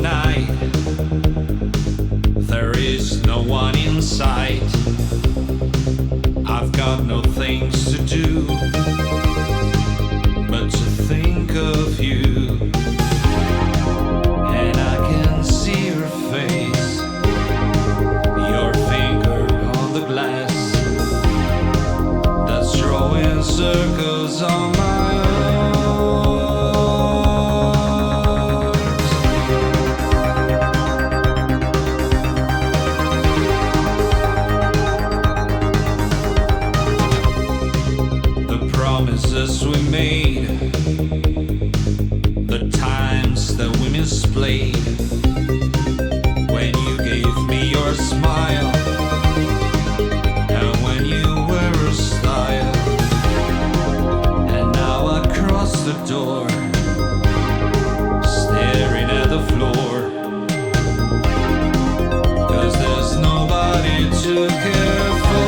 night. There is no one in sight. I've got no things to do but to think of you. And I can see your face, your finger on the glass that's drawing circles on my we made, the times that we misplayed, when you gave me your smile, and when you were a style, and now I cross the door, staring at the floor, 'cause there's nobody to care for.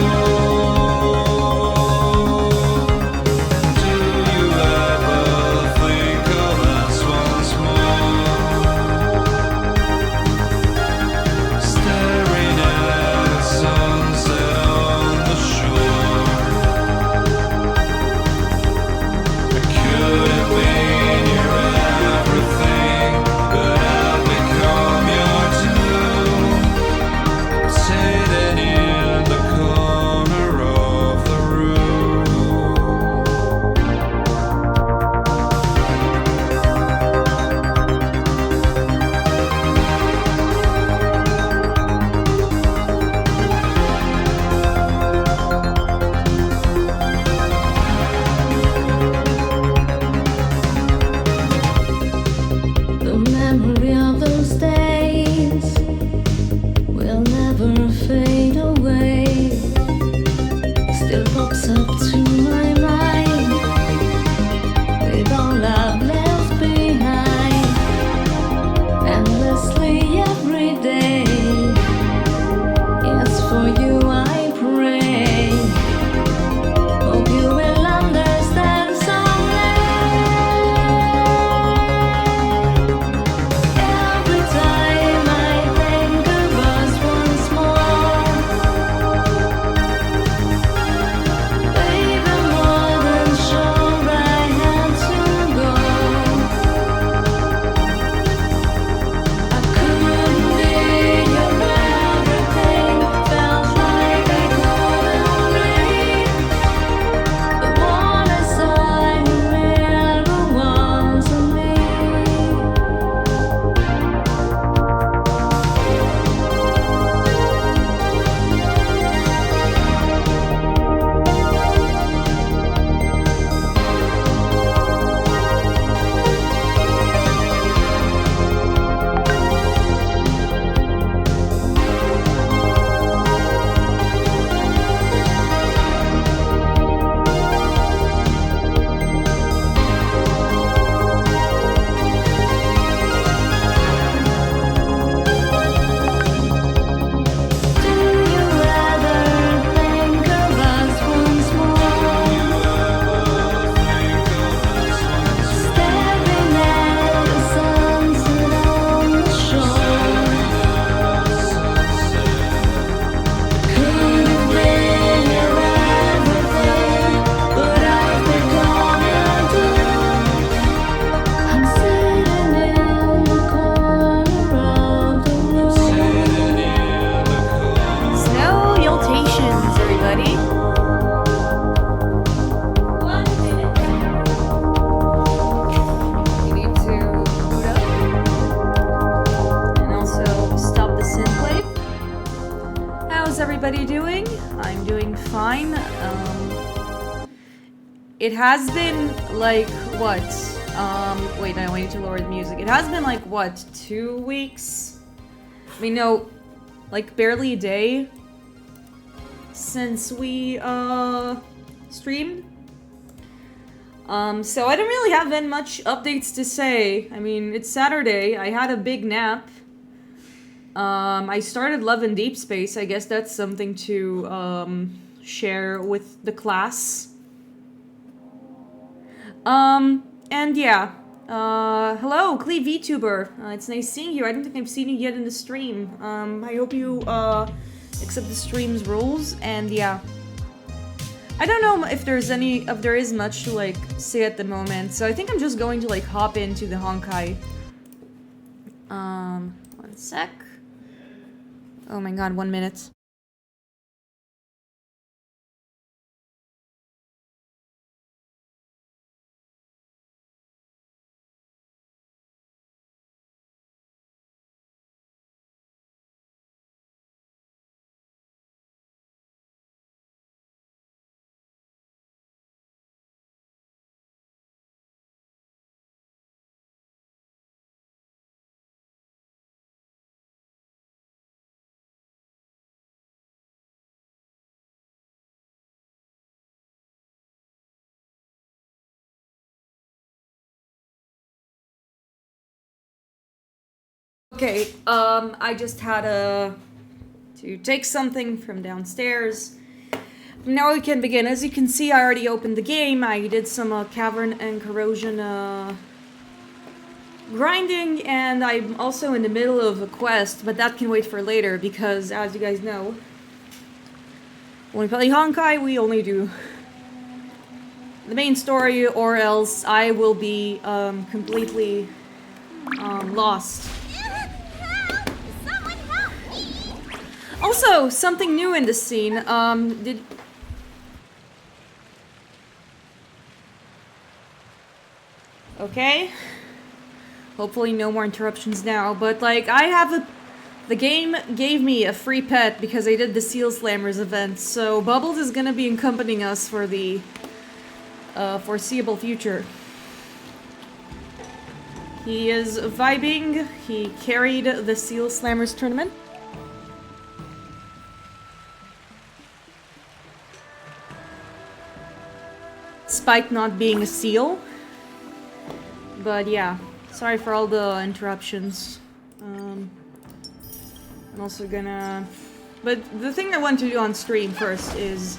It has been like what? Wait, I need to lower the music. It has been like what, 2 weeks? I mean, no, like barely a day since we streamed. So I don't really have that much updates to say. I mean, it's Saturday. I had a big nap. I started Love in Deep Space. I guess that's something to share with the class. And yeah, Hello, Clee VTuber. It's nice seeing you. I don't think I've seen you yet in the stream. I hope you, accept the stream's rules, and yeah. I don't know if there is much to, like, say at the moment, so I think I'm just going to, like, hop into the Honkai. One sec. Oh my god, 1 minute. Okay, I just had to take something from downstairs. Now we can begin. As you can see, I already opened the game. I did some cavern and corrosion grinding, and I'm also in the middle of a quest, but that can wait for later because, as you guys know, when we play Honkai, we only do the main story, or else I will be completely lost. Also, something new in this scene. Okay. Hopefully no more interruptions now, but like the game gave me a free pet because I did the Seal Slammers event, so Bubbles is gonna be accompanying us for the foreseeable future. He is vibing. He carried the Seal Slammers tournament. Despite not being a seal. But yeah, sorry for all the interruptions. I'm also gonna... But the thing I want to do on stream first is...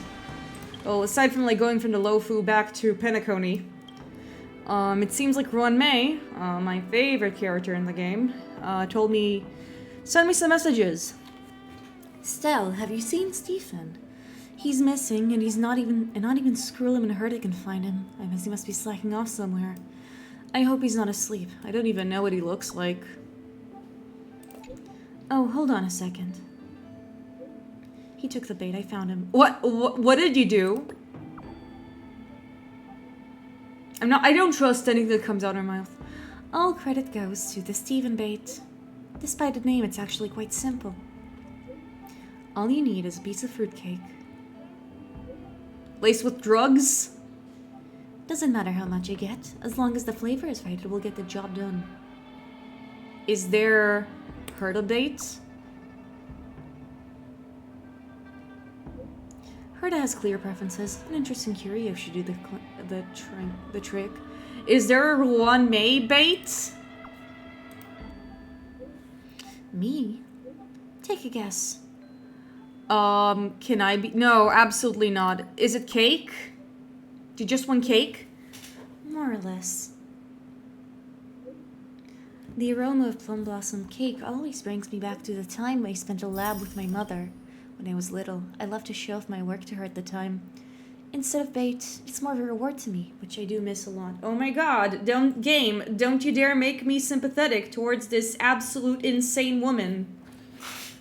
Well, aside from like going from the Lofu back to Penacony, it seems like Ruan Mei, my favorite character in the game, sent me some messages. Stell, have you seen Stephen? He's missing, and not even Skrullum and Herta can find him. I guess he must be slacking off somewhere. I hope he's not asleep. I don't even know what he looks like. Oh, hold on a second. He took the bait. I found him. What did you do? I don't trust anything that comes out of her mouth. All credit goes to the Stephen bait. Despite the name, it's actually quite simple. All you need is a piece of fruitcake. Laced with drugs? Doesn't matter how much you get. As long as the flavor is right, it will get the job done. Is there Herta bait? Herta has clear preferences. An interesting curio should do the trick. Is there a Ruan Mei bait? Me? Take a guess. Can I be? No, absolutely not. Is it cake? Do you just want cake? More or less. The aroma of plum blossom cake always brings me back to the time I spent in a lab with my mother. When I was little, I loved to show off my work to her at the time. Instead of bait, it's more of a reward to me, which I do miss a lot. Oh my god, don't you dare make me sympathetic towards this absolute insane woman.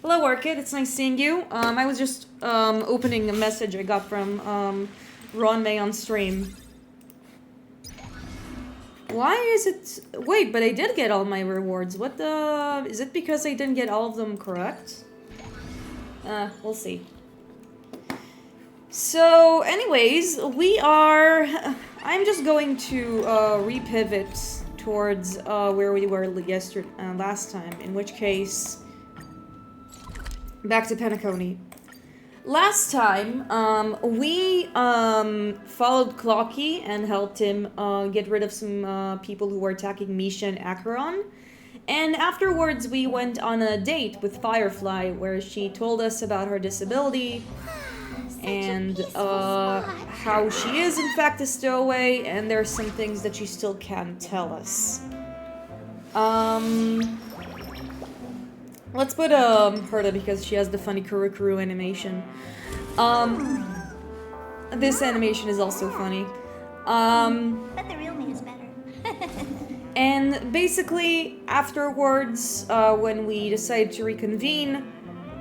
Hello, Orchid, it's nice seeing you. I was just, opening a message I got from, Ruan Mei on stream. Why is it... Wait, but I did get all my rewards. What the... Is it because I didn't get all of them correct? We'll see. So, anyways, I'm just going to, repivot towards, where we were last time. In which case... Back to Penacony. Last time, we followed Clocky and helped him get rid of some people who were attacking Misha and Acheron. And afterwards, we went on a date with Firefly, where she told us about her disability and how she is in fact a stowaway, and there's some things that she still can't tell us. Let's put Herta because she has the funny Kuru animation. This animation is also funny. But the real me is better. And basically, afterwards, when we decided to reconvene,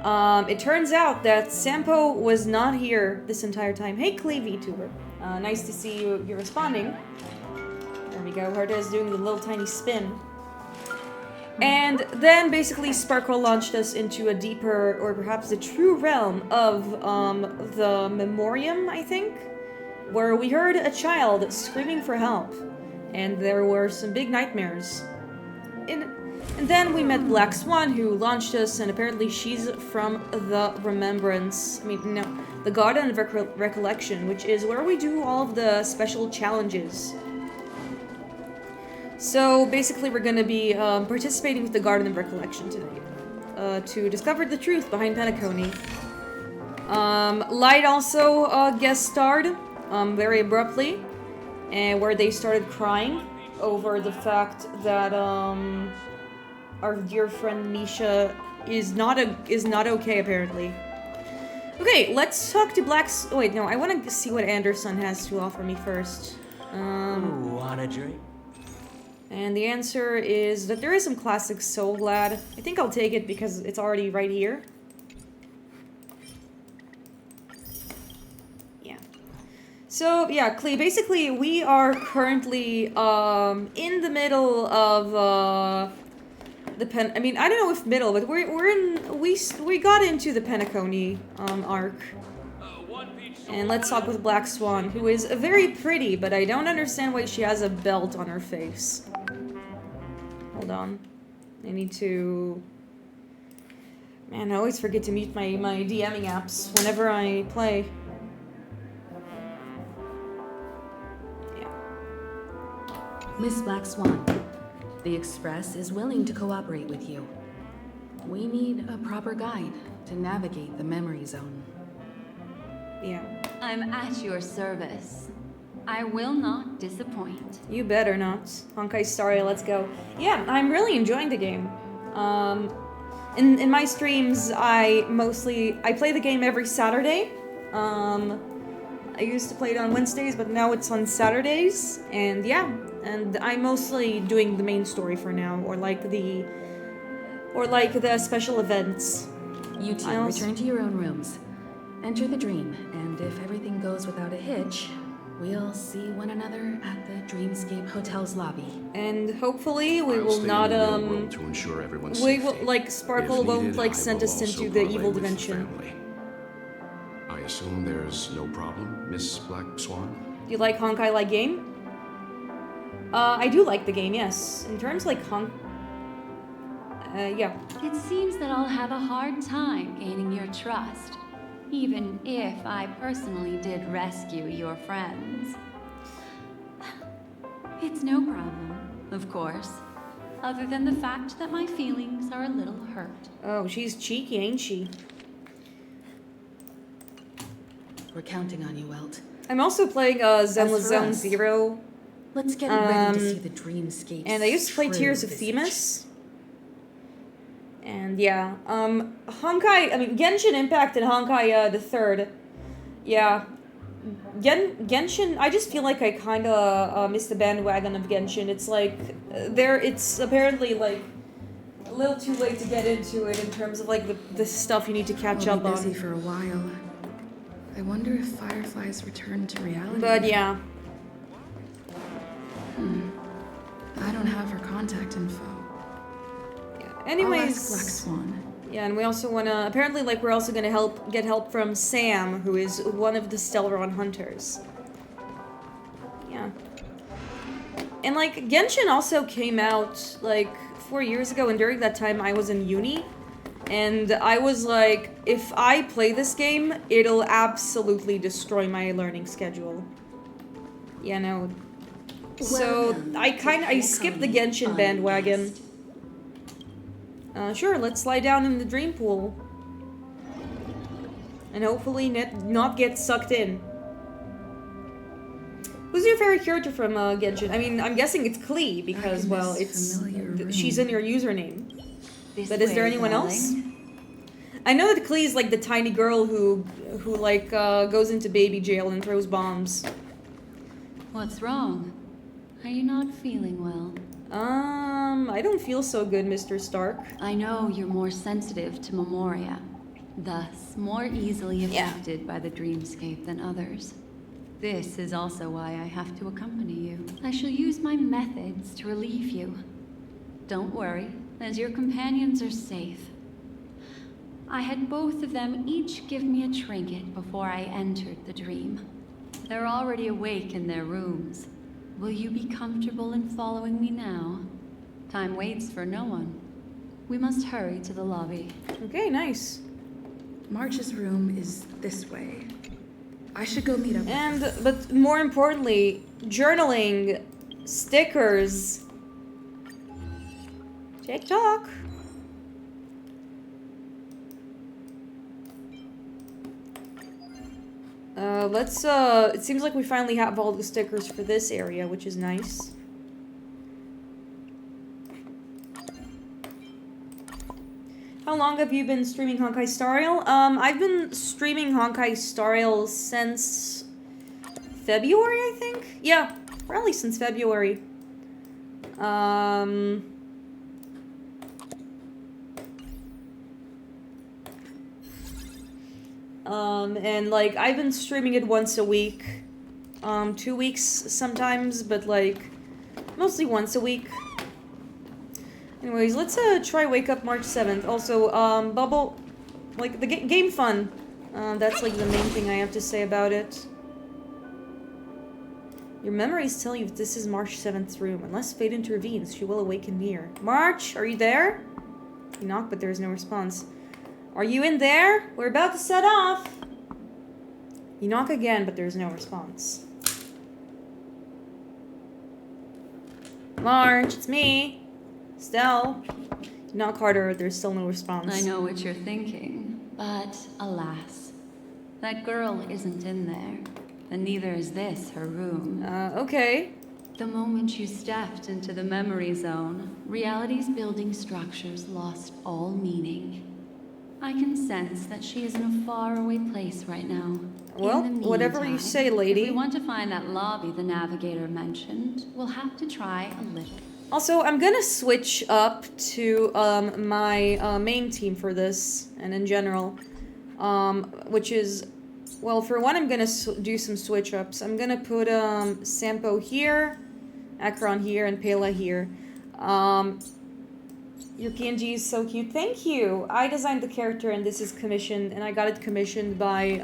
it turns out that Sampo was not here this entire time. Hey, Clay VTuber. Nice to see you. You're responding. There we go. Herta is doing the little tiny spin. And then basically Sparkle launched us into a deeper, or perhaps the true realm of the Memoriam, I think, where we heard a child screaming for help, and there were some big nightmares. And then we met Black Swan, who launched us, and apparently she's from the Remembrance, the Garden of Recollection, which is where we do all of the special challenges. So basically we're going to be participating with the Garden of Recollection tonight to discover the truth behind Penacony. Light also guest starred very abruptly, and where they started crying over the fact that our dear friend Misha is not okay apparently. Okay, let's talk to oh wait, no, I want to see what Anderson has to offer me first. Want a drink? And the answer is that there is some classic Soul Glad. I think I'll take it because it's already right here. Yeah. So, yeah, Klee, basically we are currently in the middle of I don't know if middle, but we got into the Penacony arc. And let's talk with Black Swan, who is very pretty, but I don't understand why she has a belt on her face. Hold on. I need to... Man, I always forget to mute my DMing apps whenever I play. Yeah. Miss Black Swan, the Express is willing to cooperate with you. We need a proper guide to navigate the memory zone. Yeah. I'm at your service. I will not disappoint. You better not. Honkai Starrail, let's go. Yeah, I'm really enjoying the game. In my streams, I play the game every Saturday. I used to play it on Wednesdays, but now it's on Saturdays. And yeah, and I'm mostly doing the main story for now, or like the special events. You two return to your own rooms. Enter the dream, and if everything goes without a hitch, we'll see one another at the Dreamscape Hotel's lobby. And hopefully we will not to ensure everyone's safety. Sparkle If won't needed, like I send will us into also the parlay evil with dimension. family. I assume there's no problem, Miss Black Swan? Do you like Honkai like game? I do like the game, yes. In terms like yeah. It seems that I'll have a hard time gaining your trust, even if I personally did rescue your friends. It's no problem, of course, other than the fact that my feelings are a little hurt. Oh, she's cheeky, ain't she? We're counting on you, Welt. I'm also playing Zenless Zone us, Zero. Let's get ready to see the Dreamscape. And I used to play Tears of Themis. And yeah, Genshin Impact and Honkai the Third. Yeah. Genshin, I just feel like I kinda missed the bandwagon of Genshin. It's like, it's apparently like a little too late to get into it in terms of like the stuff you need to catch up I'll be on. busy for a while. I wonder if Firefly's return to reality. But yeah. I don't have her contact info. Anyways. I'll ask Black Swan. Yeah, and we also wanna, apparently like we're also gonna get help from Sam, who is one of the Stellaron hunters. Yeah. And like, Genshin also came out like 4 years ago, and during that time I was in uni. And I was like, if I play this game, it'll absolutely destroy my learning schedule. Yeah, no. So, I skipped the Genshin bandwagon. Sure, let's slide down in the dream pool. And hopefully not get sucked in. Who's your favorite character from Genshin? I mean, I'm guessing it's Klee because, well, it's she's in your username. But is there anyone else? I know that Klee is like the tiny girl who like goes into baby jail and throws bombs. What's wrong? Are you not feeling well? I don't feel so good, Mr. Stark. I know you're more sensitive to Memoria, thus more easily affected by the dreamscape than others. This is also why I have to accompany you. I shall use my methods to relieve you. Don't worry, as your companions are safe. I had both of them each give me a trinket before I entered the dream. They're already awake in their rooms. Will you be comfortable in following me now? Time waits for no one. We must hurry to the lobby. Okay, nice. March's room is this way. I should go meet up. But more importantly, journaling, stickers, TikTok. It seems like we finally have all the stickers for this area, which is nice. How long have you been streaming Honkai Starrail? I've been streaming Honkai Starrail since February, I think? Yeah, probably since February. And like, I've been streaming it once a week. 2 weeks sometimes, but like, mostly once a week. Anyways, let's try Wake Up March 7th. Also, Bubble, like, the game fun. That's like the main thing I have to say about it. Your memories tell you if this is March 7th's room. Unless fate intervenes, she will awaken near. March, are you there? You knock, but there is no response. Are you in there? We're about to set off. You knock again, but there's no response. March, it's me. Stell. You knock harder, there's still no response. I know what you're thinking, but alas, that girl isn't in there, and neither is this her room. Okay. The moment you stepped into the memory zone, reality's building structures lost all meaning. I can sense that she is in a faraway place right now. Well, whatever you say, lady. If we want to find that lobby the navigator mentioned, we'll have to try a little. Also, I'm gonna switch up to my main team for this, and in general, which is, well, for one, I'm gonna do some switch ups. I'm gonna put Sampo here, Akron here, and Pela here. Your PNG is so cute. Thank you. I designed the character, and this is commissioned, and I got it commissioned by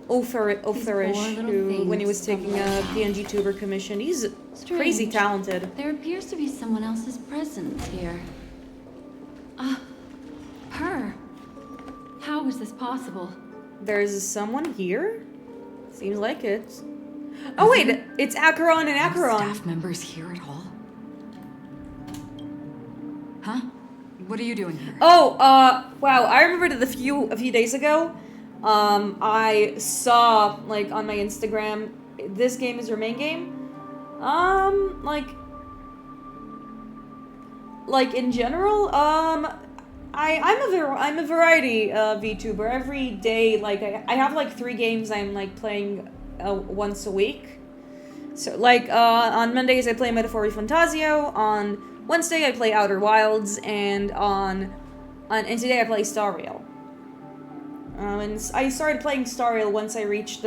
Oferish, who, when he was taking a PNG tuber commission, he's crazy talented. There appears to be someone else's presence here. Her. How is this possible? There's someone here? Seems like it. Oh wait, it's Acheron and Acheron. Staff members here at all? Huh? What are you doing here? Oh, wow, I remember that a few days ago, I saw, like, on my Instagram, this game is your main game? Like in general, I'm a variety VTuber. Every day, like, I have, like, 3 games I'm, like, playing, once a week. So, like, on Mondays I play Metaphori Fantasio, on Wednesday I play Outer Wilds, and and today I play Starrail. And I started playing Starrail once I reached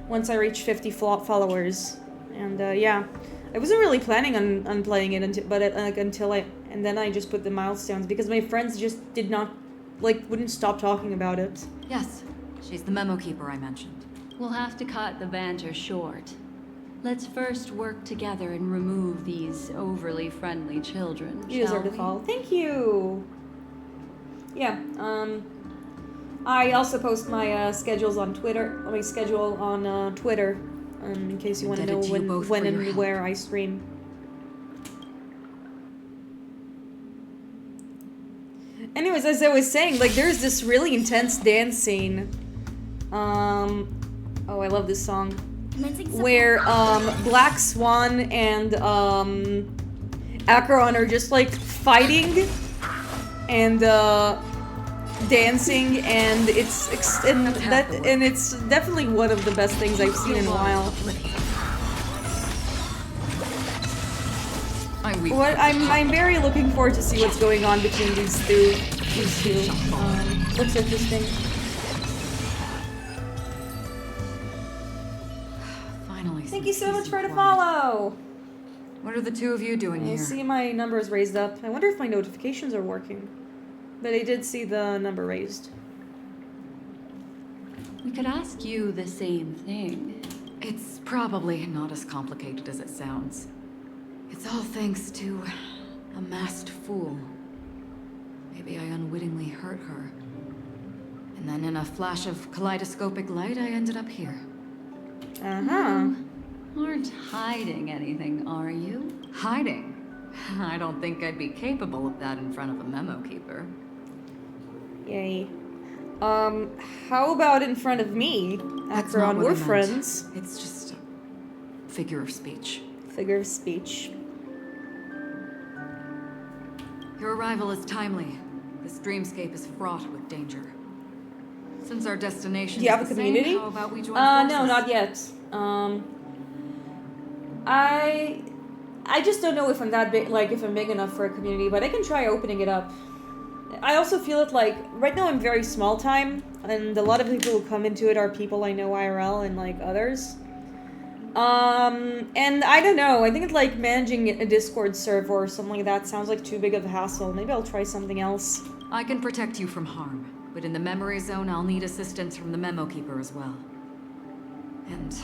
once I reached 50 followers, and yeah, I wasn't really planning on playing it and then I just put the milestones because my friends just did not, like, wouldn't stop talking about it. Yes, she's the memo keeper I mentioned. We'll have to cut the banter short. Let's first work together and remove these overly friendly children, You deserve to follow. Thank you! Yeah, I also post my schedules on Twitter, my schedule on Twitter, in case you want to know when and where I stream. Anyways, as I was saying, like, there's this really intense dance scene. Oh, I love this song. Where, Black Swan and, Acheron are just, like, fighting and, dancing, and it's definitely one of the best things I've seen in a while. I'm very looking forward to see what's going on between these two. Looks interesting. Finally. Thank you so much for the follow. What are the two of you doing here? I see my numbers raised up. I wonder if my notifications are working. But I did see the number raised. We could ask you the same thing. It's probably not as complicated as it sounds. It's all thanks to a masked fool. Maybe I unwittingly hurt her. And then in a flash of kaleidoscopic light, I ended up here. Uh-huh. You aren't hiding anything, are you? Hiding? I don't think I'd be capable of that in front of a memo keeper. Yay. How about in front of me? That's After not all, what we're I meant. friends. It's just a figure of speech. Figure of speech. Your arrival is timely. This dreamscape is fraught with danger. Since our destination Do you have a is the community? same, how about we join forces? No, not yet. I just don't know if I'm that big, like, if I'm big enough for a community, but I can try opening it up. I also feel it like, right now I'm very small time, and a lot of people who come into it are people I know IRL and, like, others. And I don't know, I think it's like managing a Discord server or something like that sounds like too big of a hassle. Maybe I'll try something else. I can protect you from harm, but in the memory zone I'll need assistance from the memo keeper as well. And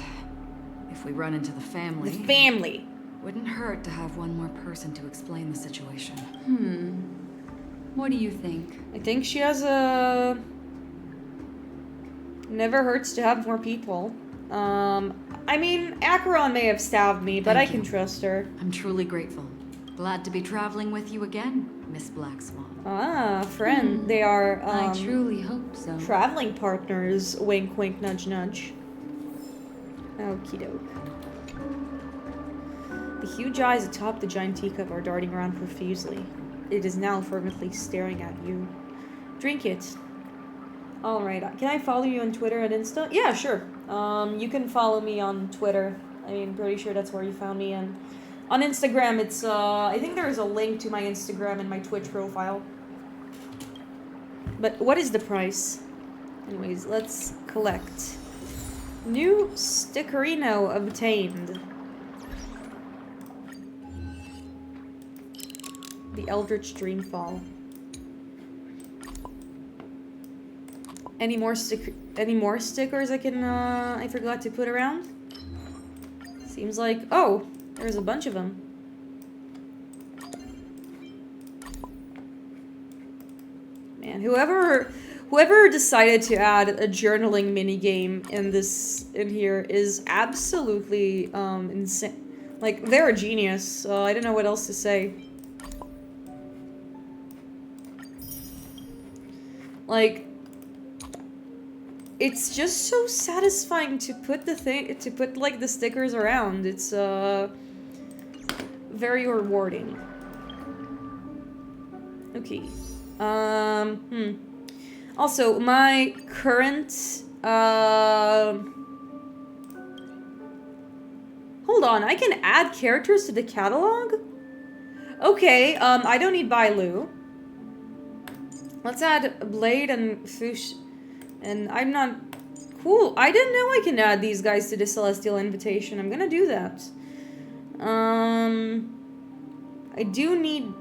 if we run into the family... The family! Wouldn't hurt to have one more person to explain the situation. What do you think? I think she has a... Never hurts to have more people. I mean, Acheron may have stabbed me, but I can trust her. I'm truly grateful. Glad to be traveling with you again, Miss Black Swan. Ah, friend. They are, I truly hope so. traveling partners. Wink, wink, nudge, nudge. Okie doke. The huge eyes atop the giant teacup are darting around profusely. It is now fervently staring at you. Drink it. Alright, can I follow you on Twitter and Insta? Yeah, sure. You can follow me on Twitter. I mean, pretty sure that's where you found me. And on Instagram, it's, I think there's a link to my Instagram and my Twitch profile. But what is the price? Anyways, let's collect. New Stickerino obtained. The Eldritch Dreamfall. Any more stickers I can, I forgot to put around? Seems like, oh, there's a bunch of them. Man, whoever decided to add a journaling minigame in here is absolutely, insane. Like, they're a genius, so I don't know what else to say. Like, it's just so satisfying to put like the stickers around. It's very rewarding. Okay. Also, my current hold on, I can add characters to the catalog? Okay, I don't need Bailu. Let's add Blade and Fush. And I'm not... Cool. I didn't know I can add these guys to the Celestial Invitation. I'm gonna do that. I do need...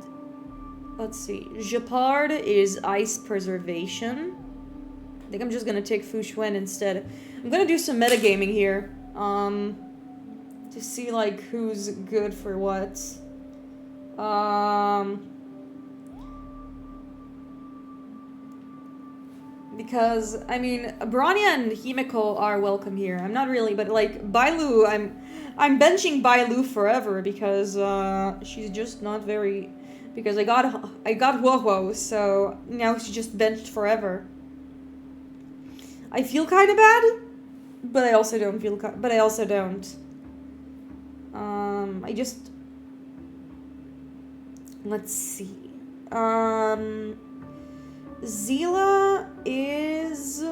Let's see. Japard is Ice Preservation. I think I'm just gonna take Fushwen instead. I'm gonna do some metagaming here. To see, like, who's good for what. Because, I mean, Bronya and Himiko are welcome here. I'm not really, but, like, Bailu, I'm benching Bailu forever because, she's just not very Because I got Wowo, so now she's just benched forever. I feel kind of bad, but I also don't feel. But I also don't. I just. Let's see. Zila is.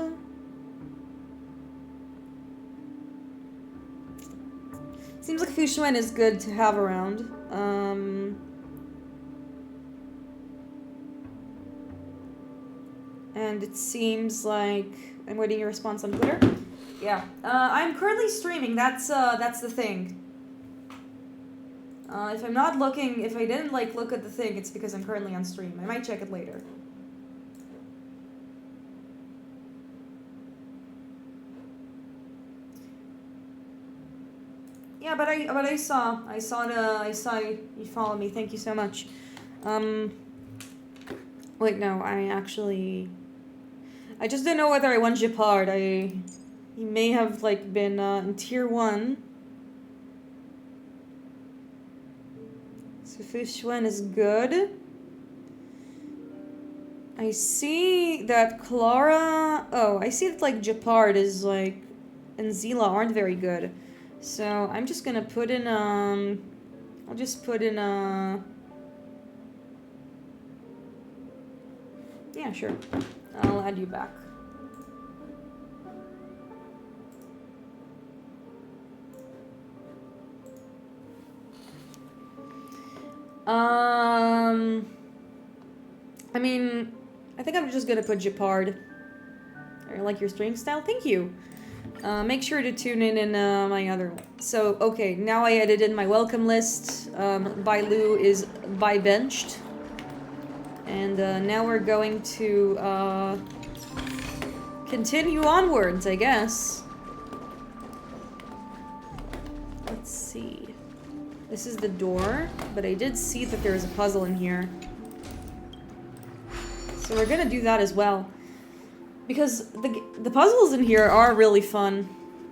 Seems like Fushuen is good to have around. And it seems like I'm waiting your response on Twitter. Yeah, I'm currently streaming. That's the thing. If I'm not looking, if I didn't like look at the thing, it's because I'm currently on stream. I might check it later. Yeah, but I saw you follow me. Thank you so much. Wait, no, I just didn't know whether I won Japard. He may have like been in tier 1. So Fushuen is good. I see that Clara. Oh, I see that like Japard is like and Zila aren't very good. So I'm just gonna put in I'll just put in yeah, sure. I'll add you back. I mean, I think I'm just gonna put Japard. I like your stream style. Thank you. Make sure to tune in my other one. So, okay, now I added in my welcome list. Bailu is benched. And now we're going to continue onwards, I guess. Let's see. This is the door, but I did see that there's a puzzle in here. So we're gonna do that as well. Because the puzzles in here are really fun.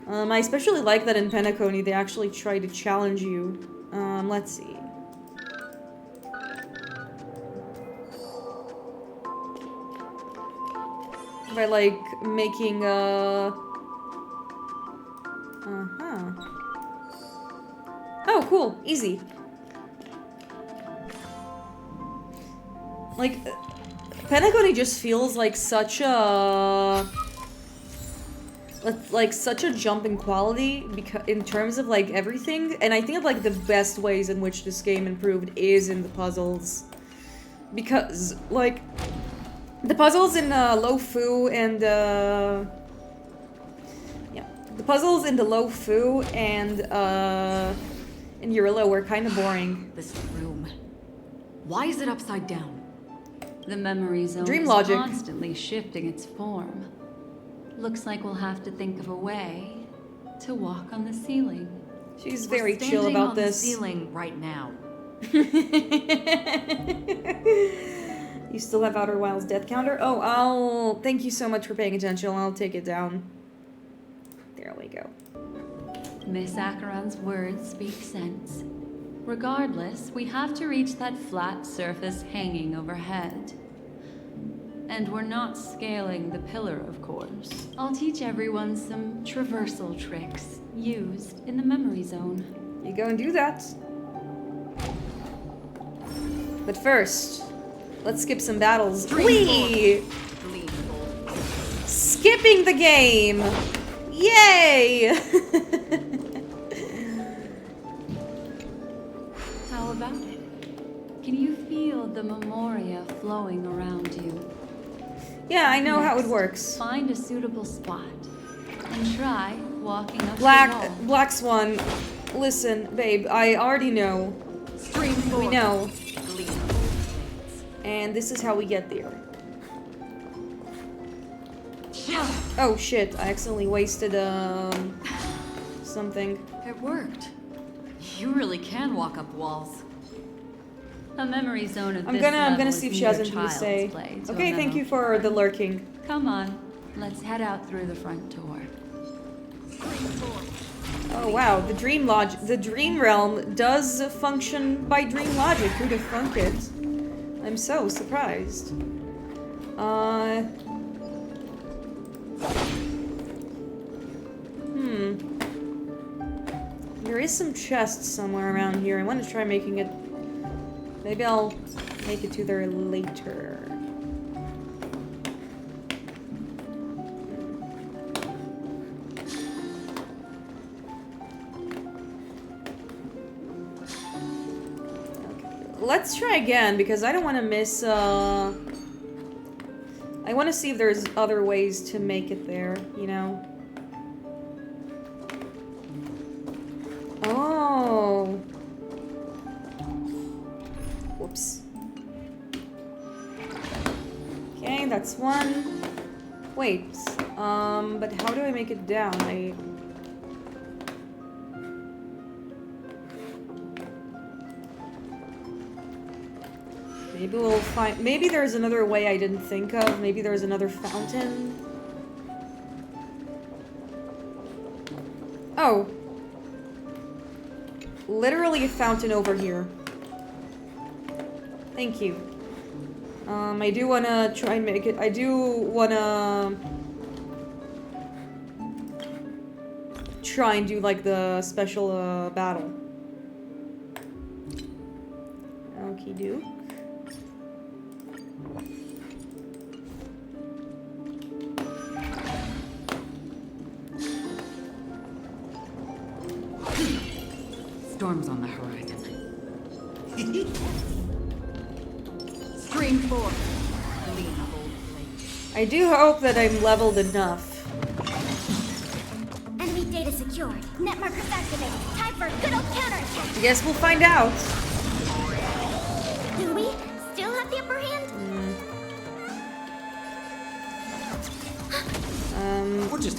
I especially like that in Penacony they actually try to challenge you. Let's see. By like making Oh, cool. Easy. Like Penacony just feels like such a jump in quality because in terms of like everything, and I think like the best ways in which this game improved is in the puzzles, because like the puzzles in Lofu and the puzzles in the Lofu and in Eurilla were kind of boring. This room. Why is it upside down? The memory zone Dream is logic. constantly shifting its form. Looks like we'll have to think of a way to walk on the ceiling. She's very chill about this. The ceiling right now. You still have Outer Wilds death counter? Oh, thank you so much for paying attention. I'll take it down. There we go. Miss Acheron's words speak sense. Regardless, we have to reach that flat surface hanging overhead. And we're not scaling the pillar, of course. I'll teach everyone some traversal tricks used in the memory zone. You go and do that. But first, let's skip some battles. Whee! Skipping the game! Yay! How about it? Can you feel the memoria flowing around you? Yeah, I know how it Next, works. Find a suitable spot and try walking up the wall. Black Swan, listen, babe, I already know. We know. And this is how we get there. Oh shit, I accidentally wasted something. It worked. You really can walk up walls. A memory zone of I'm this gonna level see if is she mere has anything to child's say. play to a Okay, thank memo. you for the lurking. Come on, let's head out through the front door. Oh wow, the dream realm does function by dream logic. Who'd have thunk it? I'm so surprised. There is some chests somewhere around here. I want to try making it... Maybe I'll make it to there later. Let's try again, because I don't want to miss, I want to see if there's other ways to make it there, you know? Oh. Whoops. Okay, that's one. Wait, but how do I make it down? Maybe we'll find... Maybe there's another way I didn't think of. Maybe there's another fountain. Oh. Literally a fountain over here. Thank you. I do wanna try and make it... I do wanna... try and do, like, the special, battle. Okie doke. Storm's on the horizon. Stream 4. Lean hold place. I do hope that I'm leveled enough. Enemy data secured. Net markers activated. Time for a good old counterattack. I guess we'll find out. Do we still have the upper hand?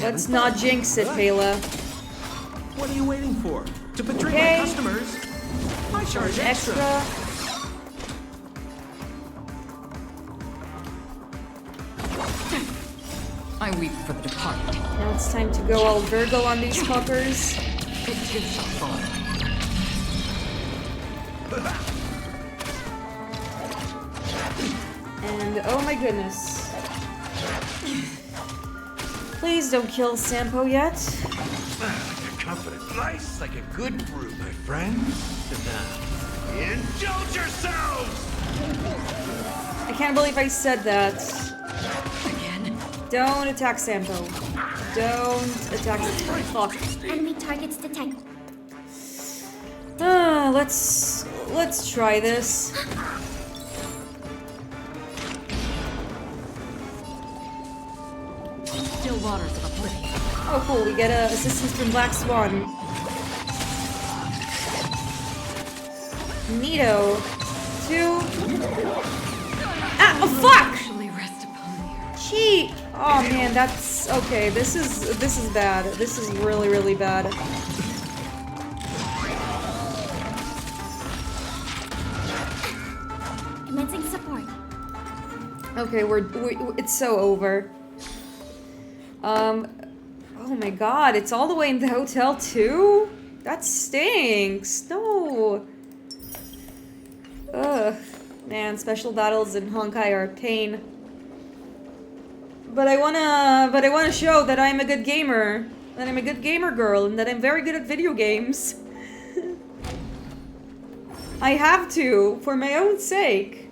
Let's not jinx it, Pela. What are you waiting for? To betray Okay. my customers? I charge extra. I weep for the departed. Now it's time to go all Virgo on these fuckers. It gives a fall. And oh my goodness. Please don't kill Sampo yet. Confident. Nice, like a good brew, my friend. Indulge yourselves! I can't believe I said that. Again? Don't attack Sampo. Don't attack Fuck. Enemy targets detected. Let's try this. Still waters of oblivion. Oh cool, we get assistance from Black Swan. Neato. 2. Ah, oh fuck! Actually rest upon you. Cheat! Oh man, that's okay. This is bad. This is really, really bad. Commencing support. Okay, it's so over. Oh my god, it's all the way in the hotel too? That stinks. No. Ugh. Man, special battles in Honkai are a pain. But I wanna show that I'm a good gamer. That I'm a good gamer girl and that I'm very good at video games. I have to, for my own sake.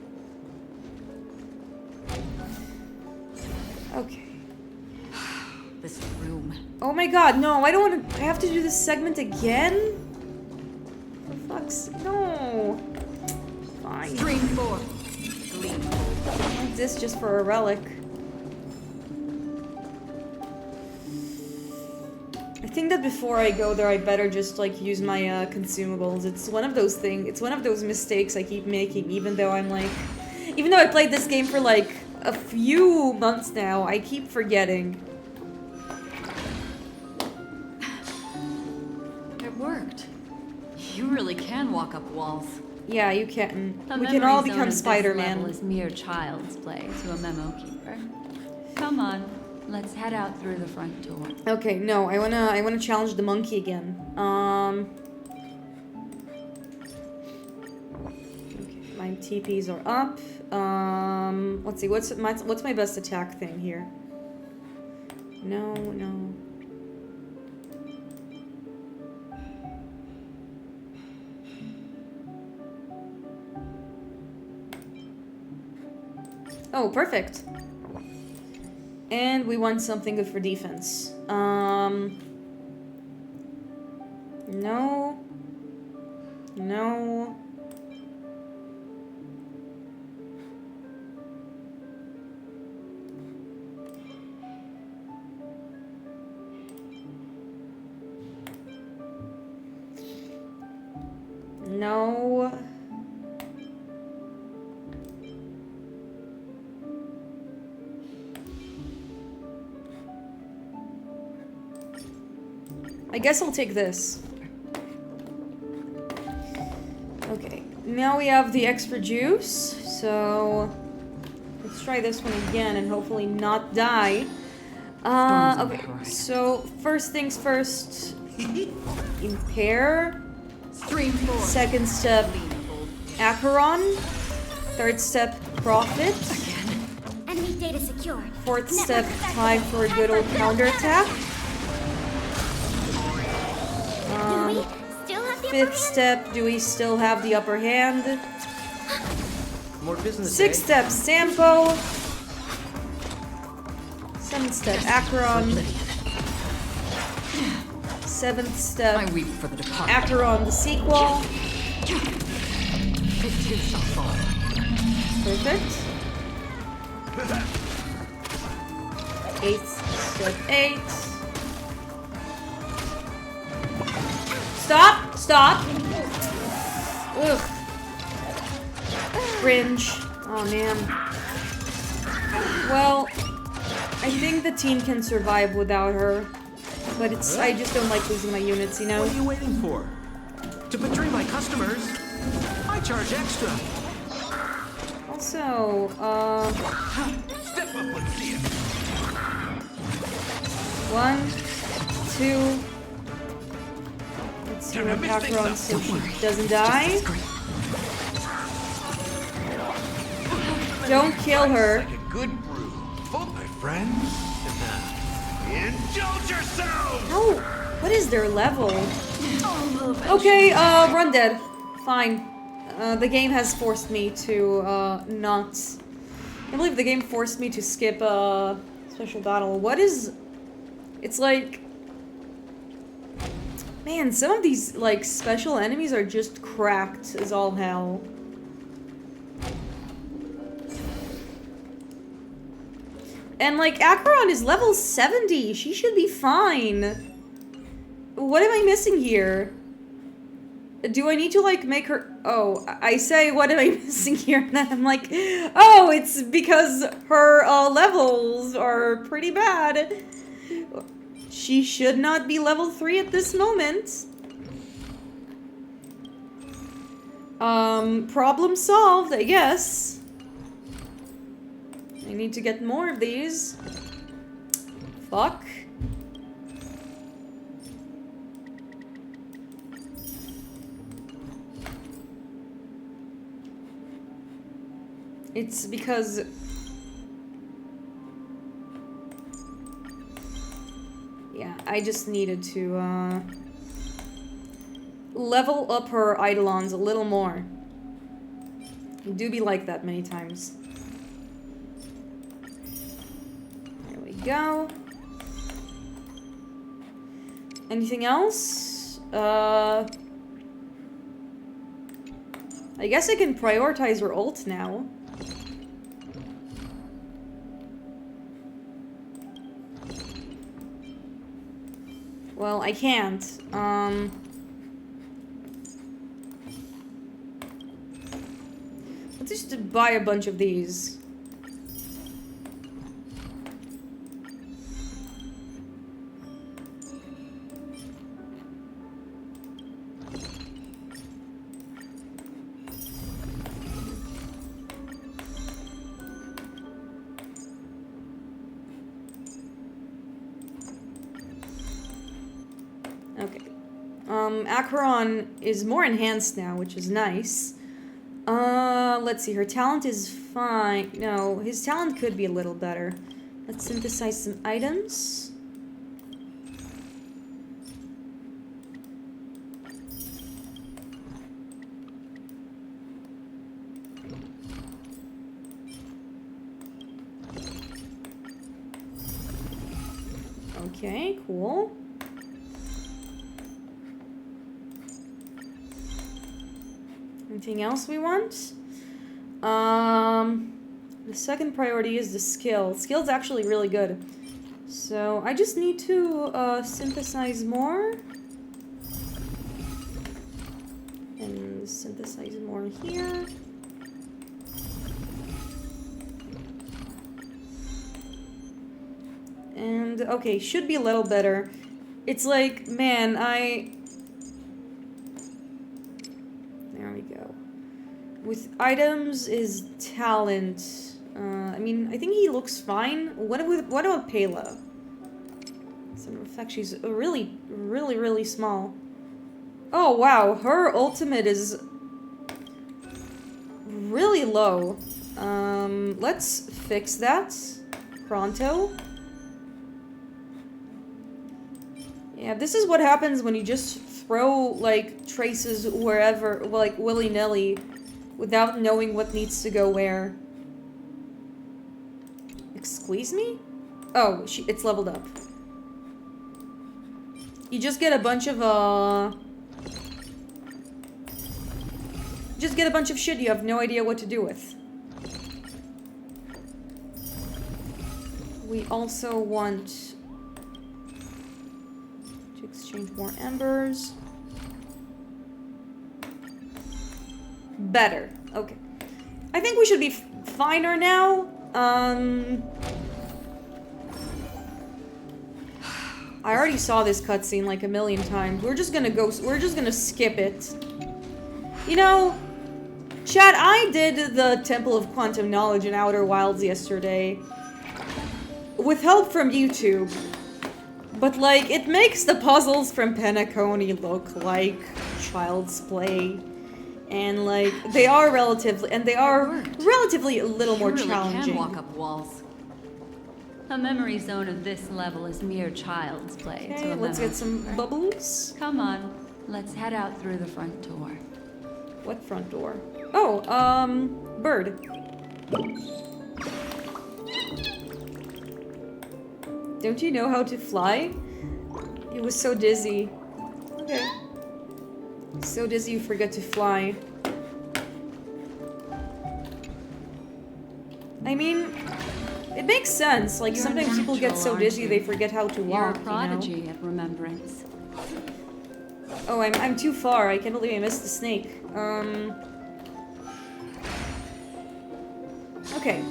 Okay. This room. Oh my god, no, I don't want to... I have to do this segment again? For fuck's sake, no. Fine. Stream 4. Gleam. I want this just for a relic. I think that before I go there, I better just, like, use my, consumables. It's one of those things... It's one of those mistakes I keep making, even though I'm, like... Even though I played this game for, like, a few months now, I keep forgetting. It worked. You really can walk up walls. Yeah, you can. A We can memory all zone become of this Spider-Man. level is mere child's play to a memo keeper. Come on, let's head out through the front door. Okay, no, I wanna challenge the monkey again. Okay, my TPs are up. Let's see. What's my best attack thing here? No. Oh, perfect. And we want something good for defense. No. No. I guess I'll take this. Okay, now we have the extra juice, so let's try this one again and hopefully not die. Okay, so first things first, impair. Second step, Acheron. Third step, profit. Enemy data secure. Fourth step, time for a good old counterattack. Fifth step, do we still have the upper hand? More business. Sixth step, Sampo. Seventh step, Acheron. Seventh step, I weep for the departed. Acheron the sequel. It too shall fall. Perfect. Eighth step, 8. Stop! Ugh. Cringe. Oh man. Well, I think the team can survive without her. But I just don't like losing my units, you know? What are you waiting for? To betray my customers? I charge extra. Also, Step up and see it. 1, 2. Let's see what Acheron so she doesn't die. Don't kill her. Like a good brew. Oh, my friends. Indulge yourself! Oh, what is their level? Okay, run dead. Fine. The game has forced me to, not... I believe the game forced me to skip, special battle. What is... It's like... Man, some of these, like, special enemies are just cracked as all hell. And, like, Acheron is level 70. She should be fine. What am I missing here? Do I need to, like, make her... Oh, I say, what am I missing here? And then I'm like, oh, it's because her levels are pretty bad. She should not be level 3 at this moment. Problem solved, I guess. I need to get more of these. Fuck. It's because... Yeah, I just needed to, level up her Eidolons a little more. I do be like that many times. There we go. Anything else? I guess I can prioritize her ult now. Well, I can't. Let's just buy a bunch of these. Okay. Acheron is more enhanced now, which is nice. Let's see, her talent is fine. No, his talent could be a little better. Let's synthesize some items. Okay, cool. Anything else we want? The second priority is the skill. Skill's actually really good. So I just need to synthesize more. And synthesize more here. And okay, should be a little better. It's like, man, there we go. With items is talent. I mean, I think he looks fine. What about Pela? As a matter of fact, she's really, really, really small. Oh wow, her ultimate is really low. Let's fix that pronto. Yeah, this is what happens when you just throw, like, traces wherever, like, willy-nilly, without knowing what needs to go where. Excuse me? Oh, it's leveled up. You just get a bunch of, just get a bunch of shit you have no idea what to do with. We also want to exchange more embers. Better. Okay. I think we should be finer now. I already saw this cutscene like a million times. We're just gonna skip it. You know, chat, I did the Temple of Quantum Knowledge in Outer Wilds yesterday. With help from YouTube. But, like, it makes the puzzles from Penacony look like child's play. And, like, they are relatively a little more challenging. Can walk up walls. A memory zone of this level is mere child's play. Okay, let's get some bubbles. Come on, let's head out through the front door. What front door? Oh, bird. Don't you know how to fly? He was so dizzy. Okay. So dizzy you forget to fly. I mean, it makes sense. Like, sometimes people get so dizzy they forget how to walk, You're a prodigy at remembrance. Oh, I'm too far. I can't believe I missed the snake. Okay.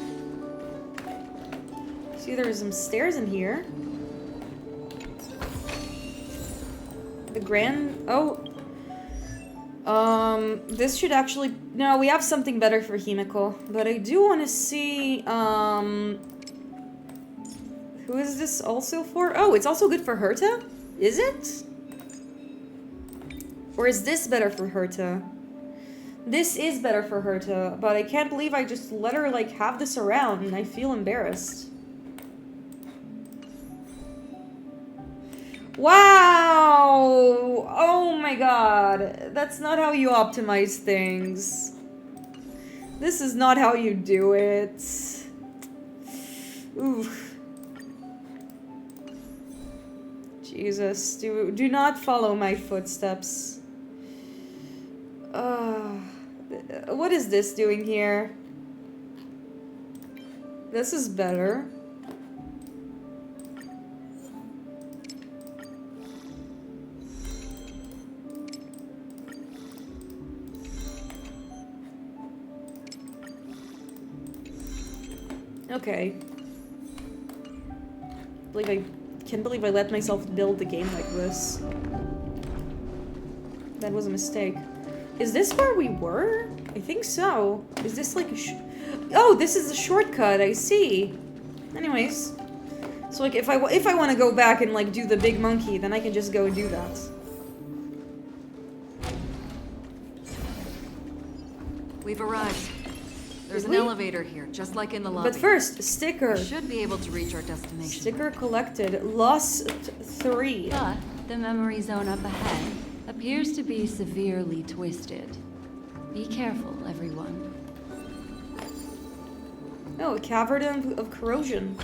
See, there's some stairs in here. The grand... Oh. This should actually... No, we have something better for Himiko. But I do want to see, who is this also for? Oh, it's also good for Herta? Is it? Or is this better for Herta? This is better for Herta, but I can't believe I just let her, like, have this around, and I feel embarrassed. Wow! Oh my god. That's not how you optimize things. This is not how you do it. Oof. Jesus, do not follow my footsteps. What is this doing here? This is better. Okay. I can't believe I let myself build the game like this. That was a mistake. Is this where we were? I think so. Is this like a oh, this is a shortcut, I see. Anyways. So like if I want to go back and like do the big monkey, then I can just go and do that. We've arrived. There's Did an we? elevator here, just like in the lobby. But first, sticker. We should be able to reach our destination. Sticker collected. Lost 3. But the memory zone up ahead appears to be severely twisted. Be careful, everyone. Oh, a cavern of corrosion.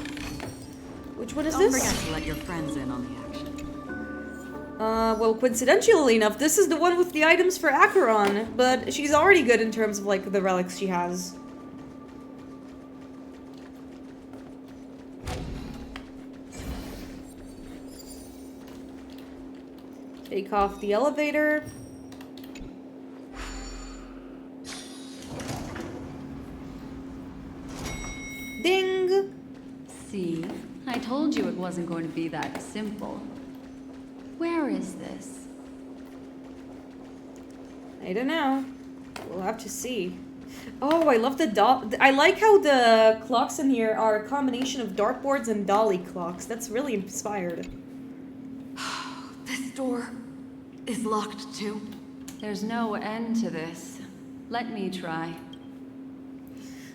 Which one is Don't this? forget to let your friends in on the action. Well, coincidentally enough, this is the one with the items for Acheron, but she's already good in terms of, like, the relics she has. Take off the elevator. Ding! See? I told you it wasn't going to be that simple. Where is this? I don't know. We'll have to see. Oh, I love the I like how the clocks in here are a combination of dartboards and dolly clocks. That's really inspired. This door is locked too. There's no end to this. Let me try.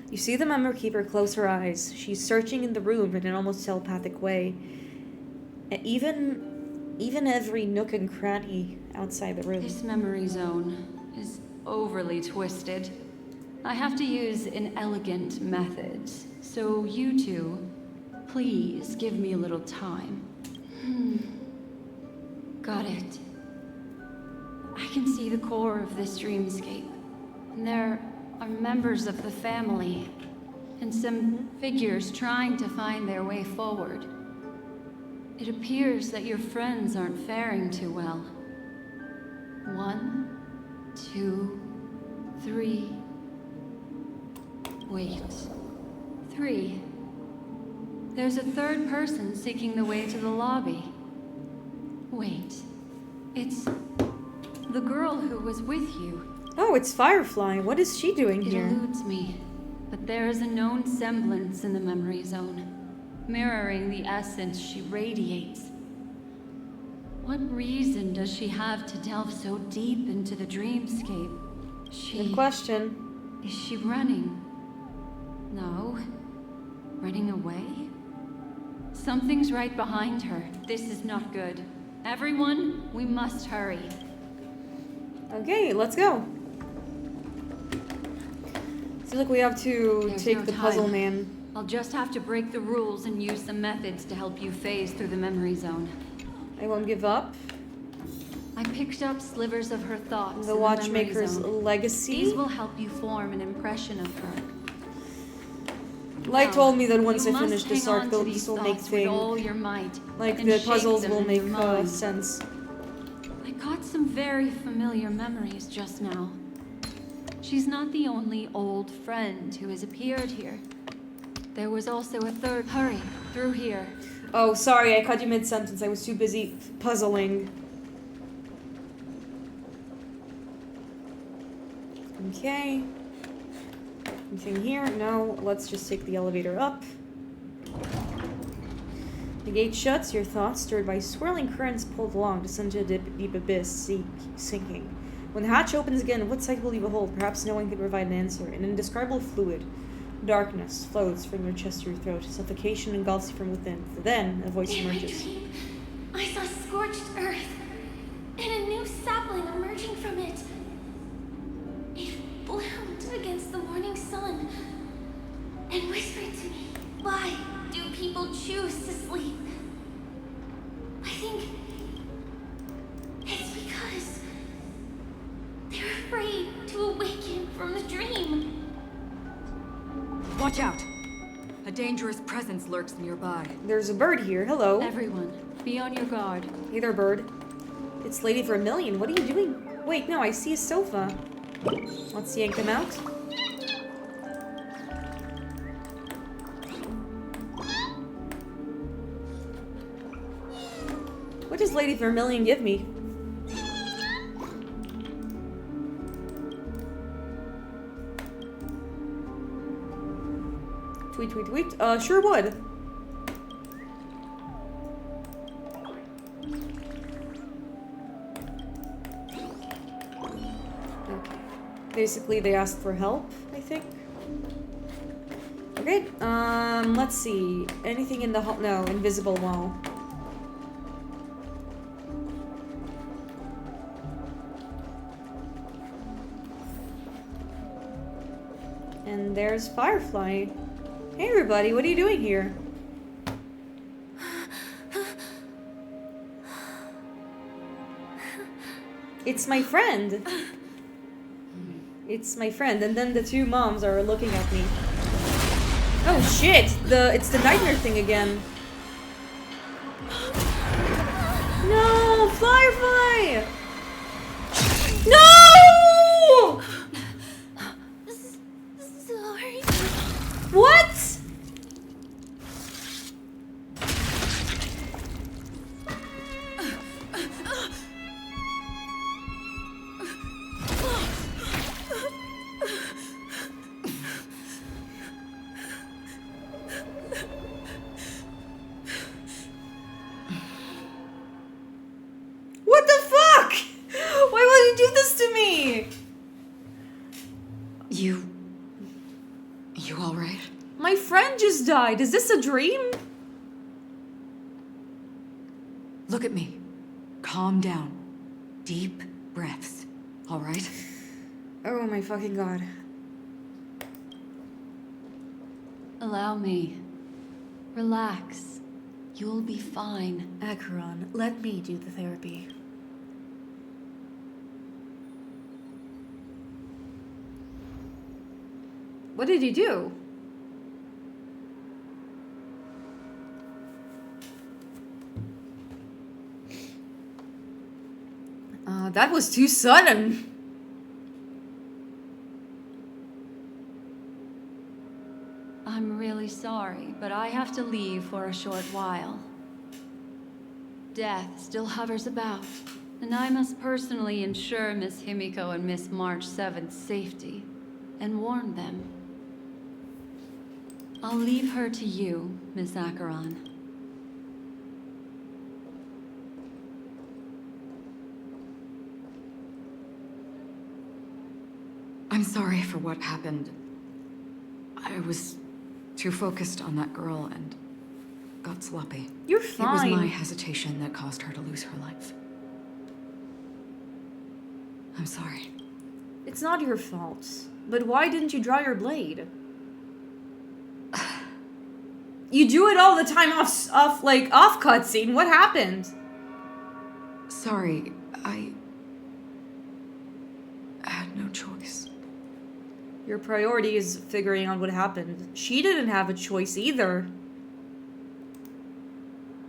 You see the memory keeper close her eyes. She's searching in the room in an almost telepathic way. And even every nook and cranny outside the room. This memory zone is overly twisted. I have to use an elegant method. So you two, please give me a little time. Got it. I can see the core of this dreamscape. And there are members of the family. And some figures trying to find their way forward. It appears that your friends aren't faring too well. 1, 2, 3. Wait. 3. There's a third person seeking the way to the lobby. Wait. It's the girl who was with you. Oh, it's Firefly. What is she doing It here? eludes me, but there is a known semblance in the memory zone, mirroring the essence she radiates. What reason does she have to delve so deep into the dreamscape? Good question. Is she running? No. Running away? Something's right behind her. This is not good. Everyone, we must hurry. Okay, let's go. Seems like we have to There's take no the time. puzzle man. I'll just have to break the rules and use some methods to help you phase through the memory zone. I won't give up. I picked up slivers of her thoughts. The in Watchmaker's memory zone. legacy. These will help you form an impression of her. Light Now, told me that once you I finish must this hang arc, on to this these will make thoughts with all things. your might, Like and the shape puzzles them will in make your mind. sense. I got some very familiar memories just now. She's not the only old friend who has appeared here. There was also a third. Hurry, through here. Oh, sorry, I cut you mid-sentence. I was too busy puzzling. Okay. Anything here? No. Let's just take the elevator up. The gate shuts. Your thoughts, stirred by swirling currents, pulled along, descend to a deep abyss, sinking. When the hatch opens again, what sight will you behold? Perhaps no one can provide an answer. An indescribable fluid. Darkness flows from your chest to your throat. Suffocation engulfs you from within. Then, a voice In my emerges. dream, I saw scorched earth and a new sapling emerging from it. It bloomed against the morning sun and whispered to me, "Why do people choose to sleep?" I think it's because they're afraid to awaken from the dream. Watch out! A dangerous presence lurks nearby. There's a bird here. Hello. Everyone, be on your guard. Hey there, bird. It's Lady Vermilion. What are you doing? Wait, no, I see a sofa. Let's yank him out. What does Lady Vermilion give me? Tweet, tweet, tweet. Sure would. Okay. Basically, they asked for help, I think. Okay, let's see. Anything in the hall? No, invisible wall. And there's Firefly. Hey everybody, what are you doing here? It's my friend. It's my friend. And then the two moms are looking at me. Oh shit! It's the nightmare thing again. No! Firefly! No! Sorry. What? What the fuck? Why would you do this to me? You alright? My friend just died. Is this a dream? Look at me. Calm down. Deep breaths. Alright? Oh my fucking god. Allow me. Relax. You'll be fine. Acheron, let me do the therapy. What did you do? That was too sudden. I'm really sorry, but I have to leave for a short while. Death still hovers about, and I must personally ensure Miss Himiko and Miss March 7th's safety, and warn them. I'll leave her to you, Miss Acheron. I'm sorry for what happened. I was too focused on that girl and got sloppy. You're fine. It was my hesitation that caused her to lose her life. I'm sorry. It's not your fault. But why didn't you draw your blade? You do it all the time off cutscene. What happened? Sorry, I had no choice. Your priority is figuring out what happened. She didn't have a choice either.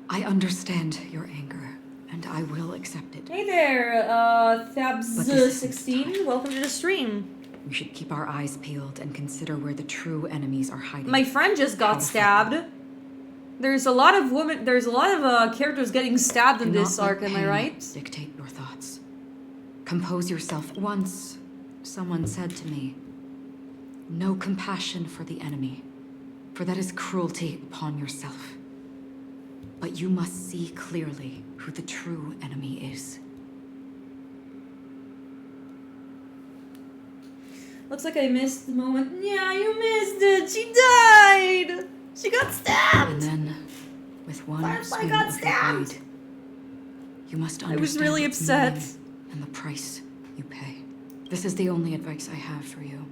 I understand your anger, and I will accept it. Hey there, But this isn't Thabs16. Welcome to the stream. We should keep our eyes peeled and consider where the true enemies are hiding. My friend just got stabbed. There's a lot of characters getting stabbed in this arc, am I right? Dictate your thoughts. Compose yourself. Once, someone said to me, "No compassion for the enemy, for that is cruelty upon yourself. But you must see clearly who the true enemy is." Looks like I missed the moment. Yeah, you missed it. She died. She got stabbed. And then, with one Firefly swing got of stabbed. your blade, you must understand I was really its upset. meaning and the price you pay. This is the only advice I have for you.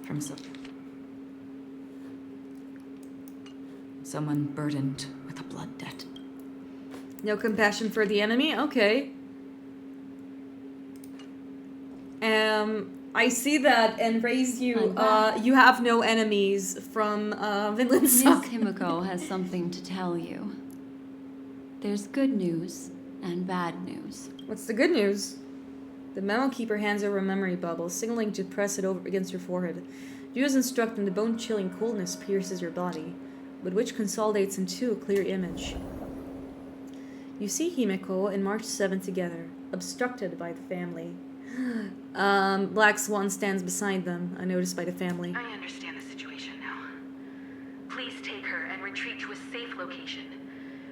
From someone burdened with a blood debt. No compassion for the enemy? Okay. I see that and raised you. You have no enemies from Vinland Miss Saga. Himiko has something to tell you. There's good news and bad news. What's the good news? The memo keeper hands over a memory bubble, signaling to press it over against your forehead. Do as instructed, and the bone-chilling coolness pierces your body, but which consolidates into a clear image. You see Himiko and March 7 together, obstructed by the family. Black Swan stands beside them, unnoticed by the family. I understand the situation now. Please take her and retreat to a safe location.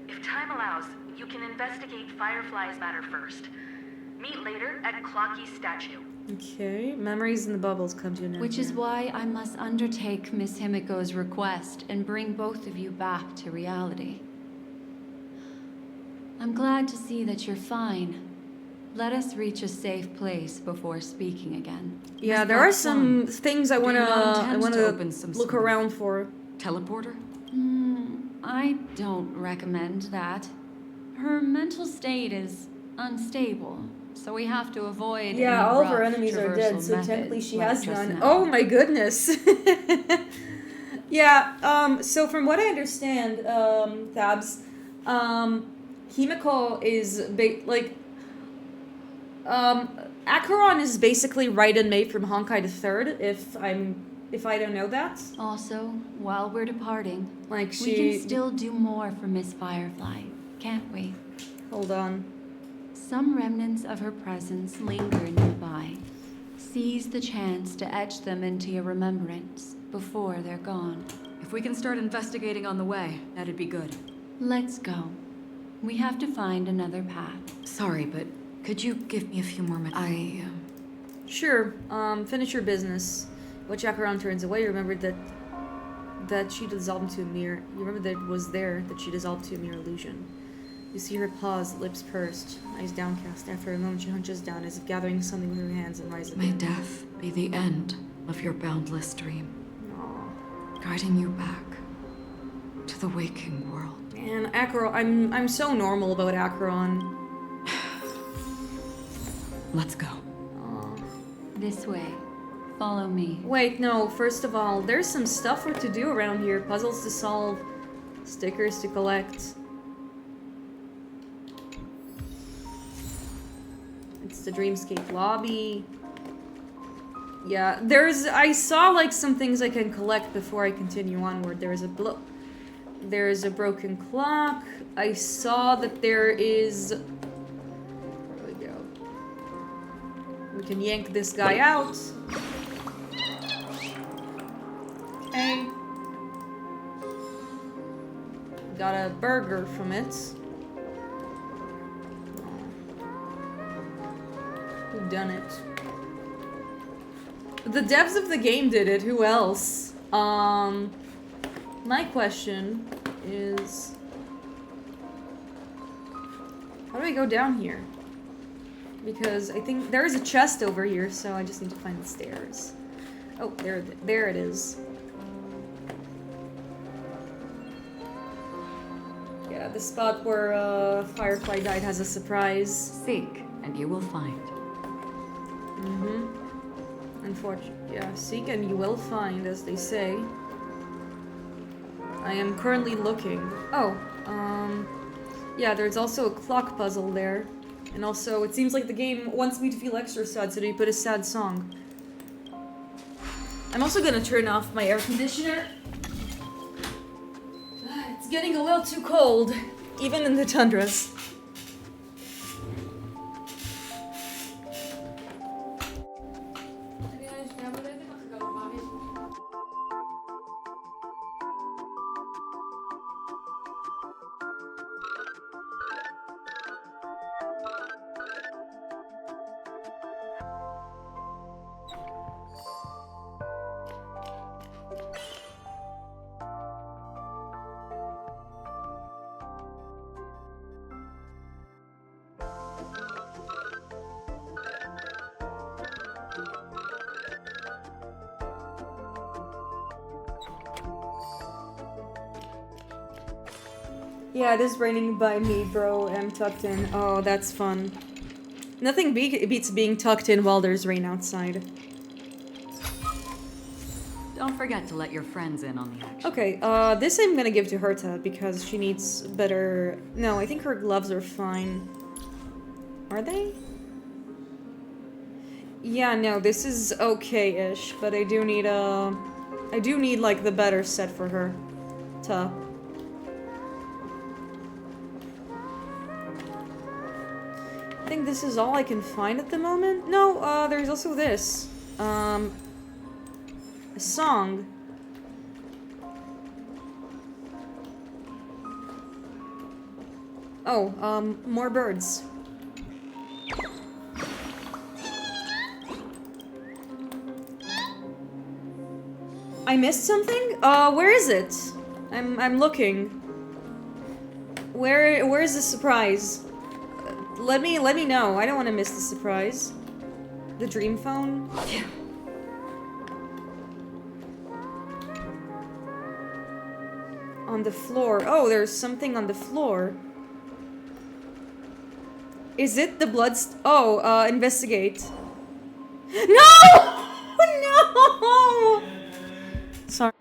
If time allows, you can investigate Firefly's matter first. Meet later at Clocky's statue. Okay, memories in the bubbles come to an end. Which is why I must undertake Miss Himiko's request and bring both of you back to reality. I'm glad to see that you're fine. Let us reach a safe place before speaking again. Yeah, there are some things I wanna look around for. Teleporter? I don't recommend that. Her mental state is unstable, so we have to avoid. Yeah, any all of her rough enemies are dead, so traversal technically methods she like has just none. now. Oh my goodness. Yeah, so from what I understand, Thabs, Himiko is Acheron is basically right and May from Honkai the Third, if I don't know that. Also, while we're departing, Like we can still do more for Miss Firefly, can't we? Hold on. Some remnants of her presence linger nearby. Seize the chance to etch them into your remembrance before they're gone. If we can start investigating on the way, that'd be good. Let's go. We have to find another path. Sorry, but could you give me a few more minutes? Sure. Finish your business. When Acheron turns away, remember that she dissolved into a mere. You remember that it was there that she dissolved to a mere illusion. You see her pause, lips pursed, eyes downcast. After a moment, she hunches down as if gathering something with her hands and rises. May death be the end of your boundless dream, guiding you back to the waking world. Man, Acheron, I'm so normal about Acheron. Let's go. This way. Follow me. Wait, no, first of all, there's some stuff to do around here. Puzzles to solve, stickers to collect. It's the Dreamscape lobby. Yeah, I saw like some things I can collect before I continue onward. There is a broken clock. I saw that there is... There we go. We can yank this guy out. Okay. Got a burger from it. Who done it? The devs of the game did it. Who else? My question is, how do I go down here? Because I think there is a chest over here, so I just need to find the stairs. Oh, there it is. Yeah, the spot where Firefly died has a surprise. Seek, and you will find. Unfortunately, yeah, seek and you will find, as they say. I am currently looking. Oh, yeah, there's also a clock puzzle there. And also, it seems like the game wants me to feel extra sad, so they put a sad song. I'm also gonna turn off my air conditioner. It's getting a little too cold, even in the tundras. Yeah, it is raining by me, bro. I'm tucked in. Oh, that's fun. Nothing beats being tucked in while there's rain outside. Don't forget to let your friends in on the action. Okay, this I'm gonna give to Herta because she needs better... No, I think her gloves are fine. Are they? Yeah, no, this is okay-ish, but I do need like the better set for her. I think this is all I can find at the moment. No, there's also this. A song. Oh, more birds. I missed something? Where is it? I'm looking. Where is the surprise? Let me know. I don't want to miss the surprise. The dream phone? On the floor. Oh, there's something on the floor. Is it the investigate. No! No! Sorry.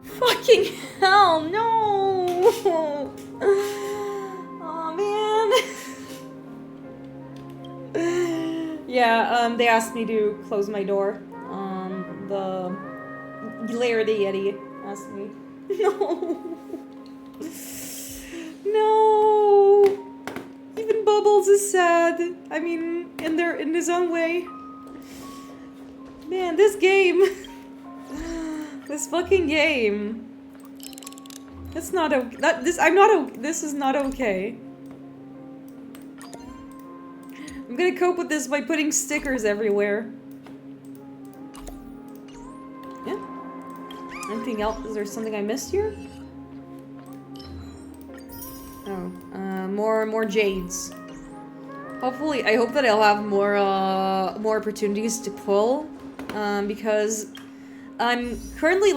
Fucking hell, no! Oh man. Yeah, they asked me to close my door. The Larry the Yeti asked me. No. No. Even Bubbles is sad. I mean, in his own way. Man, this game. This fucking game. That's not okay. This is not okay. I'm gonna cope with this by putting stickers everywhere. Yeah. Anything else? Is there something I missed here? Oh, more jades. Hopefully, I hope that I'll have more opportunities to pull, because I'm currently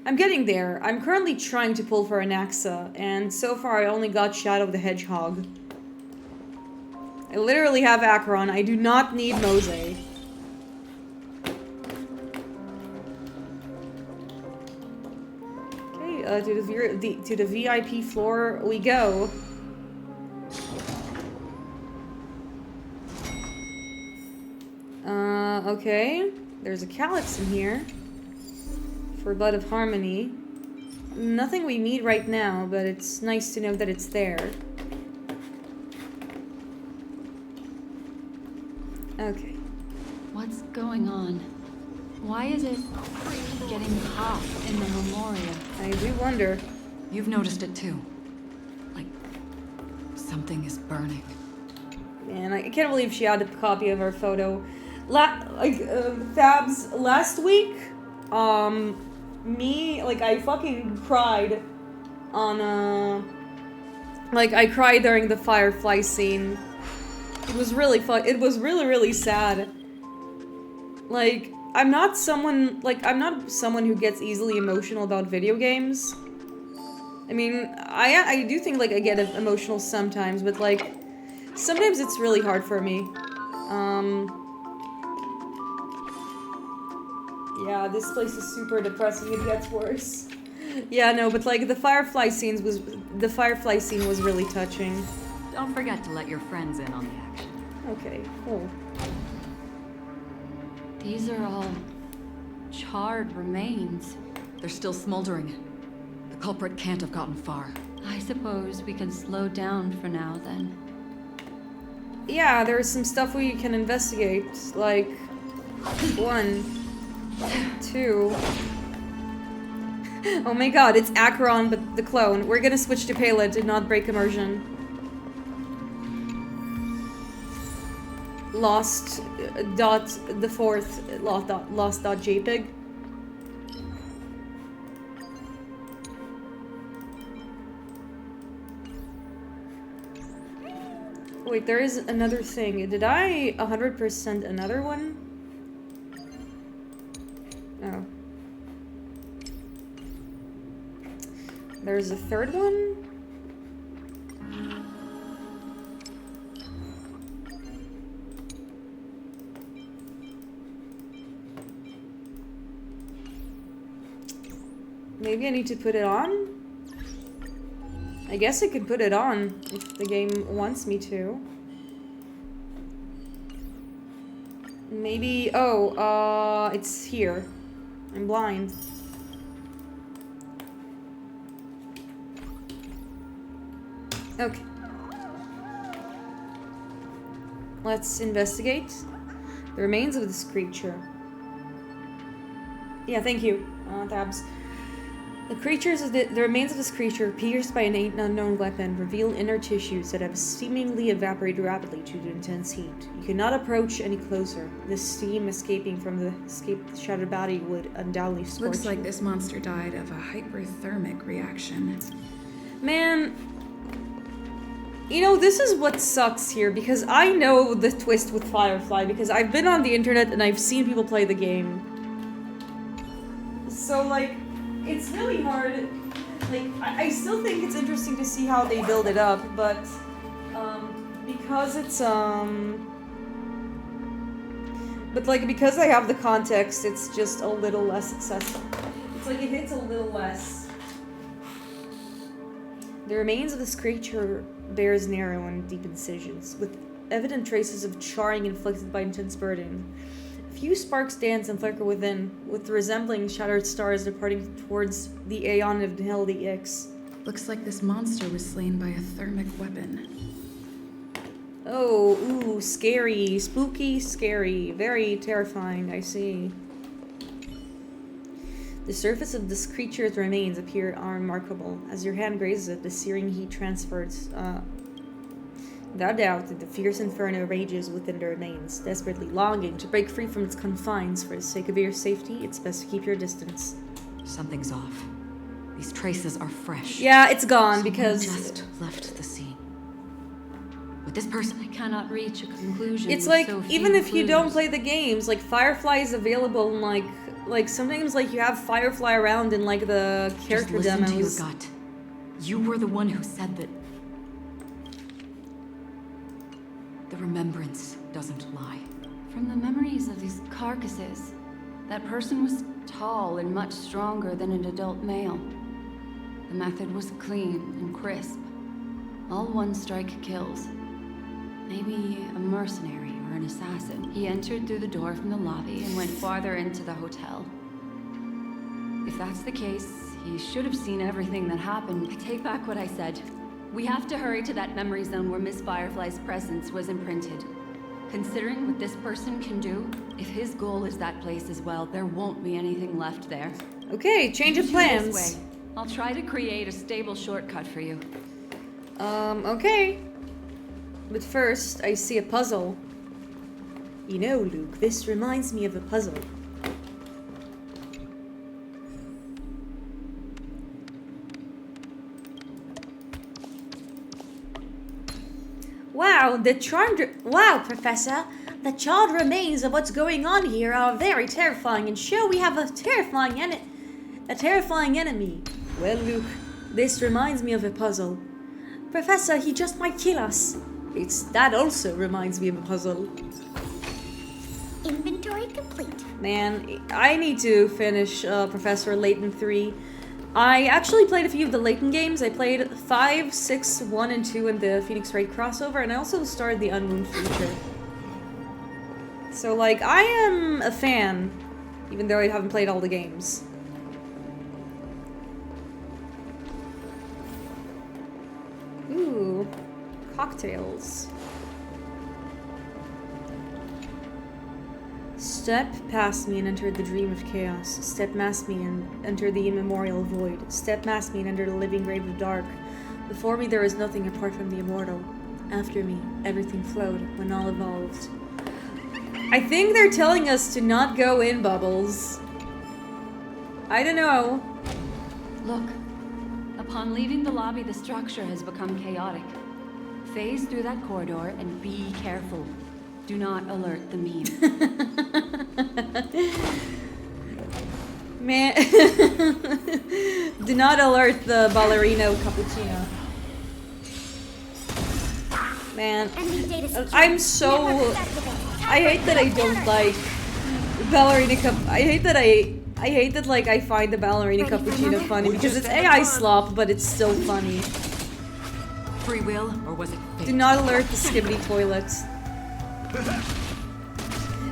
I'm getting there. I'm currently trying to pull for Anaxa, and so far I only got Shadow the Hedgehog. I literally have Acheron. I do not need Mose. Okay, to the VIP floor we go. Okay. There's a calyx in here. For Blood of Harmony. Nothing we need right now, but it's nice to know that it's there. Okay. What's going on? Why is it getting hot in the Memoria? I do wonder. You've noticed it too. Like, something is burning. Man, I can't believe she had a copy of our photo. Fabs, last week, I fucking cried on, I cried during the Firefly scene. It was really really sad. Like, I'm not someone who gets easily emotional about video games. I mean, I do think, I get emotional sometimes, but, sometimes it's really hard for me. Yeah, this place is super depressing. It gets worse. Yeah, no, but the Firefly scene was really touching. Don't forget to let your friends in on the action. Okay, cool. These are all charred remains. They're still smoldering. The culprit can't have gotten far. I suppose we can slow down for now, then. Yeah, there's some stuff we can investigate, 1, 2. Oh my god, it's Acheron, but the clone. We're gonna switch to Pela to not break immersion. Lost.JPEG. Wait, there is another thing. Did I 100% another one? Oh. There's a third one? Maybe I need to put it on? I guess I could put it on if the game wants me to. Maybe... Oh, it's here. I'm blind. Okay. Let's investigate the remains of this creature. Yeah, thank you, Tabs. The remains of this creature, pierced by an unknown weapon, reveal inner tissues that have seemingly evaporated rapidly due to intense heat. You cannot approach any closer. The steam escaping from the shattered body would undoubtedly scorch Looks like you. this monster died of a hyperthermic reaction. Man, you know, this is what sucks here, because I know the twist with Firefly, because I've been on the internet and I've seen people play the game. So, like, it's really hard. Like, I still think it's interesting to see how they build it up, but because it's but like because I have the context, it's just a little less accessible. It's like it hits a little less. The remains of this creature bears narrow and deep incisions, with evident traces of charring inflicted by intense burning. Few sparks dance and flicker within, with resembling shattered stars departing towards the Aeon of Hell the Ix. Looks like this monster was slain by a thermic weapon. Oh, ooh, scary. Spooky, scary. Very terrifying, I see. The surface of this creature's remains appear unremarkable. As your hand grazes it, the searing heat transfers. Without doubt, the fierce inferno rages within the remains, desperately longing to break free from its confines. For the sake of your safety, it's best to keep your distance. Something's off. These traces are fresh. Yeah, it's gone Someone because... just left the scene. With this person, I cannot reach a conclusion. It's with like, so few even if you don't clues. play the games, like, Firefly is available in, like sometimes, like, you have Firefly around in, like, the character just listen demos. to your gut. You were the one who said that the remembrance doesn't lie. From the memories of these carcasses, that person was tall and much stronger than an adult male. The method was clean and crisp. All one strike kills. Maybe a mercenary or an assassin. He entered through the door from the lobby and went farther into the hotel. If that's the case, he should have seen everything that happened. I take back what I said. We have to hurry to that memory zone where Miss Firefly's presence was imprinted. Considering what this person can do, if his goal is that place as well, there won't be anything left there. Okay, change of Do plans. this way. I'll try to create a stable shortcut for you. Okay. But first, I see a puzzle. You know, Luke, this reminds me of a puzzle. Wow, Professor. The charred remains of what's going on here are very terrifying and show we have a terrifying enemy. Well, Luke, this reminds me of a puzzle. Professor, he just might kill us. That also reminds me of a puzzle. Inventory complete. Man, I need to finish Professor Layton 3. I actually played a few of the Layton games. I played 5, 6, 1, and 2 in the Phoenix Wright crossover, and I also started the Unwound Future. So, like, I am a fan, even though I haven't played all the games. Ooh, cocktails. Step past me and enter the dream of chaos. Step past me and enter the immemorial void. Step past me and enter the living grave of dark. Before me there is nothing apart from the immortal. After me, everything flowed when all evolved. I think they're telling us to not go in, Bubbles. I don't know. Look. Upon leaving the lobby, the structure has become chaotic. Phase through that corridor and be careful. Do not alert the meme. Man. Do not alert the ballerino cappuccino. Man. I'm so... I hate that I don't like ballerina I hate that like I find the ballerina cappuccino funny because it's AI slop, but it's still funny. Free will, or was it fate? Do not alert the Skibbity toilets.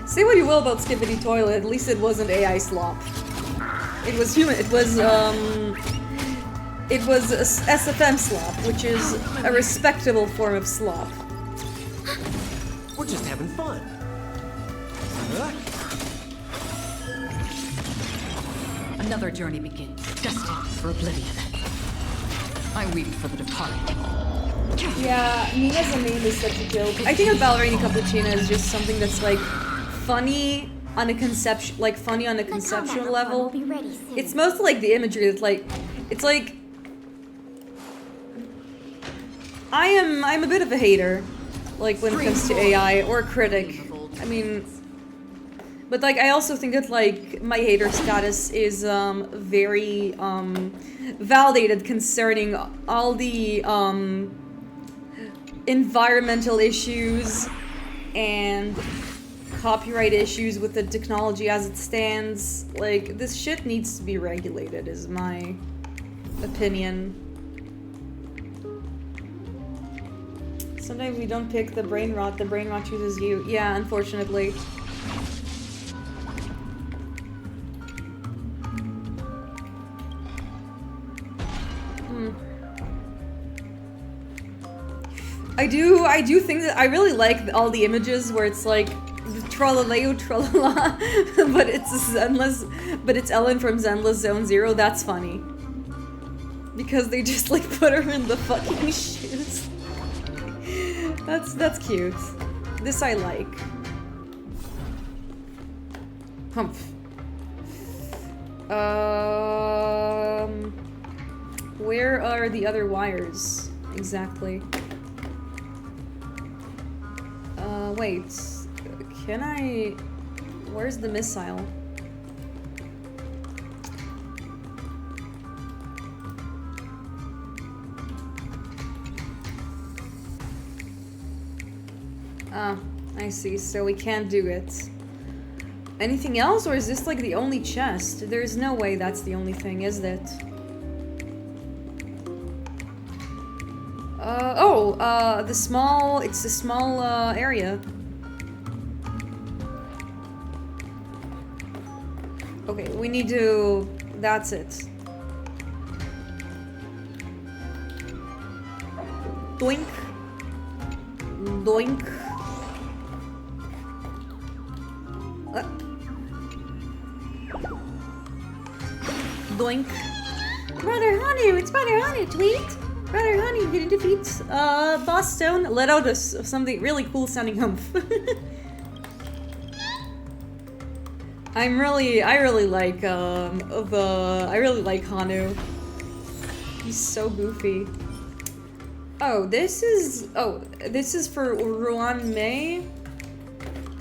Say what you will about Skibbity Toilet, at least it wasn't AI slop. It was human. It was SFM slop, which is a respectable form of slop. We're just having fun. Another journey begins, destined for oblivion. I weep for the departed. Yeah, Nina's name is such a joke. I think a ballerina cappuccino is just something that's like funny on a conceptual level. It's mostly like the imagery that's like, it's like, I'm a bit of a hater, like when it comes to AI, or a critic. I mean, but like I also think that like my hater status is very validated concerning all the environmental issues and copyright issues with the technology as it stands. Like, this shit needs to be regulated, is my opinion. Sometimes we don't pick the brain rot chooses you. Yeah, unfortunately. I do think that I really like all the images where it's like Trollaleo Trollala, but it's Ellen from Zenless Zone Zero. That's funny. Because they just like put her in the fucking shoes. That's cute. This I like. Humph. Where are the other wires exactly? Wait. Can I... Where's the missile? Ah, I see. So we can't do it. Anything else, or is this like the only chest? There's no way that's the only thing, is it? It's the small area. Okay, we need to... That's it. Doink. Doink. Doink. Brother Hanu, it's Brother Hanu, tweet! Brother Hanu, didn't defeat Boss Stone. Let out something really cool sounding humph. I really like Hanu. He's so goofy. Oh, this is for Ruan Mei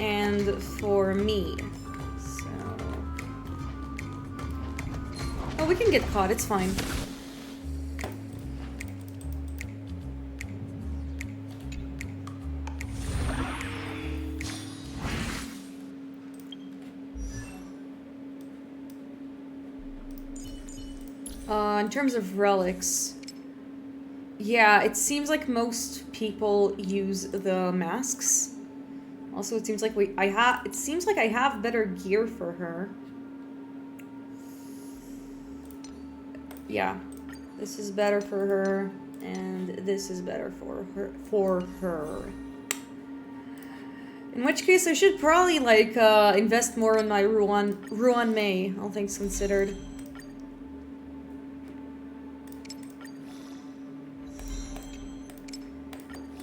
and for me. So, oh, we can get caught. It's fine. In terms of relics, yeah, it seems like most people use the masks. Also, it seems like I have better gear for her. Yeah, this is better for her, and this is better for her. In which case, I should probably like invest more in my Ruan Mei, all things considered.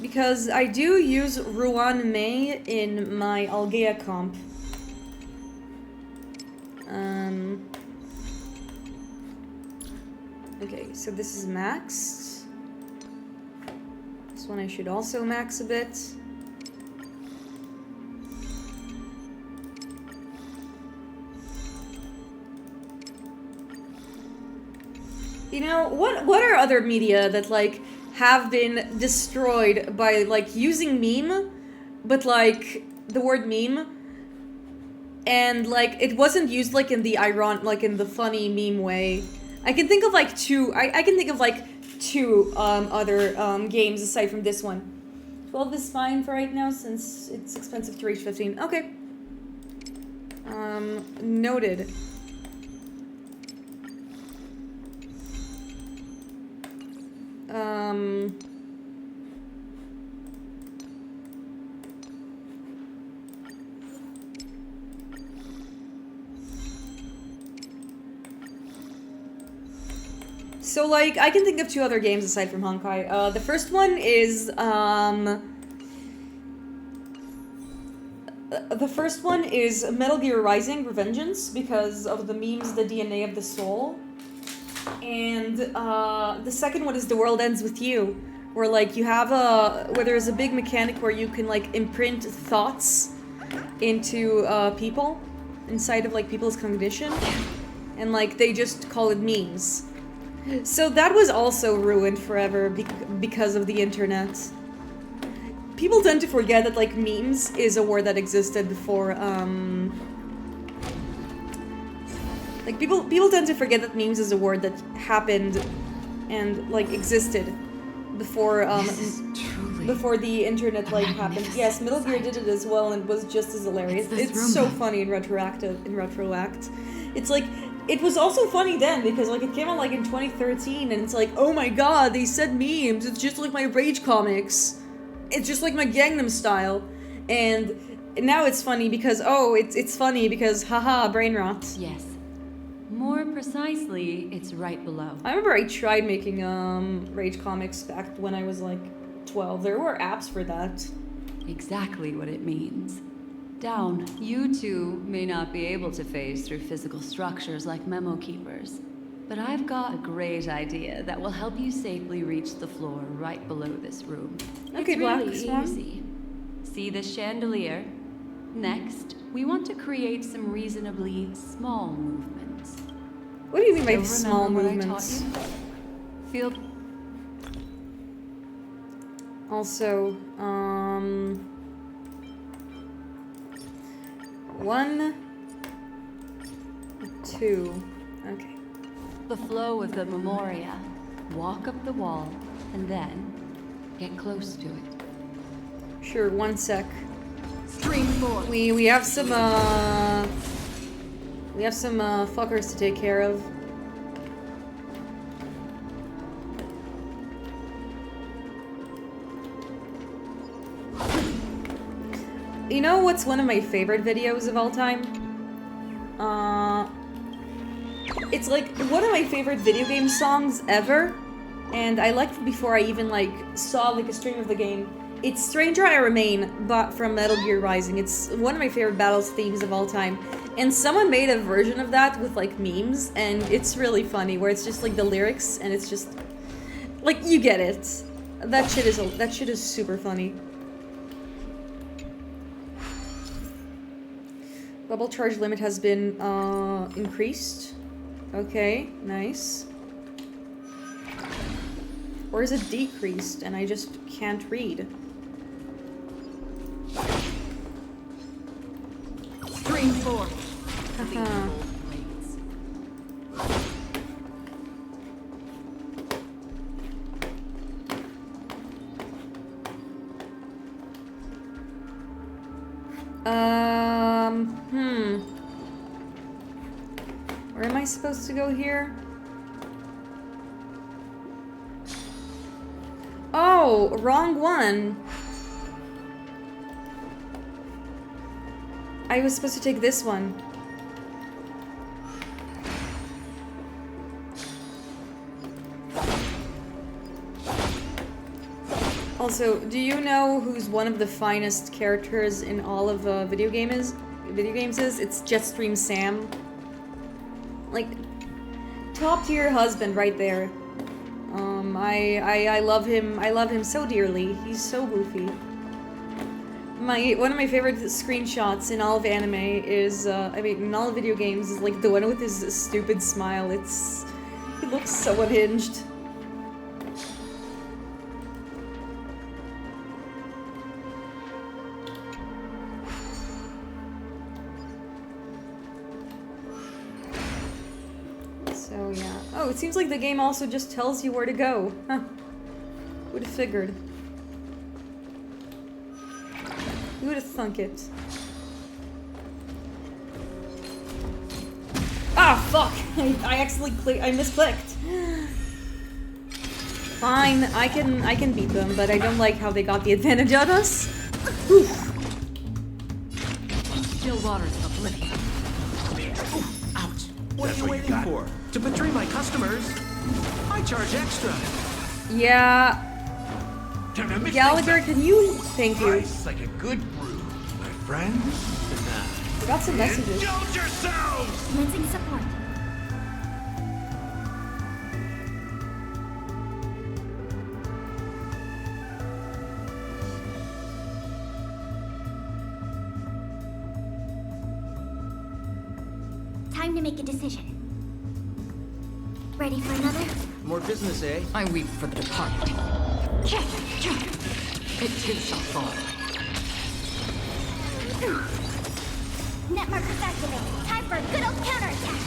Because I do use Ruan Mei in my Algea comp. Okay, so this is maxed. This one I should also max a bit. You know, what are other media that like have been destroyed by like using meme, but like the word meme, and like it wasn't used like in the in the funny meme way. I can think of like two. I can think of like two other games aside from this one. 12 is fine for right now since it's expensive to reach 15. Okay. Noted. So, like, I can think of 2 other games aside from Honkai. The first one is, Metal Gear Rising: Revengeance, because of the memes, the DNA of the soul. And, the second one is The World Ends With You, where, like, you have where there's a big mechanic where you can, like, imprint thoughts into, people, inside of, like, people's cognition. And, like, they just call it memes. So that was also ruined forever because of the internet. People tend to forget that, like, memes is a word that existed before, like, people tend to forget that memes is a word that happened and, like, existed before, before the internet, like, happened. Yes, Metal Gear did it as well and was just as hilarious. It's so funny in retroact. It's like, it was also funny then because, like, it came out, like, in 2013 and it's like, oh my god, they said memes. It's just like my Rage comics. It's just like my Gangnam Style. And now it's funny because, oh, it's funny because, haha, brain rot. Yes. More precisely, it's right below. I remember I tried making Rage comics back when I was like 12. There were apps for that. Exactly what it means. Down, you two may not be able to phase through physical structures like memo keepers, but I've got a great idea that will help you safely reach the floor right below this room. Okay, it's Black really Swan. easy. See this chandelier? Next, we want to create some reasonably small movements. What do you mean by Still small remember movements? what I taught you? Feel... Also, 1, 2, okay. The flow of the Memoria. Walk up the wall, and then get close to it. Sure, 1 sec. Stream 4. We have some fuckers to take care of. You know what's one of my favorite videos of all time? It's like one of my favorite video game songs ever, and I liked it before I even like saw like a stream of the game. It's Stranger I Remain, but from Metal Gear Rising. It's one of my favorite battles themes of all time. And someone made a version of that with like memes, and it's really funny, where it's just like the lyrics, and it's just like you get it. That shit is super funny. Bubble charge limit has been increased. Okay, nice. Or is it decreased and I just can't read? Stream 4. Haha. Where am I supposed to go here? Oh, wrong one. I was supposed to take this one. Also, do you know who's one of the finest characters in all of video games is? It's Jetstream Sam. Like, top tier husband right there. I love him. I love him so dearly. He's so goofy. One of my favorite screenshots in all of anime is, in all video games, is like the one with his stupid smile. He looks so unhinged. So yeah. Oh, it seems like the game also just tells you where to go. Huh. Who'd have figured? Who would have thunk it? Ah, fuck! I accidentally I misclicked. Fine, I can beat them, but I don't like how they got the advantage on us. Oof. Still waters oblivion. Ouch! What are you waiting for? To betray my customers? I charge extra. Yeah. Time to mix Gallagher, things can you? Thank up. you. Nice like a good brew, my friends. We got some messages. Indulge yourselves! Commencing support. Time to make a decision. Ready for another? More business, eh? I weep for the departed. It too shall fall. Net markers activated. Time for a good old counterattack.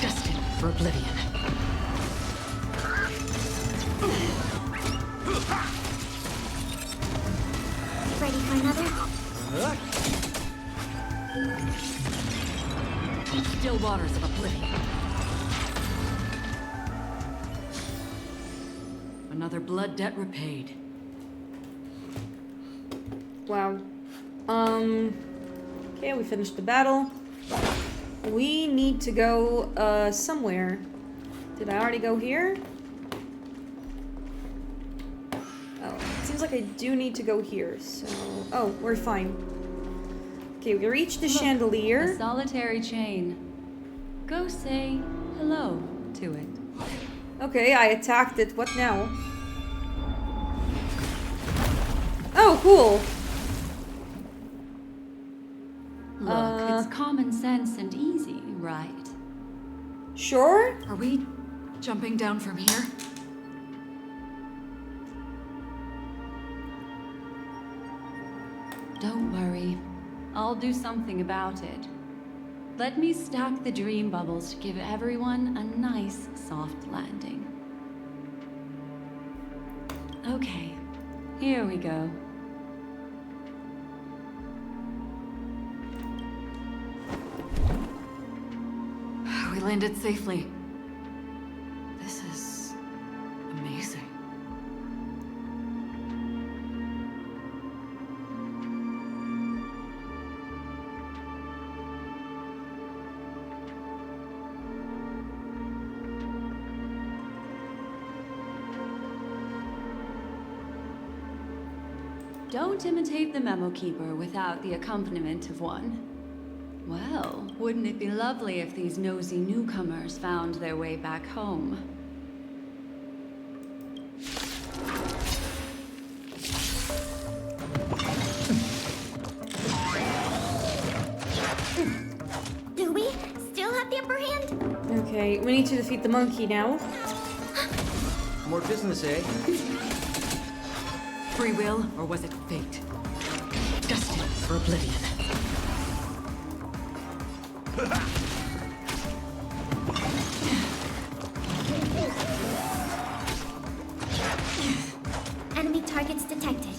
Destined for oblivion. Ready for another? Still waters of oblivion. Another blood debt repaid. Wow. Okay, we finished the battle. We need to go, somewhere. Did I already go here? Oh, it seems like I do need to go here, so... Oh, we're fine. Okay, we reached the chandelier. A solitary chain. Go say hello to it. Okay, I attacked it. What now? Oh, cool. Look, it's common sense and easy, right? Sure? Are we jumping down from here? Don't worry. I'll do something about it. Let me stack the dream bubbles to give everyone a nice, soft landing. Okay, here we go. We landed safely. This is amazing. Don't imitate the memo keeper without the accompaniment of one. Well, wouldn't it be lovely if these nosy newcomers found their way back home? Do we still have the upper hand? Okay, we need to defeat the monkey now. More business, eh? Free will, or was it fate? Destined for oblivion. Enemy targets detected.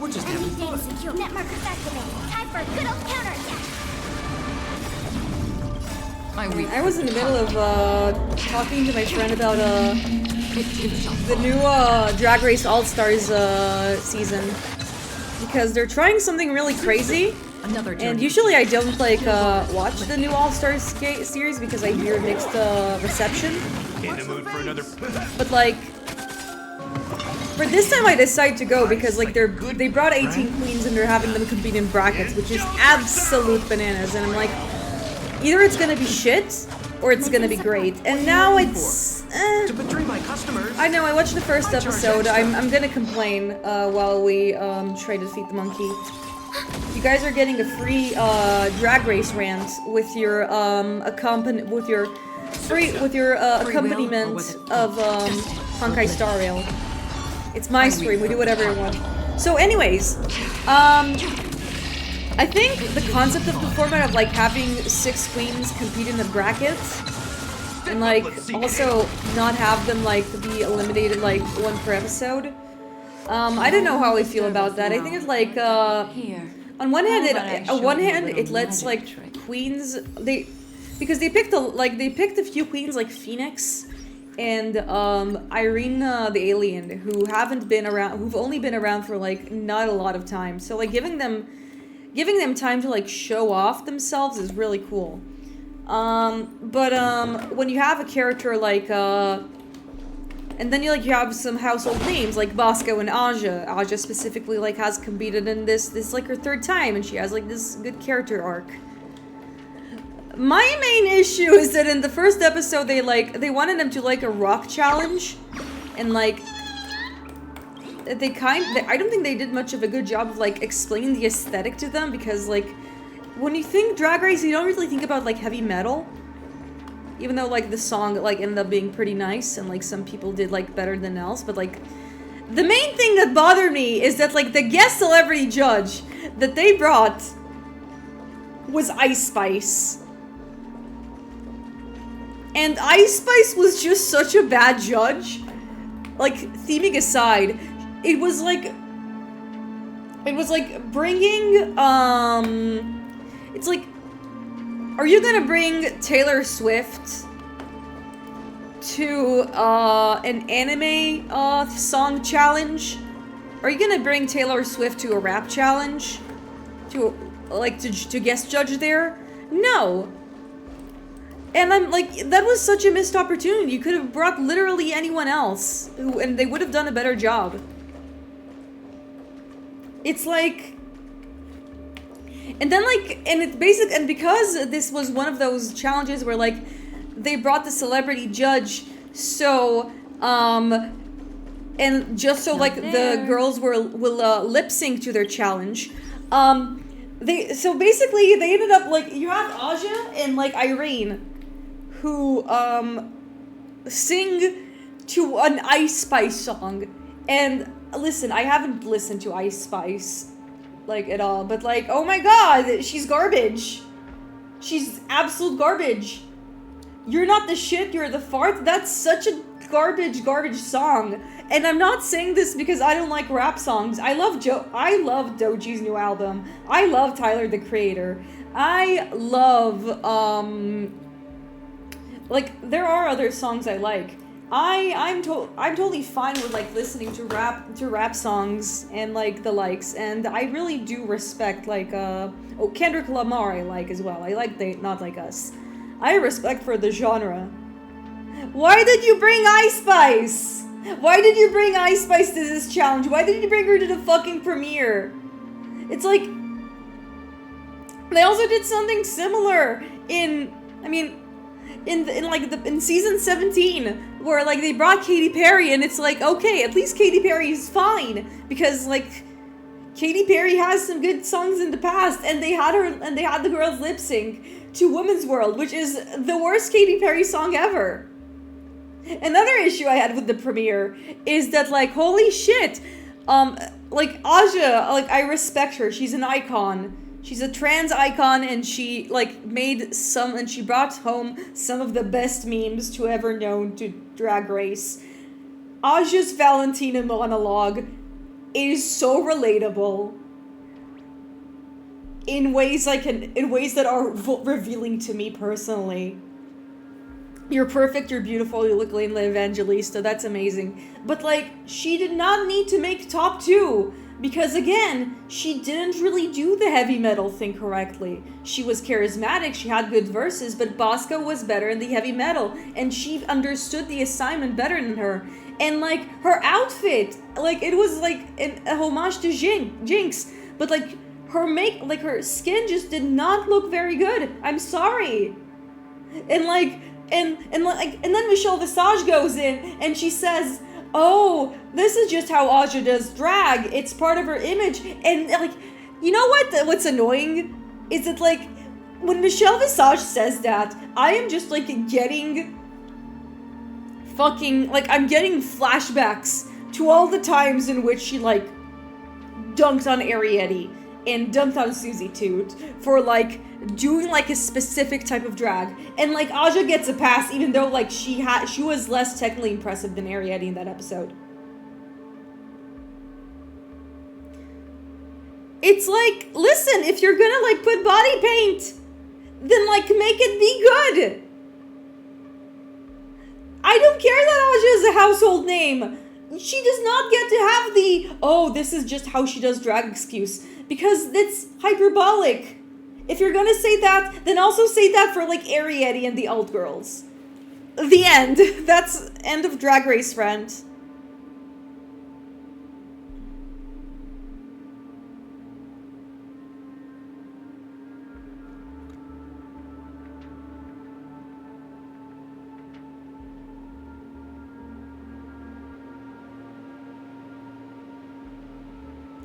We're just Enemy having data secure. Net markers activated. Time for a good old counterattack. I was in the middle of talking to my friend about the new Drag Race All-Stars season, because they're trying something really crazy. And usually I don't like watch the new All-Stars series because I hear mixed reception. In the mood for another. But like, for this time I decided to go because like they brought 18 queens and they're having them compete in brackets, which is absolute bananas. And I'm like, either it's gonna be shit or it's gonna be great. And now it's to betray my customers. I know, I watched the first episode. I'm gonna complain while we try to defeat the monkey. You guys are getting a free accompaniment of Honkai Starrail. It's my stream. We do whatever we want. So, anyways, I think the concept of the format of like having 6 queens compete in the brackets and like also not have them like be eliminated like one per episode. I don't know how I feel about that. I think it's like on one hand it lets like queens because they picked a few queens like Phoenix and Irene the Alien who've only been around for like not a lot of time. So like giving them time to like show off themselves is really cool. When you have a character like, and then you have some household names like Bosco and Aja. Aja specifically like has competed in this is like her 3rd time, and she has like this good character arc. My main issue is that in the first episode they wanted him to like a rock challenge, and like I don't think they did much of a good job of like explaining the aesthetic to them, because like when you think Drag Race you don't really think about like heavy metal. Even though, like, the song, like, ended up being pretty nice, and, like, some people did, like, better than else, but, like, the main thing that bothered me is that, like, the guest celebrity judge that they brought was Ice Spice. And Ice Spice was just such a bad judge. Like, theming aside, it was, like, bringing, it's, like, are you gonna bring Taylor Swift to an anime song challenge? Are you gonna bring Taylor Swift to a rap challenge? To guest judge there? No. And I'm like, that was such a missed opportunity. You could have brought literally anyone else, and they would have done a better job. It's like. And then, like, and it's basic, and because this was one of those challenges where, like, they brought the celebrity judge, so, and just so, like, the girls will lip sync to their challenge, so basically, they ended up, like, you have Aja and, like, Irene, who, sing to an Ice Spice song, and, listen, I haven't listened to Ice Spice, like, at all, but, like, oh my god, she's garbage. She's absolute garbage. You're not the shit, you're the fart. That's such a garbage song. And I'm not saying this because I don't like rap songs. I love Doji's new album. I love Tyler, the Creator. I love, like, there are other songs I like. I'm totally fine with, like, listening to rap songs and, like, the likes, and I really do respect, like, Kendrick Lamar I like as well. I like Not Like Us. I respect for the genre. Why did you bring Ice Spice? Why did you bring Ice Spice to this challenge? Why did you bring her to the fucking premiere? It's like, they also did something similar in season 17, where, like, they brought Katy Perry, and it's like, okay, at least Katy Perry is fine, because, like, Katy Perry has some good songs in the past, and they had the girls lip sync to Women's World, which is the worst Katy Perry song ever. Another issue I had with the premiere is that, like, holy shit, like, Aja, like, I respect her, she's an icon. She's a trans icon, and she, like, she brought home some of the best memes to ever known to Drag Race. Aja's Valentina monologue is so relatable in ways that are revealing to me personally. You're perfect, you're beautiful, you look like Evangelista, that's amazing. But, like, she did not need to make top 2. Because, again, she didn't really do the heavy metal thing correctly. She was charismatic, she had good verses, but Bosco was better in the heavy metal, and she understood the assignment better than her. And, like, her outfit, like, it was, like, a homage to Jinx, but, like, her skin just did not look very good. I'm sorry. And, like, and then Michelle Visage goes in, and she says, oh, this is just how Aja does drag. It's part of her image. And, like, you know what's annoying? Is that, like, when Michelle Visage says that, I am just, like, getting fucking, like, I'm getting flashbacks to all the times in which she, like, dunked on Arietti and dunked on Susie Toot for, like, doing, like, a specific type of drag. And, like, Aja gets a pass even though, like, she was less technically impressive than Arietti in that episode. It's like, listen, if you're gonna, like, put body paint, then, like, make it be good. I don't care that Aja is a household name. She does not get to have the, oh, this is just how she does drag excuse. Because it's hyperbolic. If you're gonna say that, then also say that for, like, Ariete and the alt girls. The end. That's end of Drag Race, friend.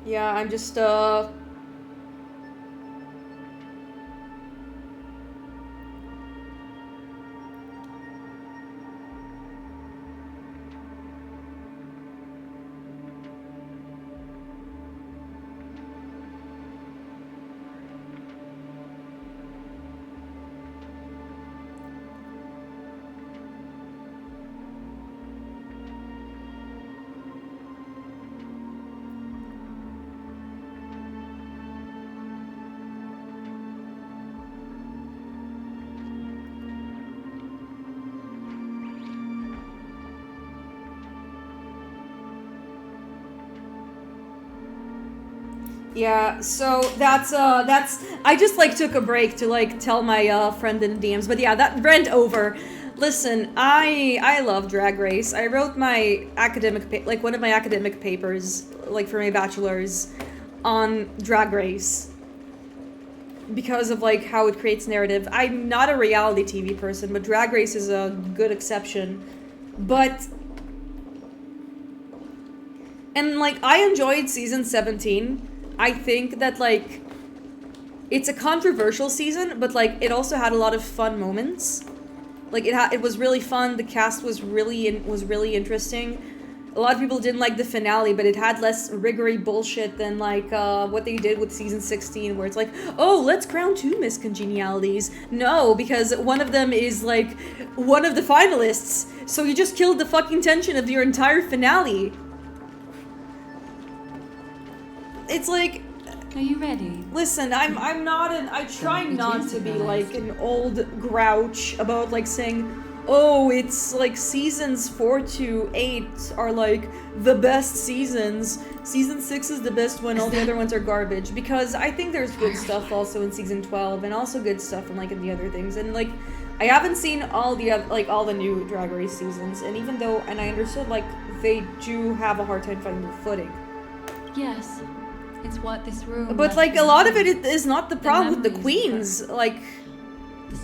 Yeah, I'm just, yeah, so that's, I just, like, took a break to, like, tell my, friend in the DMs, but yeah, that rant over. Listen, I love Drag Race. I wrote my academic, one of my academic papers, like, for my bachelor's on Drag Race. Because of, like, how it creates narrative. I'm not a reality TV person, but Drag Race is a good exception. But... And, like, I enjoyed season 17. I think that, like, it's a controversial season, but, like, it also had a lot of fun moments. Like, it was really fun. The cast was really interesting. A lot of people didn't like the finale, but it had less riggery bullshit than, like, what they did with season 16, where it's like, oh, let's crown 2 Miss Congenialities. No, because one of them is, like, one of the finalists. So you just killed the fucking tension of your entire finale. It's like... Are you ready? Listen, I'm not an... I try not to be, like, an old grouch about, like, saying, oh, it's, like, seasons 4 to 8 are, like, the best seasons. Season 6 is the best one, all the other ones are garbage. Because I think there's good stuff also in season 12, and also good stuff in, like, in the other things. And, like, I haven't seen all the, like, all the new Drag Race seasons, and even though... And I understood, like, they do have a hard time finding their footing. Yes. It's what this room... But, like, a lot of it is not the problem with the queens. Like,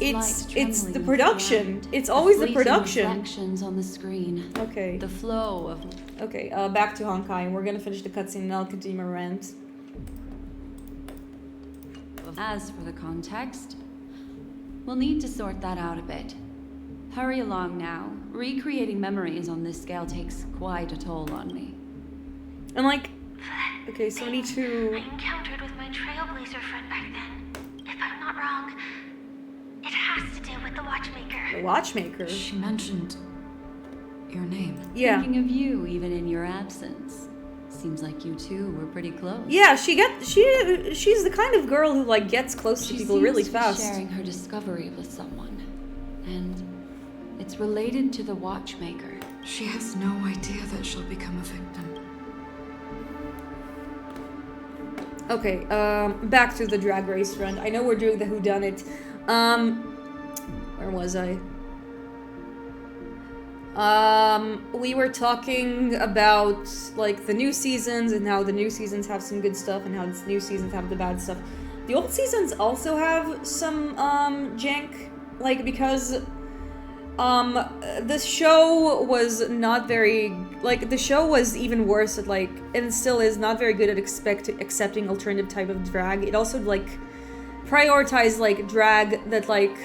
it's the production. It's always the production. Reflections on the screen. Okay. The flow of... Okay, back to Honkai, and we're gonna finish the cutscene and I'll continue my rant. As for the context, we'll need to sort that out a bit. Hurry along now. Recreating memories on this scale takes quite a toll on me. And, like... Okay, so we need to... I encountered with my trailblazer friend back then. If I'm not wrong, it has to do with the watchmaker. The watchmaker? She mentioned your name. Yeah. Thinking of you even in your absence. Seems like you two were pretty close. Yeah, she's the kind of girl who, like, gets close to people really fast. She's sharing her discovery with someone. And it's related to the watchmaker. She has no idea that she'll become a victim. Okay, back to the Drag Race friend. I know we're doing the whodunit. Where was I? We were talking about, like, the new seasons and how the new seasons have some good stuff and how the new seasons have the bad stuff. The old seasons also have some, jank, like, because, the show was not very, like, the show was even worse at, like, and still is not very good at accepting alternative type of drag. It also, like, prioritized, like, drag that, like,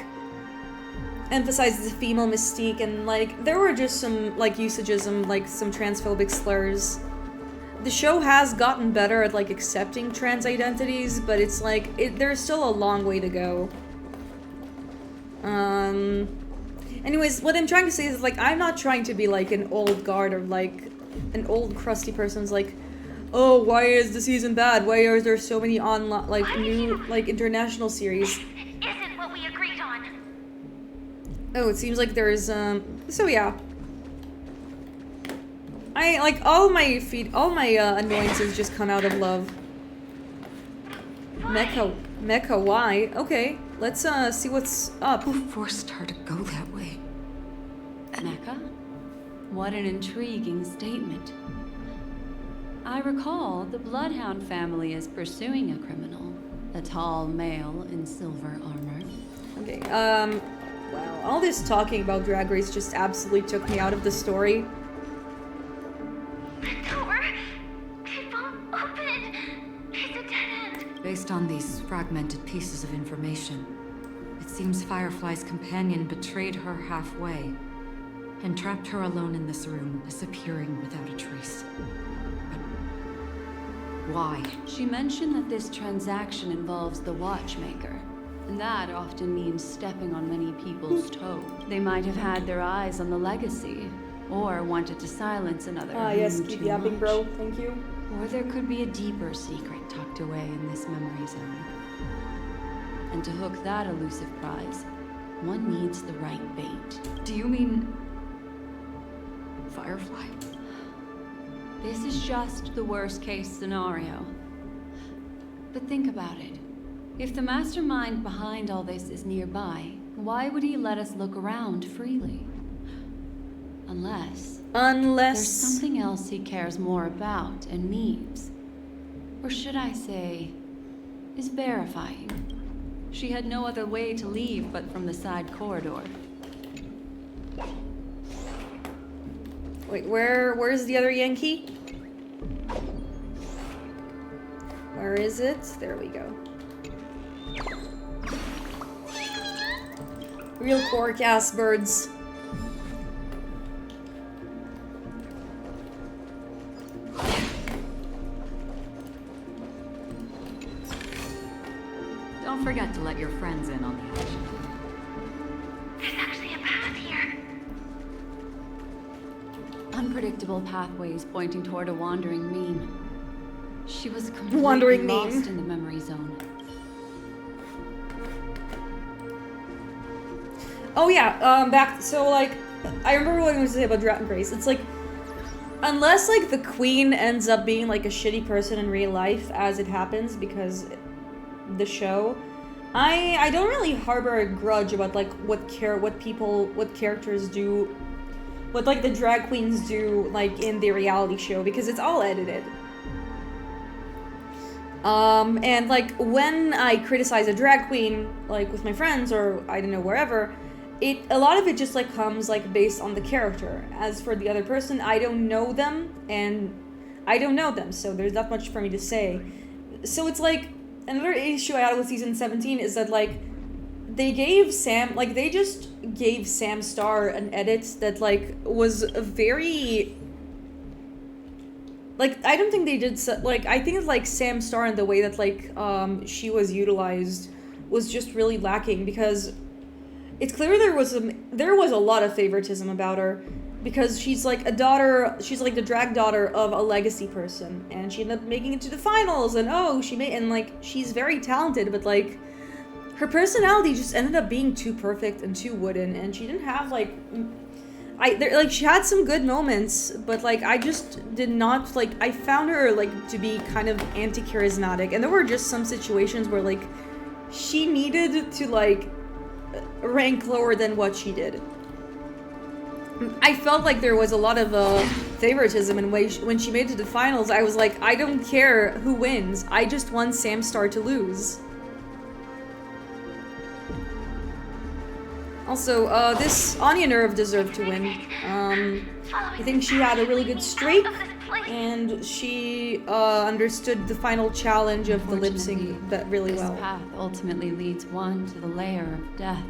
emphasizes the female mystique, and, like, there were just some, like, usages and, like, some transphobic slurs. The show has gotten better at, like, accepting trans identities, but it's, like, there's still a long way to go. Anyways, what I'm trying to say is, like, I'm not trying to be, like, an old guard or, like, an old crusty person who's like, oh, why is the season bad? Why are there so many online, like, new, like, international series? Isn't what we agreed on. Oh, it seems like there's, so yeah. All my annoyances just come out of love. Mecha, why? Okay, let's see what's up. Who forced her to go that way? Mecca? What an intriguing statement. I recall the Bloodhound family is pursuing a criminal. A tall male in silver armor. Okay, wow, all this talking about Drag Race just absolutely took me out of the story. The door! It won't open! It's a dead end! Based on these fragmented pieces of information, it seems Firefly's companion betrayed her halfway and trapped her alone in this room, disappearing without a trace. But why? She mentioned that this transaction involves the Watchmaker, and that often means stepping on many people's toes. They might have had their eyes on the legacy, or wanted to silence another who Yes, knew keep too yapping, much. bro. Thank you. Or there could be a deeper secret tucked away in this memory zone. And to hook that elusive prize, one needs the right bait. Do you mean Firefly? This is just the worst-case scenario. But think about it. If the mastermind behind all this is nearby, why would he let us look around freely? Unless there's something else he cares more about and needs. Or should I say, is verifying. She had no other way to leave but from the side corridor. Wait, where's the other Yankee? Where is it? There we go. Real cork-ass birds. Don't forget to let your friends in on the action. There's actually a path here. Unpredictable pathways pointing toward a wandering meme. She was completely Wandering lost meme. in the memory zone. Oh yeah, so like, I remember what I was saying about Drag Race. It's like, unless like the queen ends up being like a shitty person in real life, as it happens because the show, I don't really harbor a grudge about like what characters do, what like the drag queens do like in the reality show, because it's all edited. And like when I criticize a drag queen, like with my friends or I don't know wherever, a lot of it just like comes like based on the character. As for the other person, I don't know them, so there's not much for me to say. So it's like another issue I had with season 17 is that like they just gave Sam Star an edit that like was very. Like, I don't think they did, I think it's, like, Sam Star and the way that, like, she was utilized was just really lacking, because it's clear there was a lot of favoritism about her, because she's, like, the drag daughter of a legacy person, and she ended up making it to the finals, and, she's very talented, but, like, her personality just ended up being too perfect and too wooden, and she didn't have, like... she had some good moments, but, like, I just did not, like, I found her, like, to be kind of anti-charismatic, and there were just some situations where, like, she needed to, like, rank lower than what she did. I felt like there was a lot of, favoritism, and when she made it to the finals, I was like, I don't care who wins, I just want Sam Star to lose. Also, this Anya Nerve deserved to win. I think she had a really good streak, and she understood the final challenge of the lip sync that really well. This path ultimately leads one to the layer of death.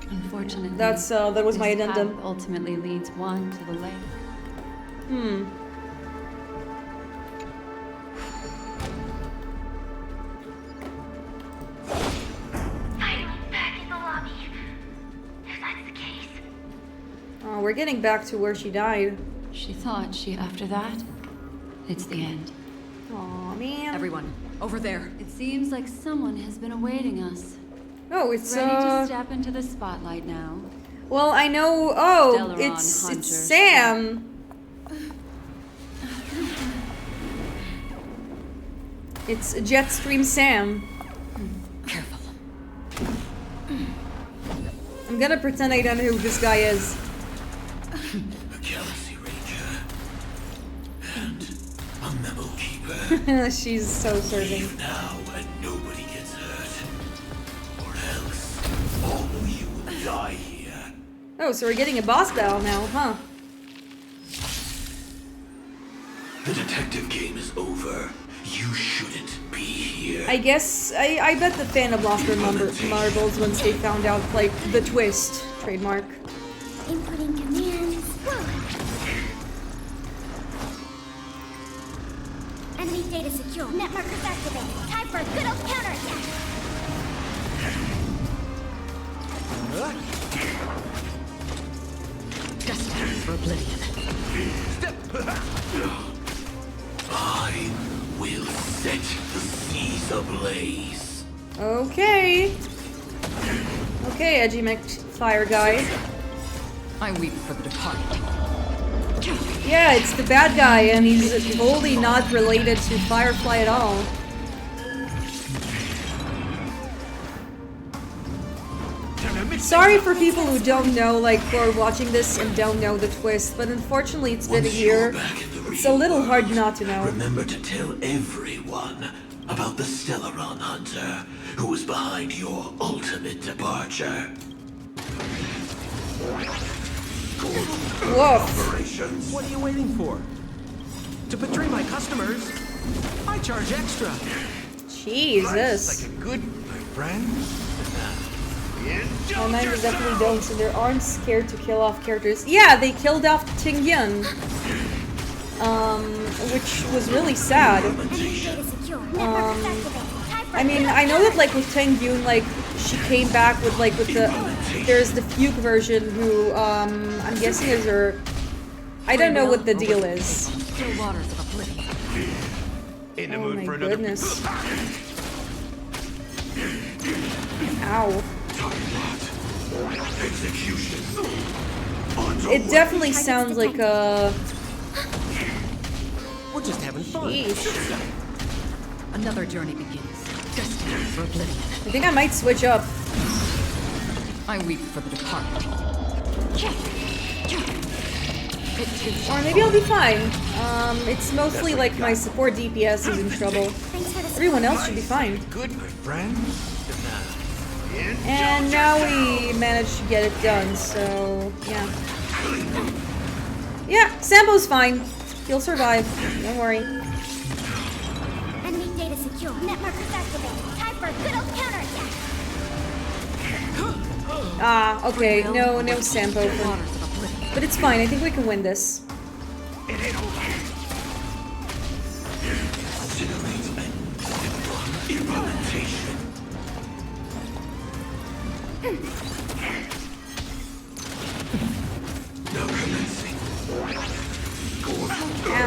Unfortunately, that was my addendum. This path ultimately leads one to the layer. We're getting back to where she died. She thought after that, it's the end. Aw, man. Everyone, over there. It seems like someone has been awaiting us. Oh, it's, ready to step into the spotlight now. Well, I know, it's Sam. It's Jetstream Sam. Careful. I'm gonna pretend I don't know who this guy is. A Galaxy Ranger. And a Memo Keeper. She's so serving. Leave now and nobody gets hurt. Or else all of you will die here. Oh, so we're getting a boss battle now, huh? The detective game is over. You shouldn't be here. I guess, I bet the fan of lost their marbles once they found out, like, the twist. Trademark. Inputting commands. Whoa. Enemy data secure. Net markers activated. Time for a good old counterattack. Destined for oblivion. I will set the seas ablaze. Okay. Okay, edgy mech fire guy. I weep for the departed. Yeah, it's the bad guy, and he's wholly not related to Firefly at all. Sorry for people who don't know, like, who are watching this and don't know the twist, but unfortunately it's been a year. It's a little hard not to know. Remember to tell everyone about the Stellaron Hunter who was behind your ultimate departure. Woof. What are you waiting for? To betray my customers, I charge extra. Jesus. Like a good, my friend. My members definitely don't, so they aren't scared to kill off characters. Yeah, they killed off Ting Yun. Which was really sad. I mean, I know that, like, with Ting Yun, like, she came back with, like, with the... There's the Fugue version who, I'm guessing is her... I don't know what the deal is. Still waters of oblivion. In the Oh mood my for another goodness. Ow. execution. It definitely sounds like a... We're just having fun. Jeez. Another journey begins. Destined for oblivion. I think I might switch up. I weep for the departed. Or maybe I'll be fine. It's mostly like my support DPS is in trouble. Everyone else should be fine. Good, my friend. And now we managed to get it done, so yeah. Yeah, Sambo's fine. He'll survive. Don't worry. Enemy data secure. Net markers activated. Time for a good old counterattack. Ah, okay. No Sambo. But it's fine. I think we can win this.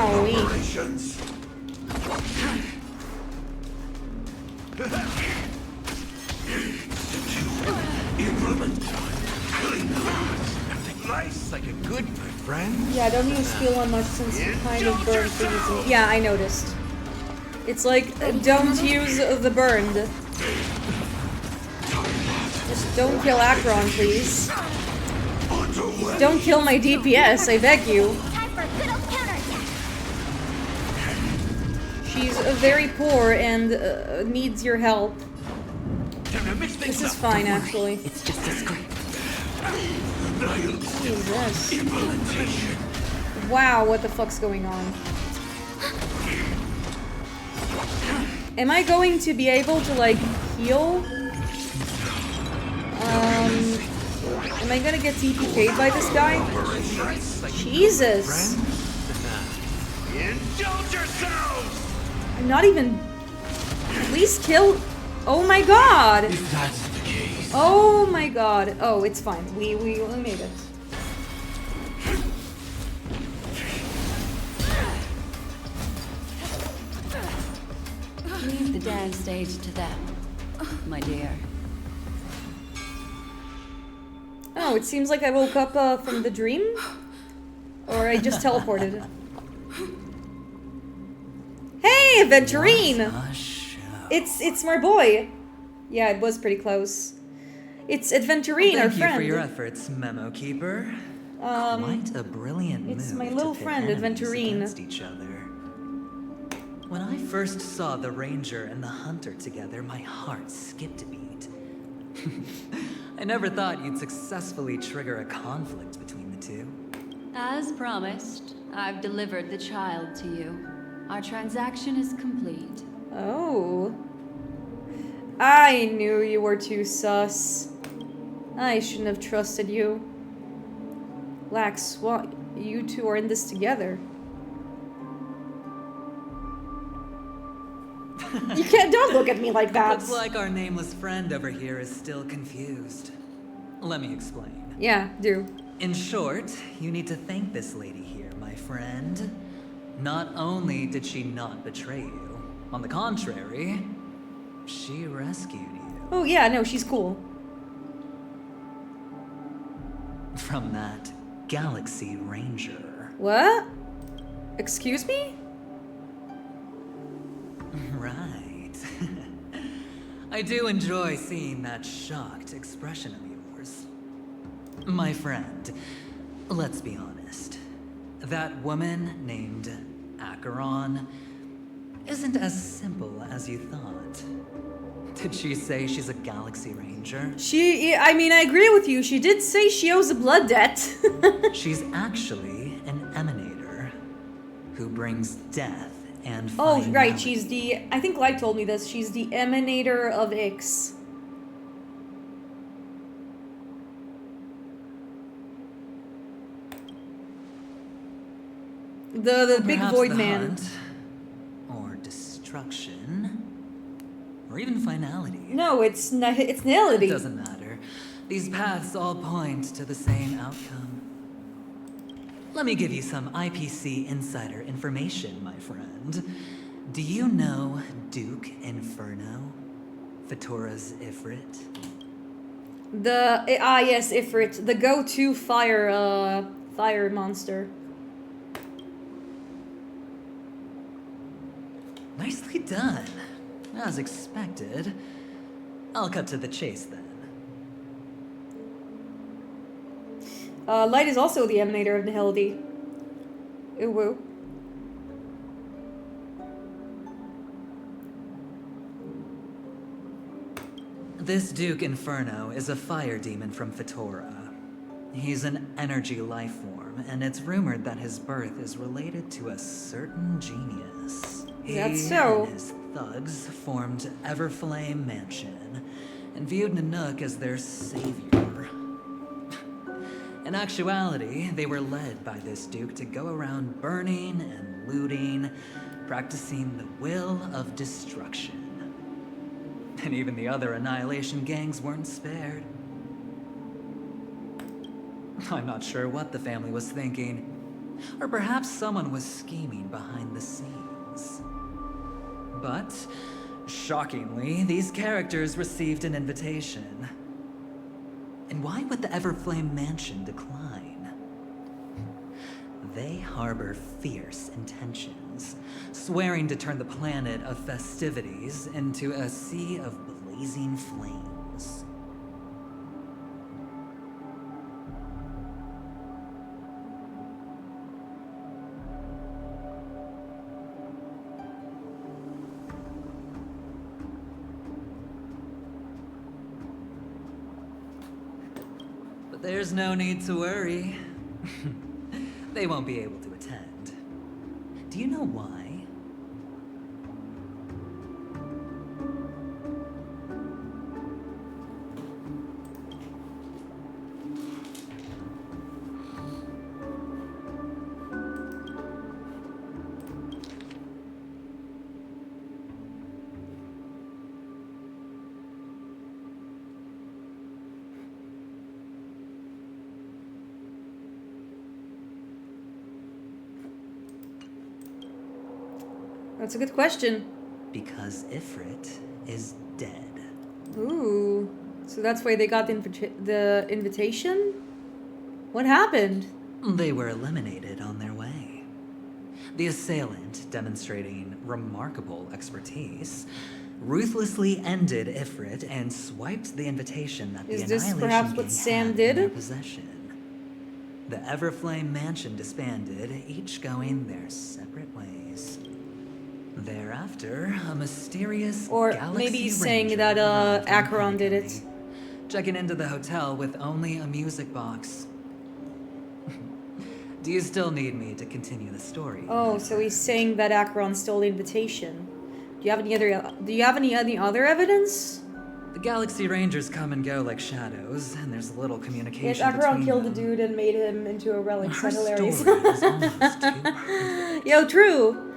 Owie. Nice, like a good, my friend. Yeah, I don't use skill on much since you kind of burned for using. Yeah, I noticed. It's like, don't use the burned. Just don't kill Akron, please. Don't kill my DPS, I beg you. She's very poor and needs your help. This is fine, actually. It's just a script. Jesus. Wow, what the fuck's going on? Am I going to be able to, like, heal? Am I gonna get TPK'd by this guy? Jesus! I'm not even... Please kill... Oh my god! If that's the case. Oh my god. Oh, it's fine. We made it. Leave the dance stage to them, my dear. Oh, it seems like I woke up from the dream? Or I just teleported. Hey, Venturine! It's my boy! Yeah, it was pretty close. It's Adventurine, our Thank you friend. for your efforts, Memo Keeper. Quite a brilliant move. It's my little to pit friend, enemies Adventurine. against each other. When I first saw the Ranger and the Hunter together, my heart skipped a beat. I never thought you'd successfully trigger a conflict between the two. As promised, I've delivered the child to you. Our transaction is complete. Oh. I knew you were too sus. I shouldn't have trusted you. Lax, what? You two are in this together. You don't look at me like that. Looks like our nameless friend over here is still confused. Let me explain. Yeah, do. In short, you need to thank this lady here, my friend. Not only did she not betray you, on the contrary, she rescued you. Oh yeah, no, she's cool. From that Galaxy Ranger. What? Excuse me? Right. I do enjoy seeing that shocked expression of yours. My friend, let's be honest. That woman named Acheron isn't as simple as you thought. Did she say she's a Galaxy Ranger? I mean, I agree with you. She did say she owes a blood debt. She's actually an emanator who brings death and Oh, finality. right, she's the... I think Light told me this. She's the emanator of Ix. The big Perhaps void the man. hunt, or destruction, or even finality. No, it's It nility. doesn't matter. These paths all point to the same outcome. Let me give you some IPC insider information, my friend. Do you know Duke Inferno? Fatora's Ifrit? Yes, Ifrit. The go-to fire monster. Nicely done. As expected. I'll cut to the chase then. Light is also the emanator of nihility. Ooh woo. This Duke Inferno is a fire demon from Fatora. He's an energy life form, and it's rumored that his birth is related to a certain genius. That's so. And his thugs formed Everflame Mansion and viewed Nanook as their savior. In actuality, they were led by this Duke to go around burning and looting, practicing the will of destruction. And even the other Annihilation gangs weren't spared. I'm not sure what the family was thinking. Or perhaps someone was scheming behind the scenes. But, shockingly, these characters received an invitation. And why would the Everflame Mansion decline? They harbor fierce intentions, swearing to turn the planet of festivities into a sea of blazing flames. But there's no need to worry. They won't be able to attend. Do you know why? That's a good question. Because Ifrit is dead. Ooh. So that's why they got the invitation? What happened? They were eliminated on their way. The assailant, demonstrating remarkable expertise, ruthlessly ended Ifrit and swiped the invitation that the Is this Annihilation perhaps what Gang Sam had did? in their possession. The Everflame Mansion disbanded, each going their separate ways. Thereafter, a mysterious Or Galaxy maybe he's saying Ranger that arrived in Acheron did it. Penacony, checking into the hotel with only a music box. Do you still need me to continue the story? Oh, so he's saying that Acheron stole the invitation. Do you have any other evidence? The Galaxy Rangers come and go like shadows, and there's little communication Yes, Acheron between killed them. the dude and made him into a relic. Her That's hilarious. story is almost too perfect. Yo, true.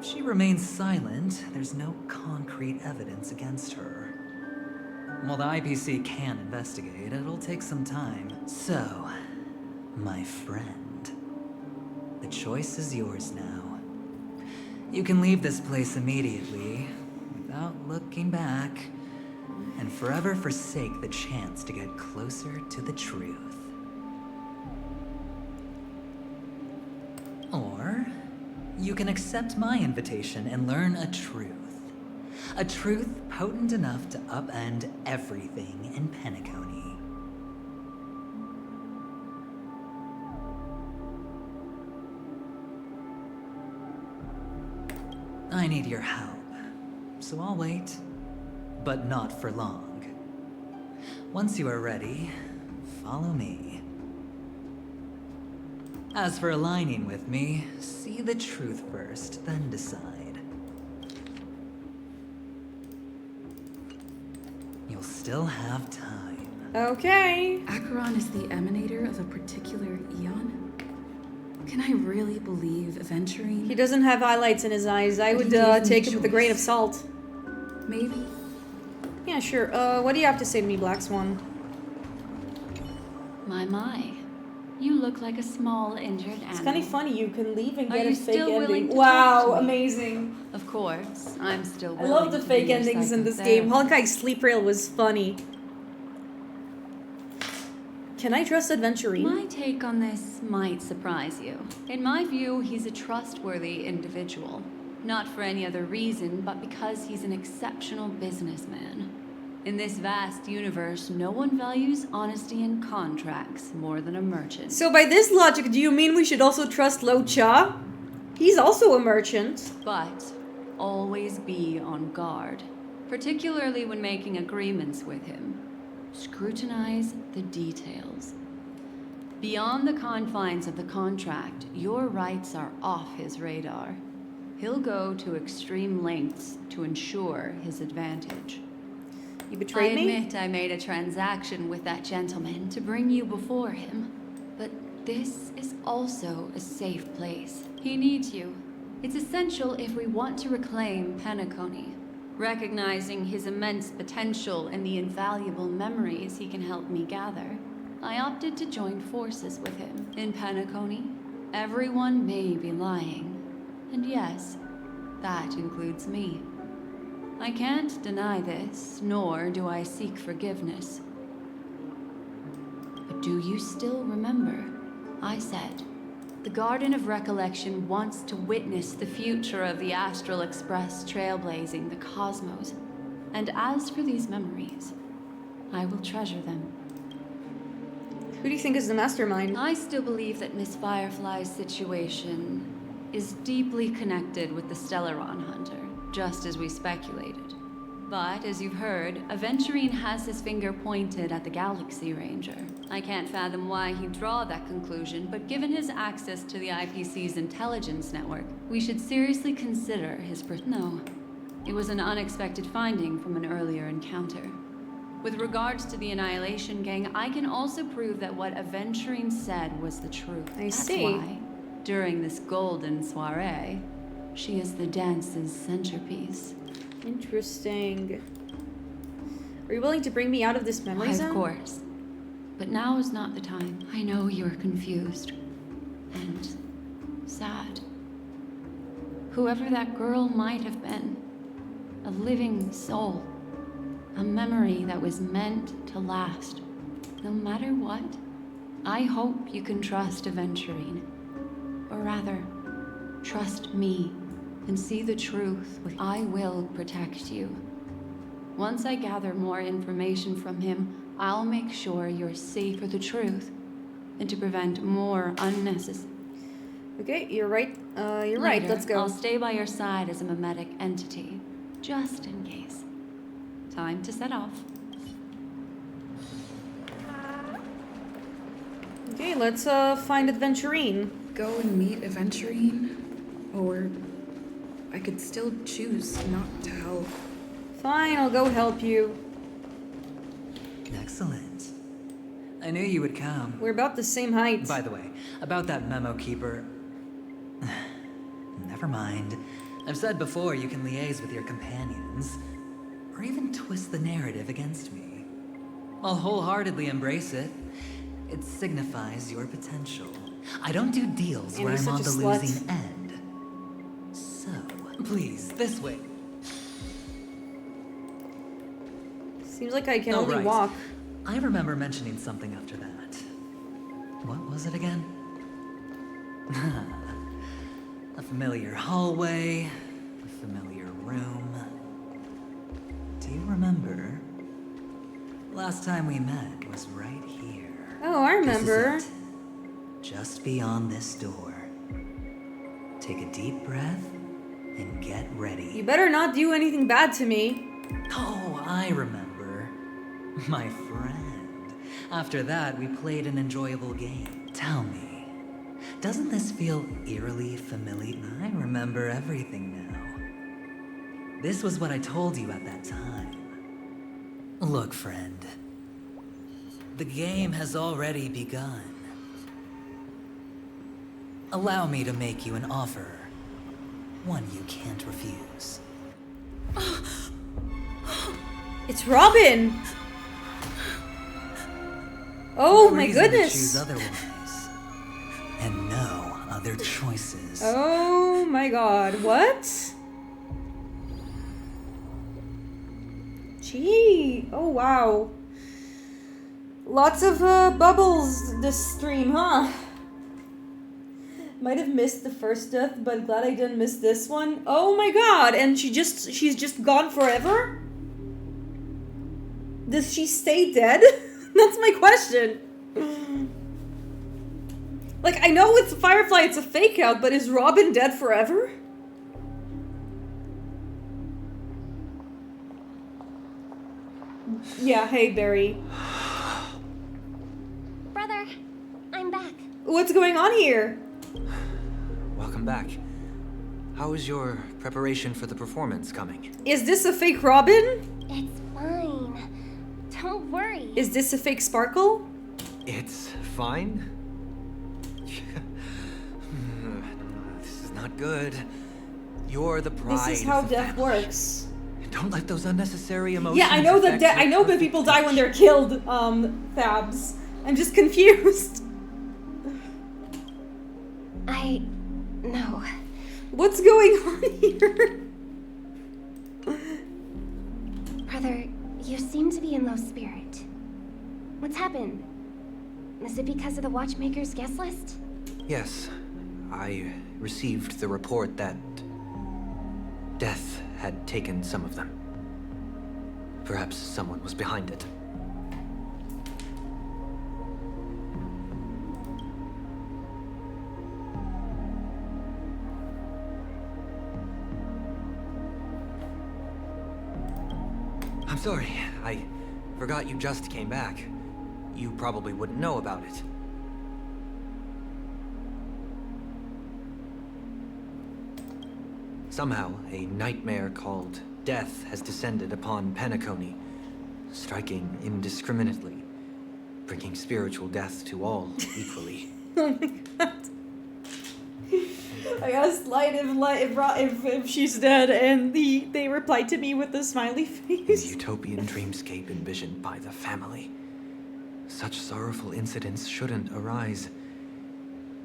If she remains silent, there's no concrete evidence against her. While the IPC can investigate, it'll take some time. So, my friend, the choice is yours now. You can leave this place immediately, without looking back, and forever forsake the chance to get closer to the truth. Or, you can accept my invitation and learn a truth. A truth potent enough to upend everything in Penacony. I need your help, so I'll wait, but not for long. Once you are ready, follow me. As for aligning with me, see the truth first, then decide. You'll still have time. Okay. Acheron is the emanator of a particular eon? Can I really believe Aventurine? He doesn't have highlights in his eyes. I But would he gave me take him choice. with a grain of salt. Maybe. Yeah, sure. What do you have to say to me, Black Swan? My. You look like a small, injured animal. It's kind of funny. You can leave and Are get you a fake still willing ending. to Wow, talk to me? amazing. Of course, I'm still I willing love the to fake be your endings in this game. psychotherapist. Honkai Starrail was funny. Can I trust Aventurine? My take on this might surprise you. In my view, he's a trustworthy individual. Not for any other reason, but because he's an exceptional businessman. In this vast universe, no one values honesty in contracts more than a merchant. So by this logic, do you mean we should also trust Lo Cha? He's also a merchant. But always be on guard, particularly when making agreements with him. Scrutinize the details. Beyond the confines of the contract, your rights are off his radar. He'll go to extreme lengths to ensure his advantage. You betrayed me? I admit I made a transaction with that gentleman to bring you before him. But this is also a safe place. He needs you. It's essential if we want to reclaim Penacony. Recognizing his immense potential and the invaluable memories he can help me gather, I opted to join forces with him. In Penacony, everyone may be lying. And yes, that includes me. I can't deny this, nor do I seek forgiveness. But do you still remember? I said, the Garden of Recollection wants to witness the future of the Astral Express trailblazing the cosmos. And as for these memories, I will treasure them. Who do you think is the mastermind? I still believe that Miss Firefly's situation is deeply connected with the Stellaron Hunter, just as we speculated. But, as you've heard, Aventurine has his finger pointed at the Galaxy Ranger. I can't fathom why he'd draw that conclusion, but given his access to the IPC's intelligence network, we should seriously consider his No. It was an unexpected finding from an earlier encounter. With regards to the Annihilation Gang, I can also prove that what Aventurine said was the truth. I see. That's why, during this golden soiree, she is the dance's centerpiece. Interesting. Are you willing to bring me out of this memory zone? Of course. But now is not the time. I know you're confused. And sad. Whoever that girl might have been. A living soul. A memory that was meant to last. No matter what, I hope you can trust Aventurine. Or rather, trust me. And see the truth. I will protect you. Once I gather more information from him, I'll make sure you're safe for the truth, and to prevent more unnecessary. Okay, you're right. You're Later, right. Let's go. I'll stay by your side as a mimetic entity, just in case. Time to set off. Okay, let's find Adventurine. Go and meet Aventurine? Or I could still choose not to help. Fine, I'll go help you. Excellent. I knew you would come. We're about the same height. By the way, about that memo keeper... Never mind. I've said before you can liaise with your companions, or even twist the narrative against me. I'll wholeheartedly embrace it. It signifies your potential. I don't do deals And where you're I'm on such the a slut. losing end. So, please, this way. Seems like I can Oh, only right. walk. I remember mentioning something after that. What was it again? A familiar hallway, a familiar room. Do you remember? Last time we met was right here. Oh, I remember. This is it. Just beyond this door. Take a deep breath and get ready. You better not do anything bad to me. Oh, I remember. My friend. After that, we played an enjoyable game. Tell me, doesn't this feel eerily familiar? I remember everything now. This was what I told you at that time. Look, friend. The game has already begun. Allow me to make you an offer. One you can't refuse. It's Robin! Oh No my reason to goodness! choose otherwise. And no other choices. Oh my god, what? Gee, oh wow. Lots of bubbles this stream, huh? Might have missed the first death, but glad I didn't miss this one. Oh my god, and she's just gone forever? Does she stay dead? That's my question. Like, I know with Firefly it's a fake out, but is Robin dead forever? Yeah, hey Barry. Brother, I'm back. What's going on here? Welcome back. How is your preparation for the performance coming? Is this a fake Robin? It's fine. Don't worry. Is this a fake Sparkle? It's fine. This is not good. You're the pride. This is how of the death family. works. Don't let those unnecessary emotions. Yeah, I know that affect I know that people die when they're killed, Thabs. I'm just confused. No. What's going on here? Brother, you seem to be in low spirit. What's happened? Is it because of the Watchmaker's guest list? Yes, I received the report that death had taken some of them. Perhaps someone was behind it. I'm sorry, I forgot you just came back. You probably wouldn't know about it. Somehow, a nightmare called death has descended upon Penacony, striking indiscriminately, bringing spiritual death to all equally. Oh my god. I asked Light if she's dead, and they replied to me with a smiley face. The utopian dreamscape envisioned by the family. Such sorrowful incidents shouldn't arise.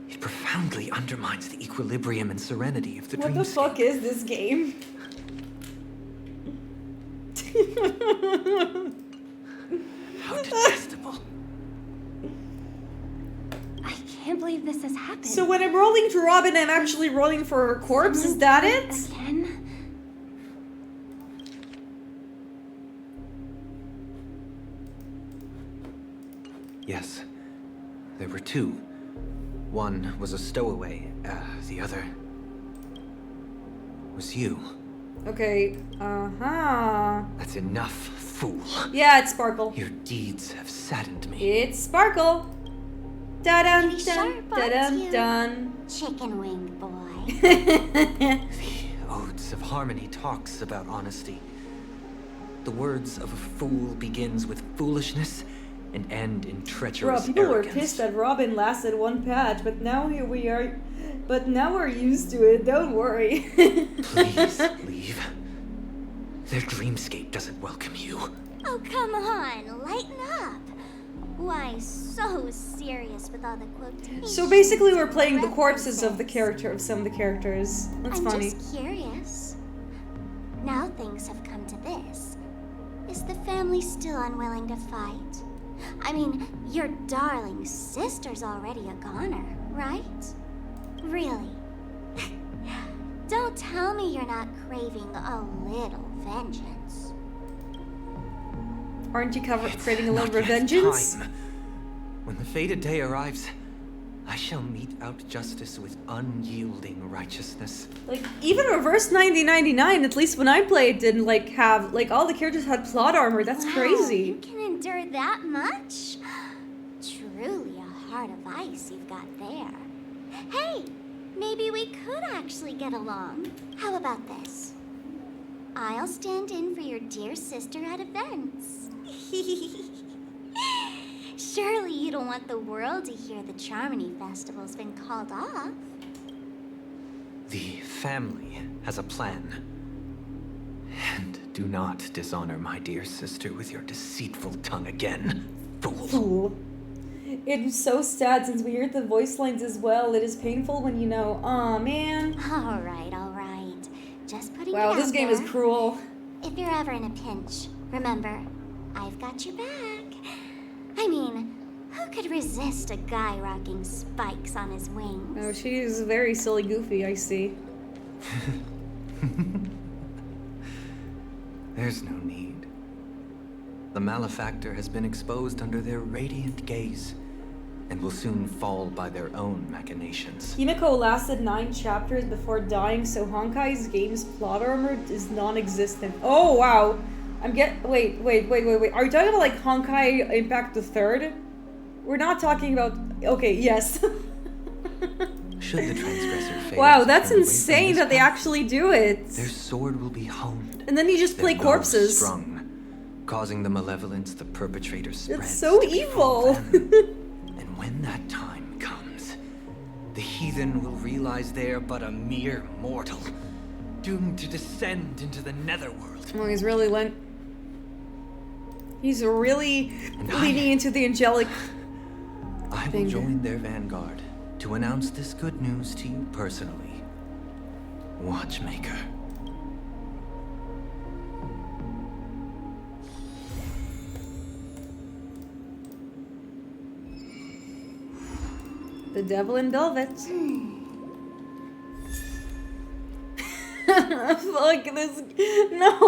It profoundly undermines the equilibrium and serenity of the What the dreamscape. fuck is this game? How detestable. I can't believe this has happened. So when I'm rolling to Robin, I'm actually rolling for her corpse, is that it? Again? Yes. There were two. One was a stowaway. The other was you. Okay, That's enough, fool. Yeah, it's Sparkle. Your deeds have saddened me. It's Sparkle. Da-dun, Pretty dun, sharp, aren't da-dun, you? dun. Chicken wing boy. The Odes of Harmony talks about honesty. The words of a fool begins with foolishness and end in treacherous Bro, people arrogance. were pissed that Robin lasted one patch, but now here we are. But now we're used to it, don't worry. Please leave. Their dreamscape doesn't welcome you. Oh, come on, lighten up. Why so serious with all the quotations? So basically we're playing the and corpses of references? some of the characters. That's I'm funny. just curious. Now things have come to this. Is the family still unwilling to fight? I mean, your darling sister's already a goner, right? Really? Don't tell me you're not craving a little vengeance. Aren't you craving a Not little yet vengeance? time. When the fated day arrives, I shall mete out justice with unyielding righteousness. Like, even Reverse 9099, at least when I played, didn't, like, have... Like, all the characters had plot armor. That's Wow, crazy. You can endure that much? Truly a heart of ice you've got there. Hey, maybe we could actually get along. How about this? I'll stand in for your dear sister at events. Surely you don't want the world to hear the Charmony Festival's been called off. The family has a plan. And do not dishonor my dear sister with your deceitful tongue again, fool. Fool. It's so sad since we heard the voice lines as well. It is painful when you know, aw, man. All right. Just putting it Wow, out this game is there. cruel. If you're ever in a pinch, remember, I've got your back. I mean, who could resist a guy rocking spikes on his wings? Oh, she's very silly goofy, I see. There's no need. The malefactor has been exposed under their radiant gaze, and will soon fall by their own machinations. Himiko lasted 9 chapters before dying, so Honkai's game's plot armor is non-existent. Oh, wow. Wait. Are you talking about, like, Honkai Impact the Third? We're not talking about... Okay, yes. Should the transgressor fail Wow, to that's turn away from insane this that they path, actually do it. their sword will be honed. And then you just play their bow corpses. strung, causing the malevolence the perpetrator spreads. It's so to befall evil. them. And when that time comes, the heathen will realize they're but a mere mortal, doomed to descend into the netherworld. Oh, he's really leaning into the angelic I will join their vanguard to announce this good news to you personally, Watchmaker. The Devil in Velvet. Fuck this. No.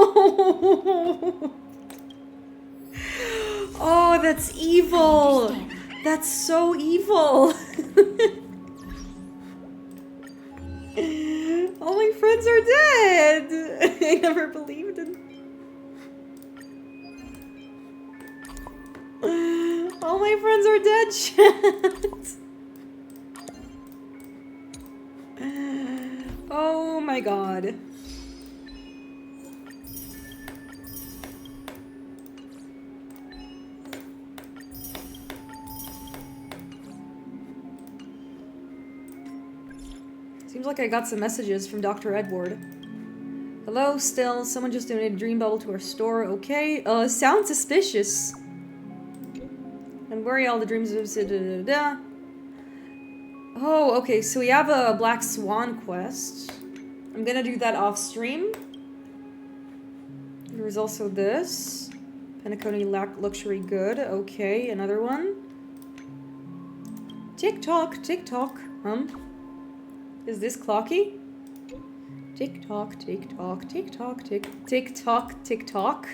Oh, that's evil. That's so evil. All my friends are dead. I never believed in. All my friends are dead, chat. Oh my god. Seems like I got some messages from Dr. Edward. Hello, still. Someone just donated Dream Bubble to our store. Okay. Sounds suspicious. And where are all the dreams of... Oh, okay, so we have a Black Swan quest. I'm gonna do that off stream. There's also this. Penacony Luxury Good. Okay, another one. Tick-tock, tick-tock. Is this clocky? Tick-tock, tick-tock, tick-tock, tick-tock, tick-tock.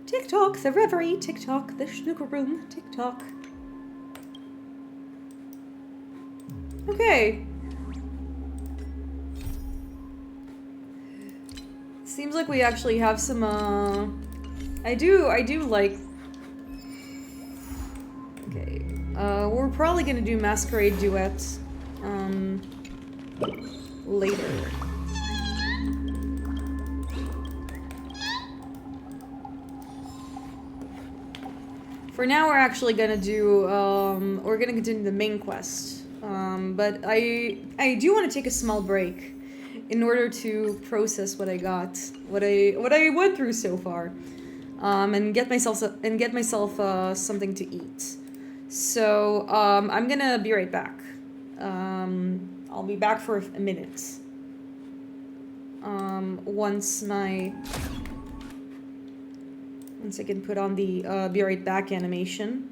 TikTok, the reverie, TikTok, the snooker room, TikTok. Okay. Seems like we actually have some, I do like... Okay. We're probably gonna do Masquerade Duet, later. For now, we're actually gonna do, we're gonna continue the main quest. But I do want to take a small break in order to process what I got, what I went through so far, and get myself something to eat. So I'm gonna be right back. I'll be back for a minute. Once I can put on the be right back animation.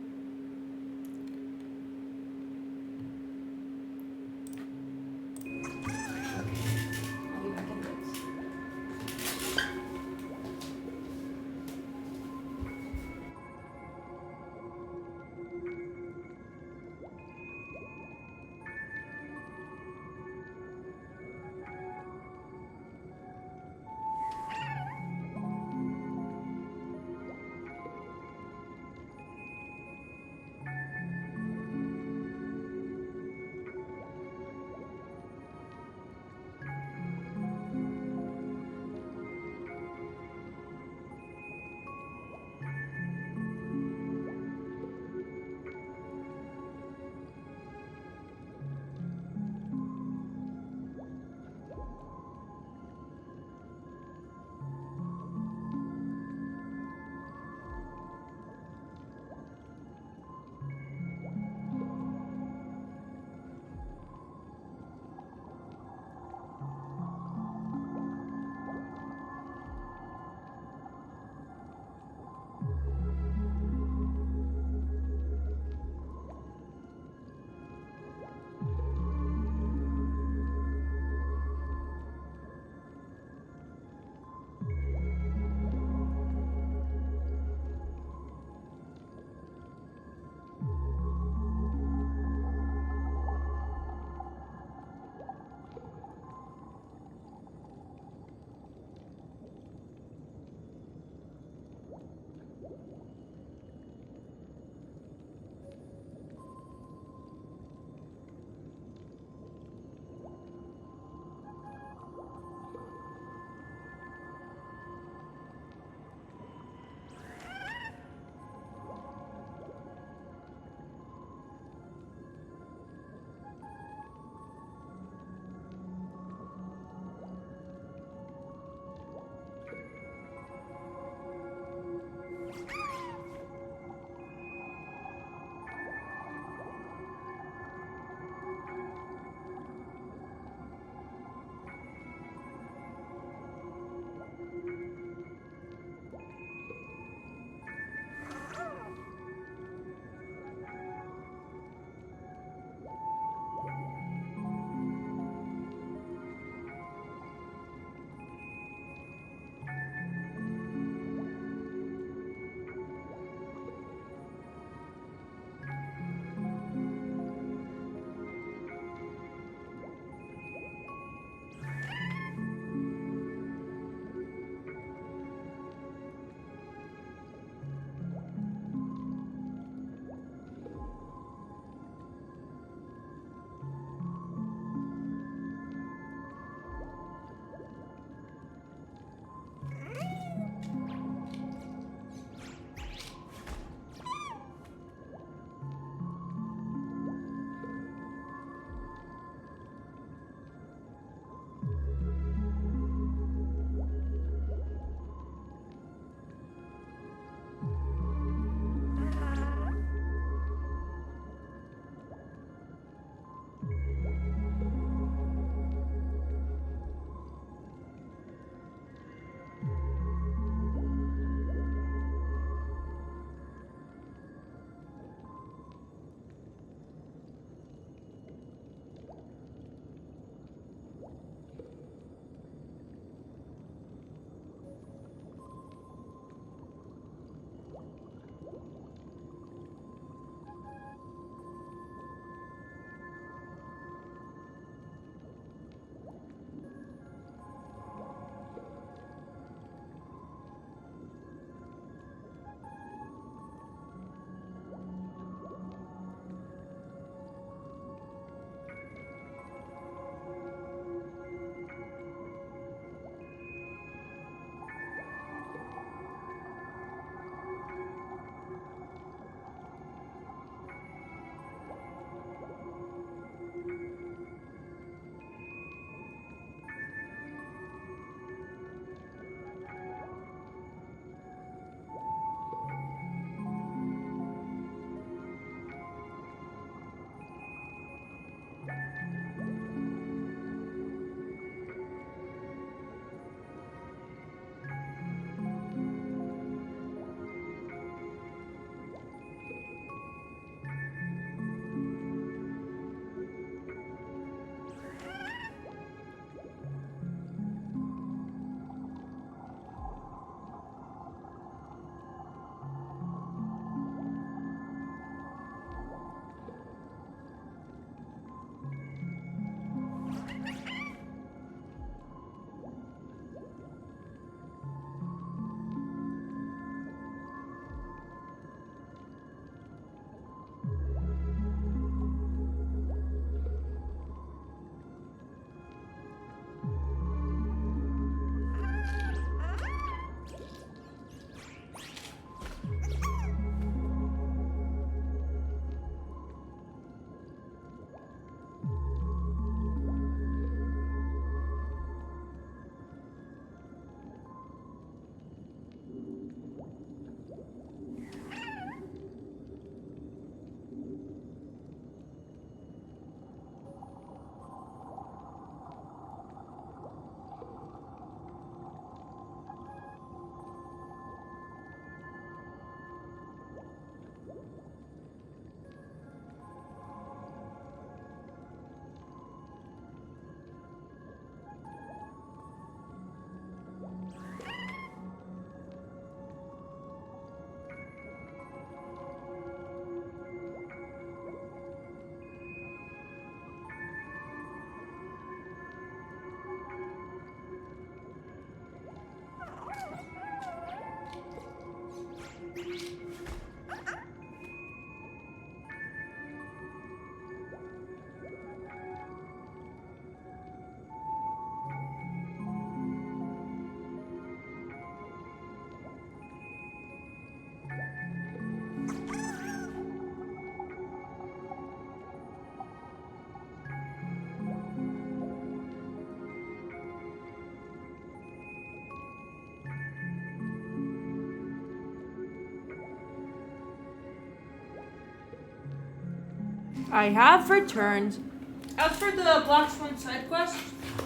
I have returned. As for the Black Swan side quest,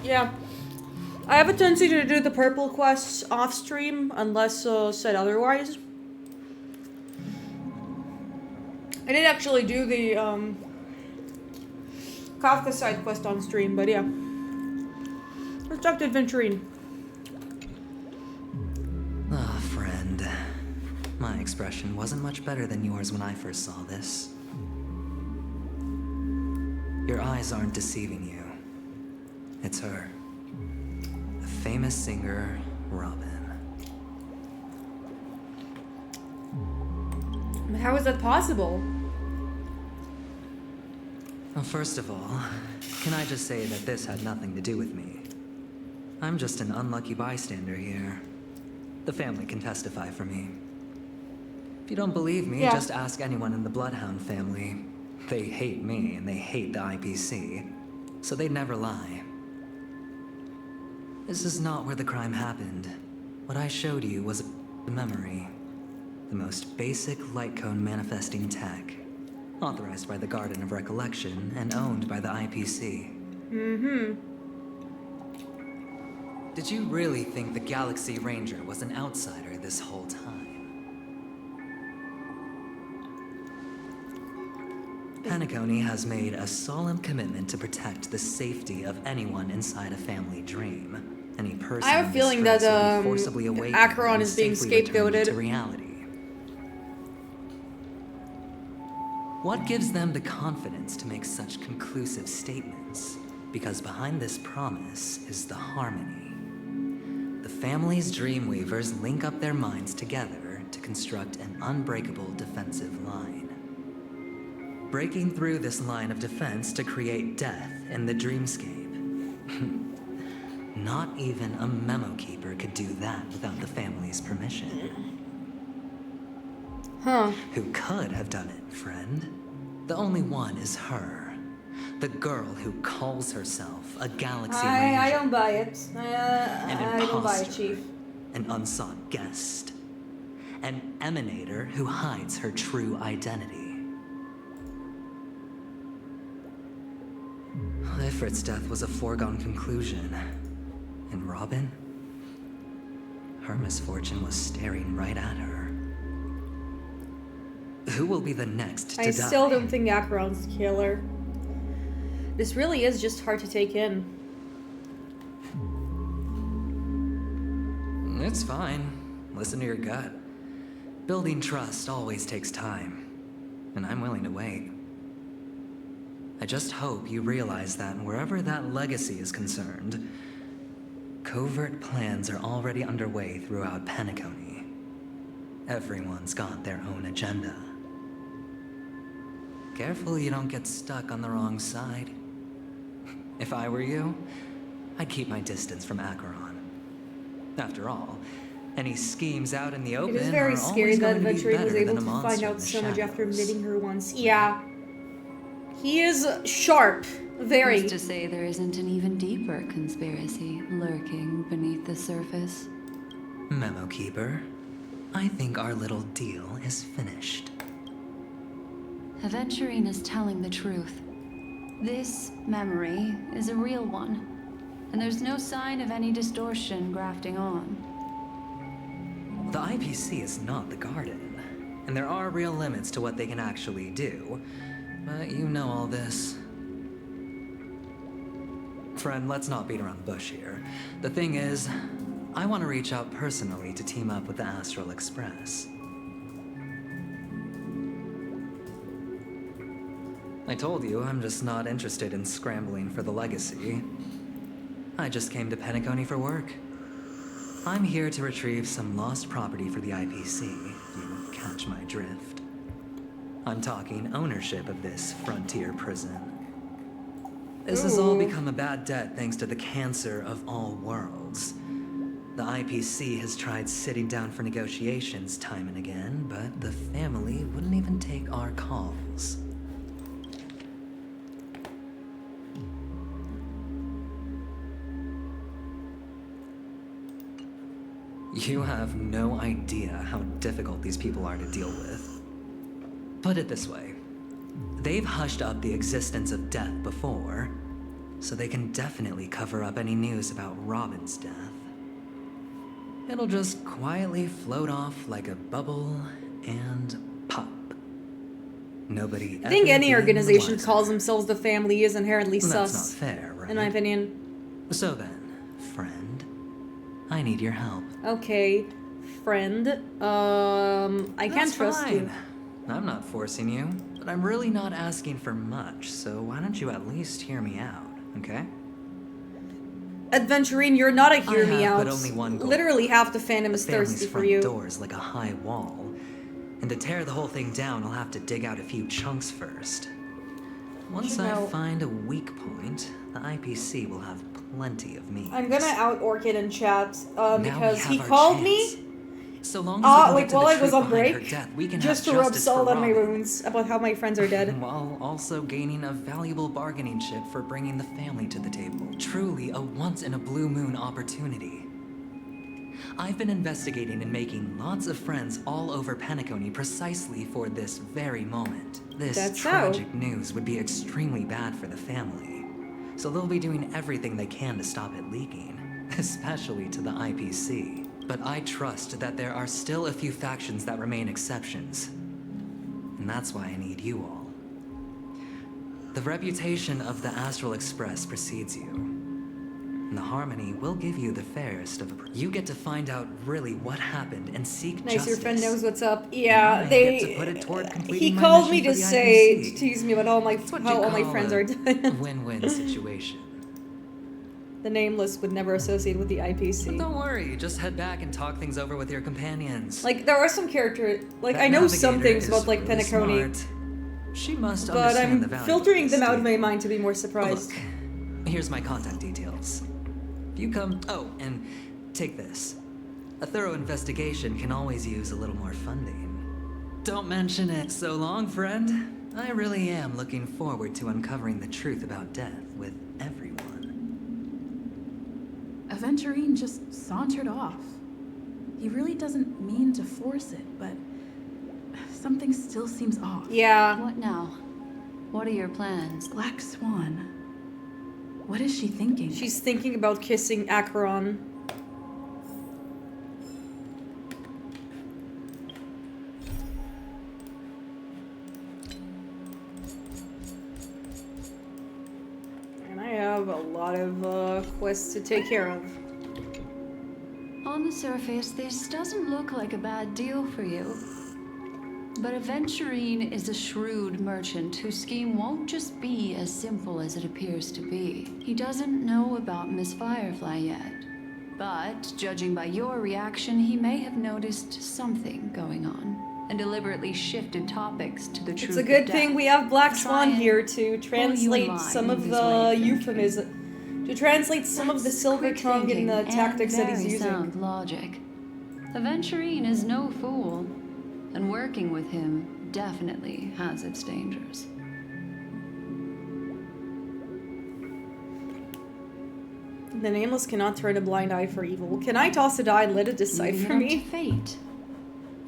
yeah. I have a tendency to do the purple quests off stream unless said otherwise. I did actually do the Kafka side quest on stream, but yeah. Let's talk to Adventurine. Ah, friend. My expression wasn't much better than yours when I first saw this. Your eyes aren't deceiving you. It's her. The famous singer, Robin. How is that possible? Well, first of all, can I just say that this had nothing to do with me? I'm just an unlucky bystander here. The family can testify for me. If you don't believe me, just ask anyone in the Bloodhound family. They hate me and they hate the IPC, so they'd never lie. This is not where the crime happened. What I showed you was a memory. The most basic light cone manifesting tech. Authorized by the Garden of Recollection and owned by the IPC. Mm-hmm. Did you really think the Galaxy Ranger was an outsider this whole time? Penacony has made a solemn commitment to protect the safety of anyone inside a family dream. Any person I have a feeling that Acheron is being scapegoated. To reality. What gives them the confidence to make such conclusive statements? Because behind this promise is the harmony. The family's Dreamweavers link up their minds together to construct an unbreakable defensive line. Breaking through this line of defense to create death in the dreamscape. Not even a memo keeper could do that without the family's permission. Huh. Who could have done it, friend? The only one is her. The girl who calls herself a Galaxy Ranger. I don't buy it. An I don't buy it, imposter, Chief. an unsought guest. An emanator who hides her true identity. Ifrit's death was a foregone conclusion. And Robin? Her misfortune was staring right at her. Who will be the next to die? I still don't think Acheron's the killer. This really is just hard to take in. It's fine. Listen to your gut. Building trust always takes time. And I'm willing to wait. I just hope you realize that wherever that legacy is concerned, covert plans are already underway throughout Penacony. Everyone's got their own agenda. Careful you don't get stuck on the wrong side. If I were you, I'd keep my distance from Acheron. After all, any schemes out in the open It is very are scary always that going to be Adventurine was better able than a to monster find in out the so much after shadows. meeting her once. Yeah. He is sharp. Very. Who's to say there isn't an even deeper conspiracy lurking beneath the surface? Memo Keeper, I think our little deal is finished. Aventurine is telling the truth. This memory is a real one, and there's no sign of any distortion grafting on. The IPC is not the Garden, and there are real limits to what they can actually do. But you know all this. Friend, let's not beat around the bush here. The thing is, I want to reach out personally to team up with the Astral Express. I told you I'm just not interested in scrambling for the legacy. I just came to Penacony for work. I'm here to retrieve some lost property for the IPC, if you catch my drift. I'm talking ownership of this frontier prison. This has all become a bad debt thanks to the cancer of all worlds. The IPC has tried sitting down for negotiations time and again, but the family wouldn't even take our calls. You have no idea how difficult these people are to deal with. Put it this way. they've hushed up the existence of death before, so they can definitely cover up any news about Robin's death. It'll just quietly float off like a bubble and pop. Nobody I think ever any being the organization wiser. calls themselves the family is inherently That's sus. not fair, right? In my opinion. So then, friend, I need your help. Okay, friend. I can't trust you. I'm not forcing you, but I'm really not asking for much, so why don't you at least hear me out, okay? Adventurine, you're not a hear I me have out. but only one goal. Literally half the fandom is The family's thirsty for front you. door's like a high wall, and to tear the whole thing down, I'll have to dig out a few chunks first. Once I find a weak point, the IPC will have plenty of me. I'm gonna out Orchid in chat because have he our called chance. me. So long as we can get to while the I was truth on behind her break, death, we can just have to rub justice salt for on my Robin. wounds about how my friends are dead. While also gaining a valuable bargaining chip for bringing the family to the table. Truly a once-in-a-blue-moon opportunity. I've been investigating and making lots of friends all over Penacony precisely for this very moment. This That's so. tragic news would be extremely bad for the family, so they'll be doing everything they can to stop it leaking, especially to the IPC. But I trust that there are still a few factions that remain exceptions, and that's why I need you all. The reputation of the Astral Express precedes you, and the Harmony will give you the fairest of... You get to find out really what happened and seek Nice, justice. your friend knows what's up. Yeah, I they. get to put it toward He completing my called me mission to for the say, IPC. to tease me about all my What how you all my call friends a are dead. win-win situation. The Nameless would never associate with the IPC. But don't worry, just head back and talk things over with your companions. Like there are some characters, like That I know some navigator things is about like really Penacony, smart. She must but understand the I'm value filtering of them this out of my deal. mind to be more surprised. Look, here's my contact details. If you come... Oh, and take this. A thorough investigation can always use a little more funding. Don't mention it. So long, friend. I really am looking forward to uncovering the truth about death with everyone. Aventurine just sauntered off. He really doesn't mean to force it, but something still seems off. Yeah. What now? What are your plans? Black Swan. What is she thinking? She's thinking about kissing Acheron. And I have a lot of quests to take care of. On the surface, this doesn't look like a bad deal for you. But Aventurine is a shrewd merchant whose scheme won't just be as simple as it appears to be. He doesn't know about Miss Firefly yet. But, judging by your reaction, he may have noticed something going on and deliberately shifted topics to the truth It's a good of thing death. we have Black Swan Try and here to pull you in translate line some with of his way the thinking. euphemism, to translate some of the silver Quick tongue in thinking the and tactics that he's very using. sound logic. Aventurine is no fool, and working with him definitely has its dangers. The Nameless cannot turn a blind eye for evil. Can I toss a die and let it decide Leave for it up me? to fate.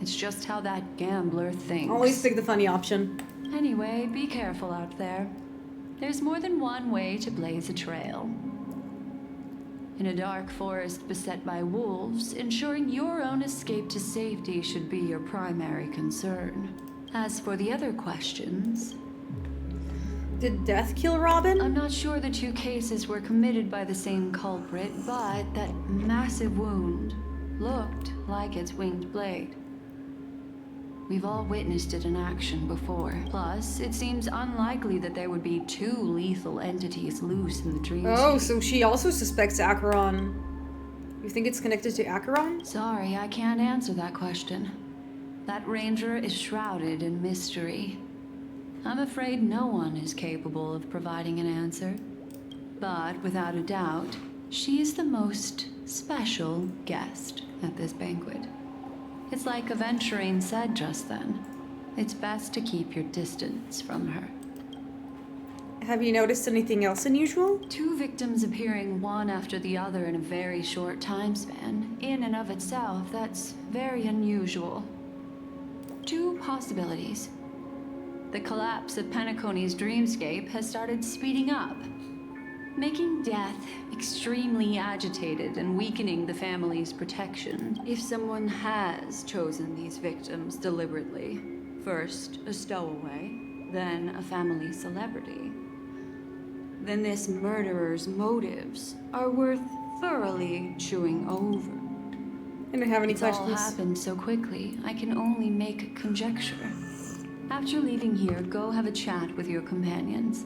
It's just how that gambler thinks. Always pick the funny option. Anyway, be careful out there. There's more than one way to blaze a trail. In a dark forest beset by wolves, ensuring your own escape to safety should be your primary concern. As for the other questions... Did death kill Robin? I'm not sure the two cases were committed by the same culprit, but that massive wound looked like its winged blade. We've all witnessed it in action before. Plus, it seems unlikely that there would be two lethal entities loose in the dreamscape. Oh, so she also suspects Acheron. You think it's connected to Acheron? Sorry, I can't answer that question. That ranger is shrouded in mystery. I'm afraid no one is capable of providing an answer. But without a doubt, she is the most special guest at this banquet. It's like Aventurine said just then. It's best to keep your distance from her. Have you noticed anything else unusual? Two victims appearing one after the other in a very short time span. In and of itself, that's very unusual. Two possibilities. The collapse of Penacony's dreamscape has started speeding up, making death extremely agitated and weakening the family's protection. If someone has chosen these victims deliberately, first a stowaway, then a family celebrity, then this murderer's motives are worth thoroughly chewing over. I don't have any It's questions. all happened so quickly, I can only make conjecture. After leaving here, go have a chat with your companions.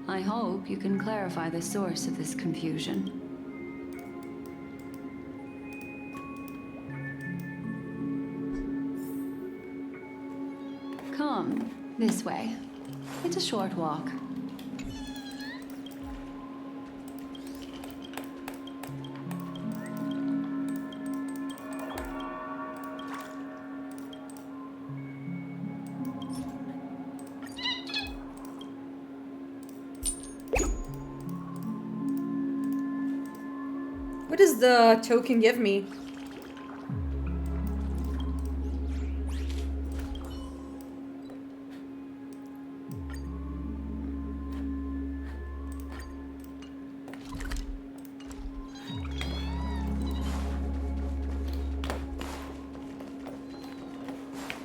I hope you can clarify the source of this confusion. Come, this way. It's a short walk. What does the token give me?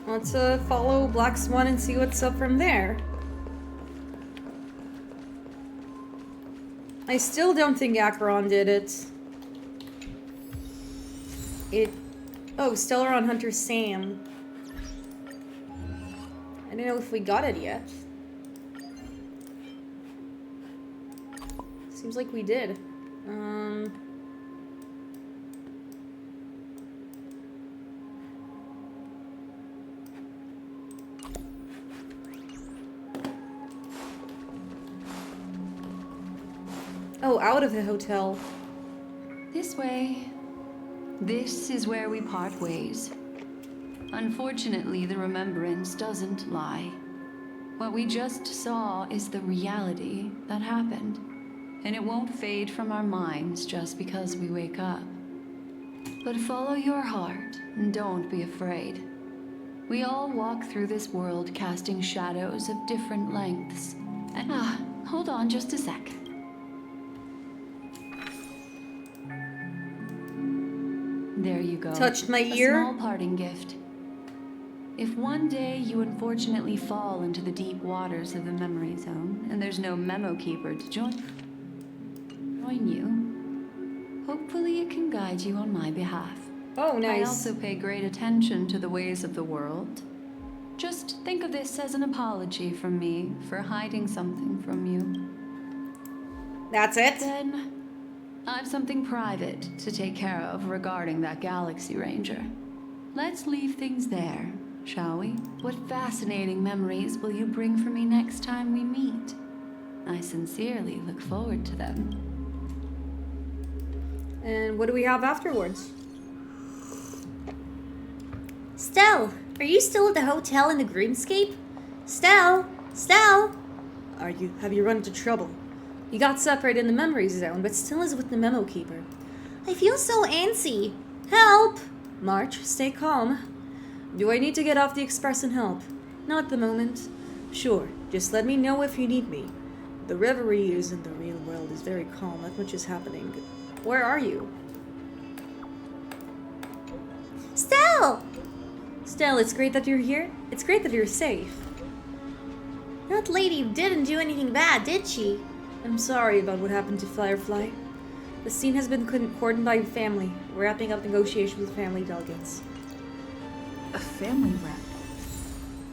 Let's follow Black Swan and see what's up from there. I still don't think Acheron did it. Oh, Stellaron Hunter Sam. I don't know if we got it yet. Seems like we did. Oh, out of the hotel. This way. This is where we part ways. Unfortunately, the remembrance doesn't lie. What we just saw is the reality that happened, and it won't fade from our minds just because we wake up. But follow your heart and don't be afraid. We all walk through this world casting shadows of different lengths. And hold on just a sec. There you go. Touched my A ear. small parting gift. If one day you unfortunately fall into the deep waters of the memory zone, and there's no memo keeper to join you, hopefully it can guide you on my behalf. Oh, nice. I also pay great attention to the ways of the world. Just think of this as an apology from me for hiding something from you. That's it? Then I've something private to take care of regarding that Galaxy Ranger. Let's leave things there, shall we? What fascinating memories will you bring for me next time we meet? I sincerely look forward to them. And what do we have afterwards? Stell, are you still at the hotel in the Greenscape? Stell? Stell? Have you run into trouble? You got separated in the memory zone, but still is with the memo keeper. I feel so antsy. Help! March, stay calm. Do I need to get off the express and help? Not at the moment. Sure, just let me know if you need me. The reverie in the real world is very calm, not much is happening. Where are you? Stell! Stell, it's great that you're here. It's great that you're safe. That lady didn't do anything bad, did she? I'm sorry about what happened to Firefly. The scene has been cordoned by family. We're wrapping up negotiations with family delegates. A family rep?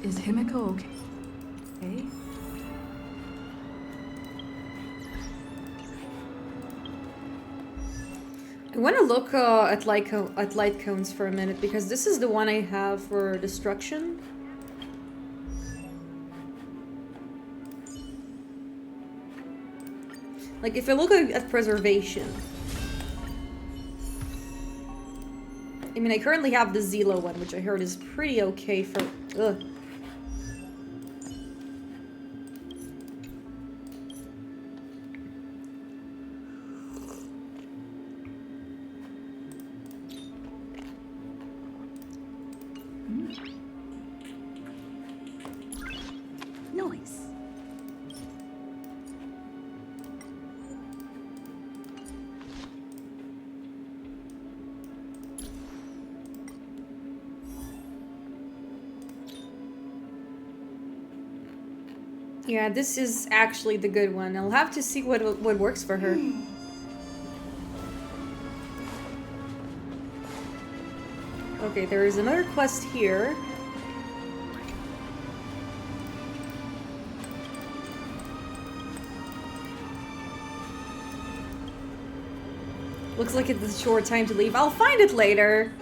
Is Himiko okay? I want to look at light cones for a minute, because this is the one I have for destruction. Like, if I look at preservation, I mean, I currently have the Zelo one, which I heard is pretty okay for... Ugh. Yeah, this is actually the good one. I'll have to see what works for her. Okay, there is another quest here. Looks like it's a short time to leave. I'll find it later.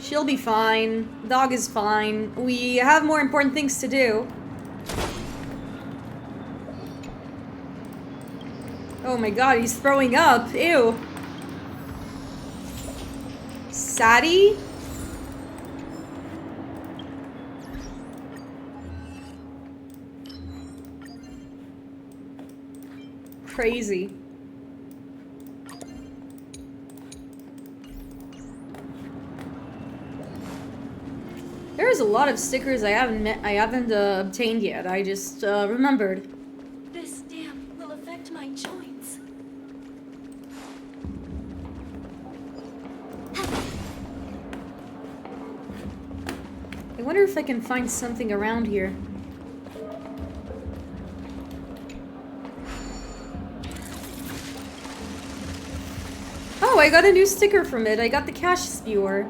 She'll be fine. Dog is fine. We have more important things to do. Oh my god, he's throwing up. Ew. Sadie? Crazy. There's a lot of stickers I haven't obtained yet. I just remembered. This dam will affect my joints. I wonder if I can find something around here. Oh, I got a new sticker from it. I got the cash spewer.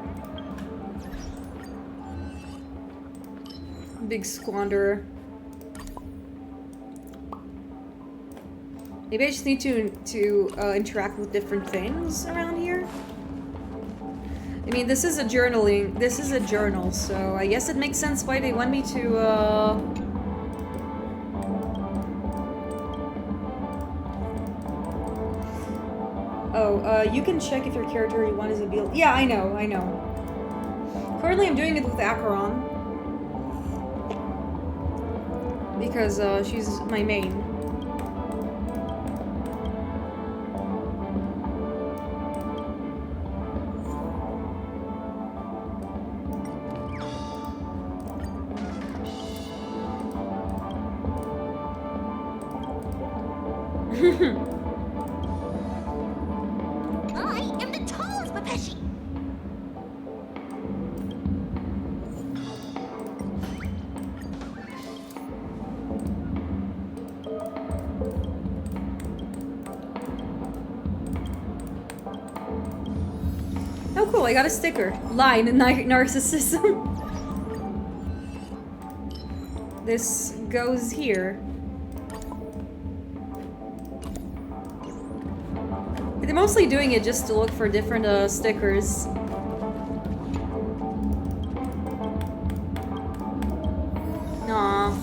Big squanderer. Maybe I just need to interact with different things around here. I mean, this is a journaling. This is a journal, so I guess it makes sense why they want me to. Oh, you can check if your character you want is a build. Yeah, I know, I know. Currently, I'm doing it with Acheron because she's my main. I am the tallest Papeshi. Oh, cool! I got a sticker. Line and narcissism. This goes here. They're mostly doing it just to look for different stickers. Aw,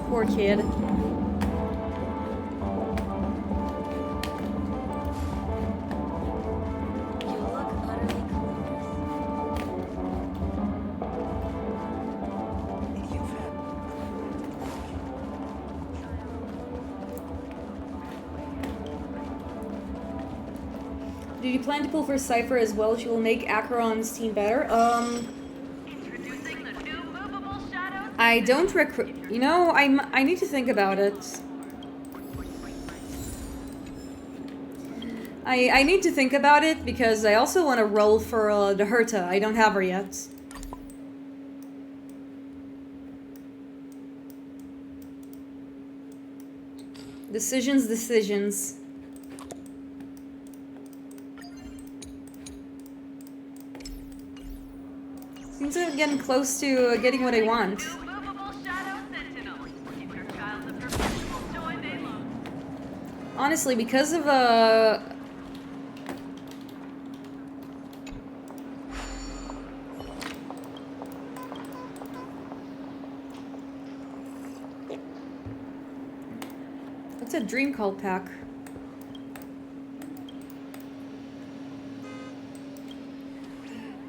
poor kid. Do you plan to pull for Cypher as well? She will make Acheron's team better. I don't recruit. You know, I need to think about it. I need to think about it because I also want to roll for the Herta. I don't have her yet. Decisions. Seems like I'm getting close to getting what I want. Honestly, because of what's a dream call pack?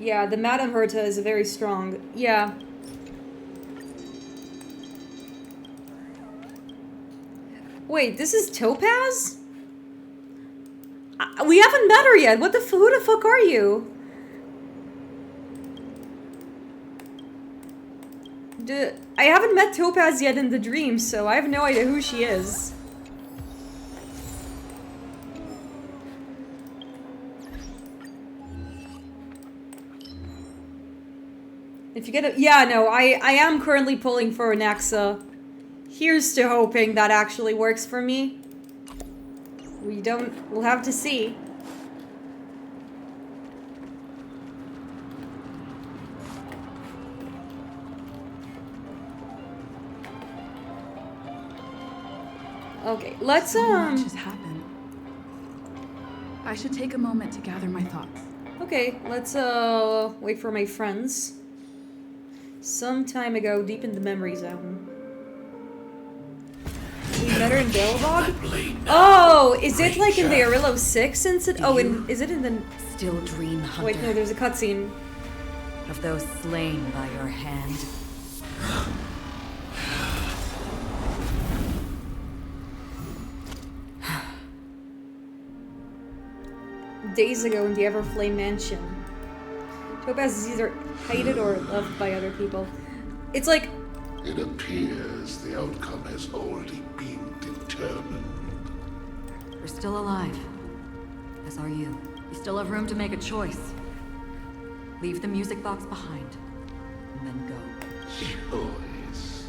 Yeah, the Madame Herta is very strong. Yeah. Wait, this is Topaz? We haven't met her yet. What the who the fuck are you? I haven't met Topaz yet in the dream, so I have no idea who she is. If you get a... Yeah, no, I am currently pulling for Anaxa Here's to hoping that actually works for me. We'll have to see. Okay, let's So much has happened. I should take a moment to gather my thoughts. Okay, let's wait for my friends. Some time ago, deep in the memory zone. We met her in Delbog? Oh, is it like in the Arillo 6 incident? Oh, is it in the... Still dream, Hunter. Wait, no, there's a cutscene. Of those slain by your hand. Days ago in the Everflame Mansion. Topaz is either hated or loved by other people. It's like... It appears the outcome has already been determined. We're still alive. As are you. You still have room to make a choice. Leave the music box behind. And then go. Choice.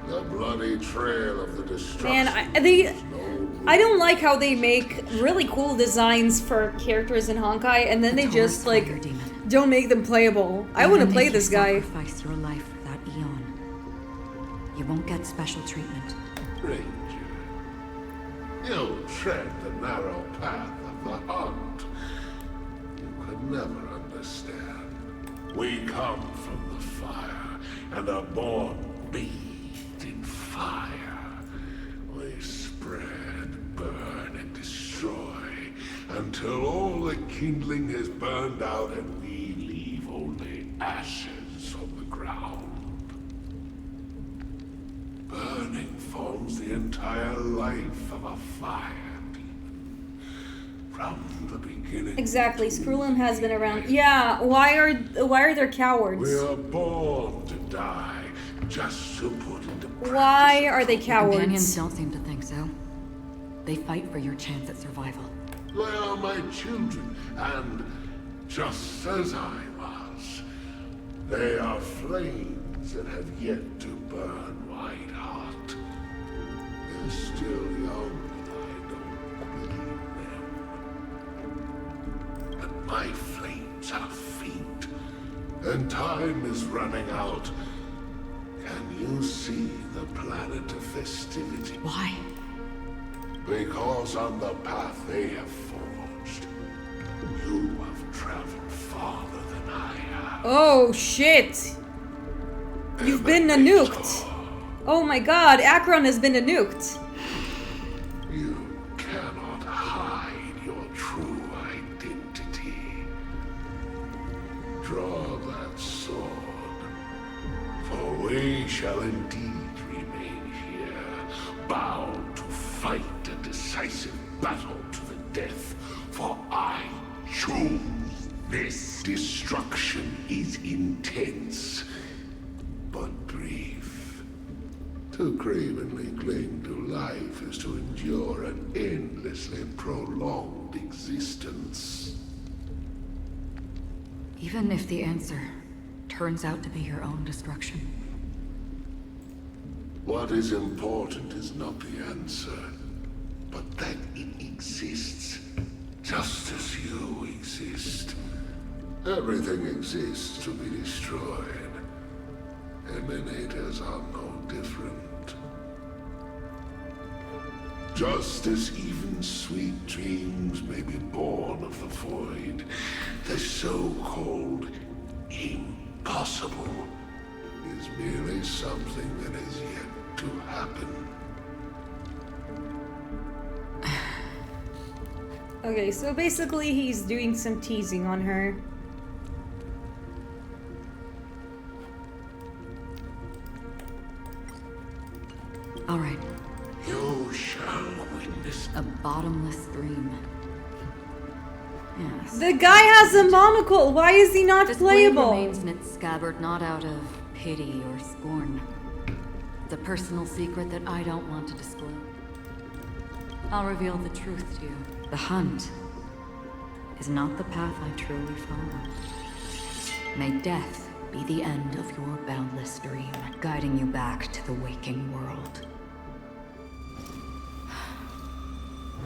The bloody trail of the destruction. Man, I don't like how they make really cool designs for characters in Honkai, and then they just like don't make them playable. I want to play this guy. Sacrifice your life for that eon. You won't get special treatment. Ranger, you tread the narrow path of the hunt. You could never understand. We come from the fire and are born bathed in fire. We spread, burn, and destroy until all the kindling has burned out and we leave only ashes on the ground. Burning forms the entire life of a fire demon. From the beginning. Exactly, Skrullum has been around. Yeah, why are there cowards? We are born to die, just to put into practice. Why are they cowards? Companions don't seem to think so. They fight for your chance at survival. They are my children, and just as I was, they are flames that have yet to burn white hot. They're still young, and I don't believe them. But my flames are faint, and time is running out. Can you see the planet of festivity? Why? Because on the path they have forged, you have traveled farther than I have. Oh shit! You've been nuked! Oh my god, Akron has been nuked! You cannot hide your true identity. Draw that sword, for we shall indeed remain here, bound to fight a decisive battle to the death, for I choose. This destruction is intense, but brief. To cravenly cling to life is to endure an endlessly prolonged existence. Even if the answer turns out to be your own destruction. What is important is not the answer, but that it exists, just as you exist. Everything exists to be destroyed. Emanators are no different. Just as even sweet dreams may be born of the void, the so-called impossible is merely something that has yet to happen. Okay, so basically he's doing some teasing on her. All right. You shall witness a bottomless dream. Yes. The guy has a monocle. Why is he not This playable? blade remains in its scabbard not out of pity or scorn. It's a personal secret that I don't want to disclose. I'll reveal the truth to you. The hunt is not the path I truly follow. May death be the end of your boundless dream, guiding you back to the waking world.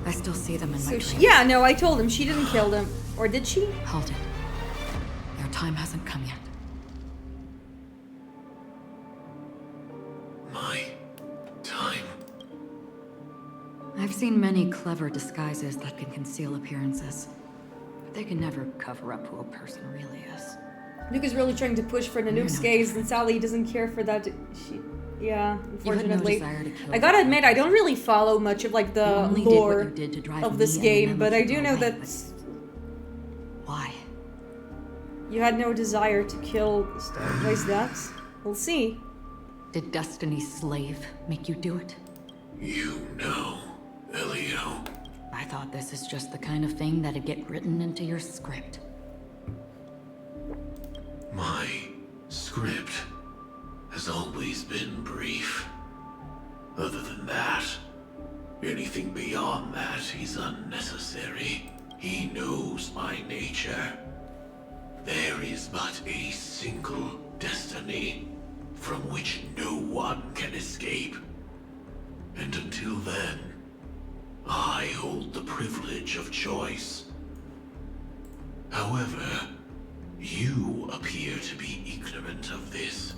I still see them in my dreams. Yeah, no, I told him she didn't kill them. Or did she? Hold it. Your time hasn't come yet. My time? I've seen many clever disguises that can conceal appearances, but they can never cover up who a person really is. Nuke is really trying to push for the Nuke's gaze, and Sally doesn't care for that. Yeah, unfortunately. I gotta admit, I don't really follow much of like the lore of this game, but I do know that. Why? You had no desire to kill the star. Why is that? We'll see. Did Destiny's slave make you do it? You know, Elio. I thought this is just the kind of thing that'd get written into your script. My script has always been brief. Other than that, anything beyond that is unnecessary. He knows my nature. There is but a single destiny from which no one can escape. And until then, I hold the privilege of choice. However, you appear to be ignorant of this.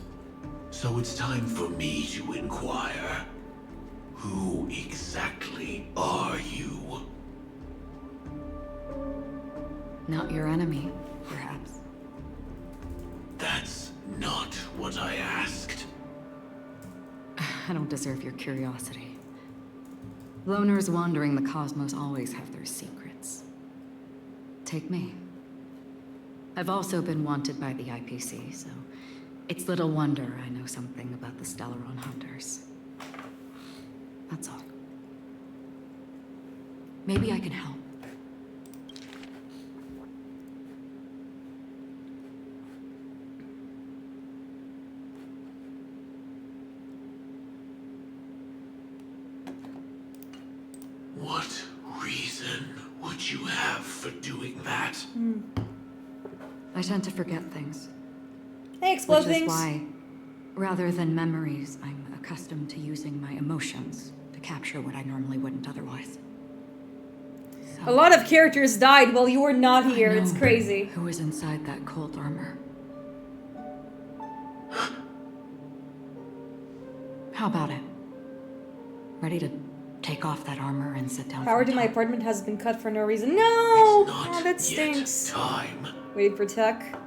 So it's time for me to inquire. Who exactly are you? Not your enemy, perhaps. That's not what I asked. I don't deserve your curiosity. Loners wandering the cosmos always have their secrets. Take me. I've also been wanted by the IPC, so it's little wonder I know something about the Stellaron Hunters. That's all. Maybe I can help. What reason would you have for doing that? I tend to forget things. Hey, explode Which is things. why, rather than memories, I'm accustomed to using my emotions to capture what I normally wouldn't otherwise. A lot of characters died while you were not here. I know It's crazy. Who is inside that cold armor? How about it? Ready to take off that armor and sit down? Power to my apartment has been cut for no reason. No! Oh, that stinks. Time. Waiting for tech.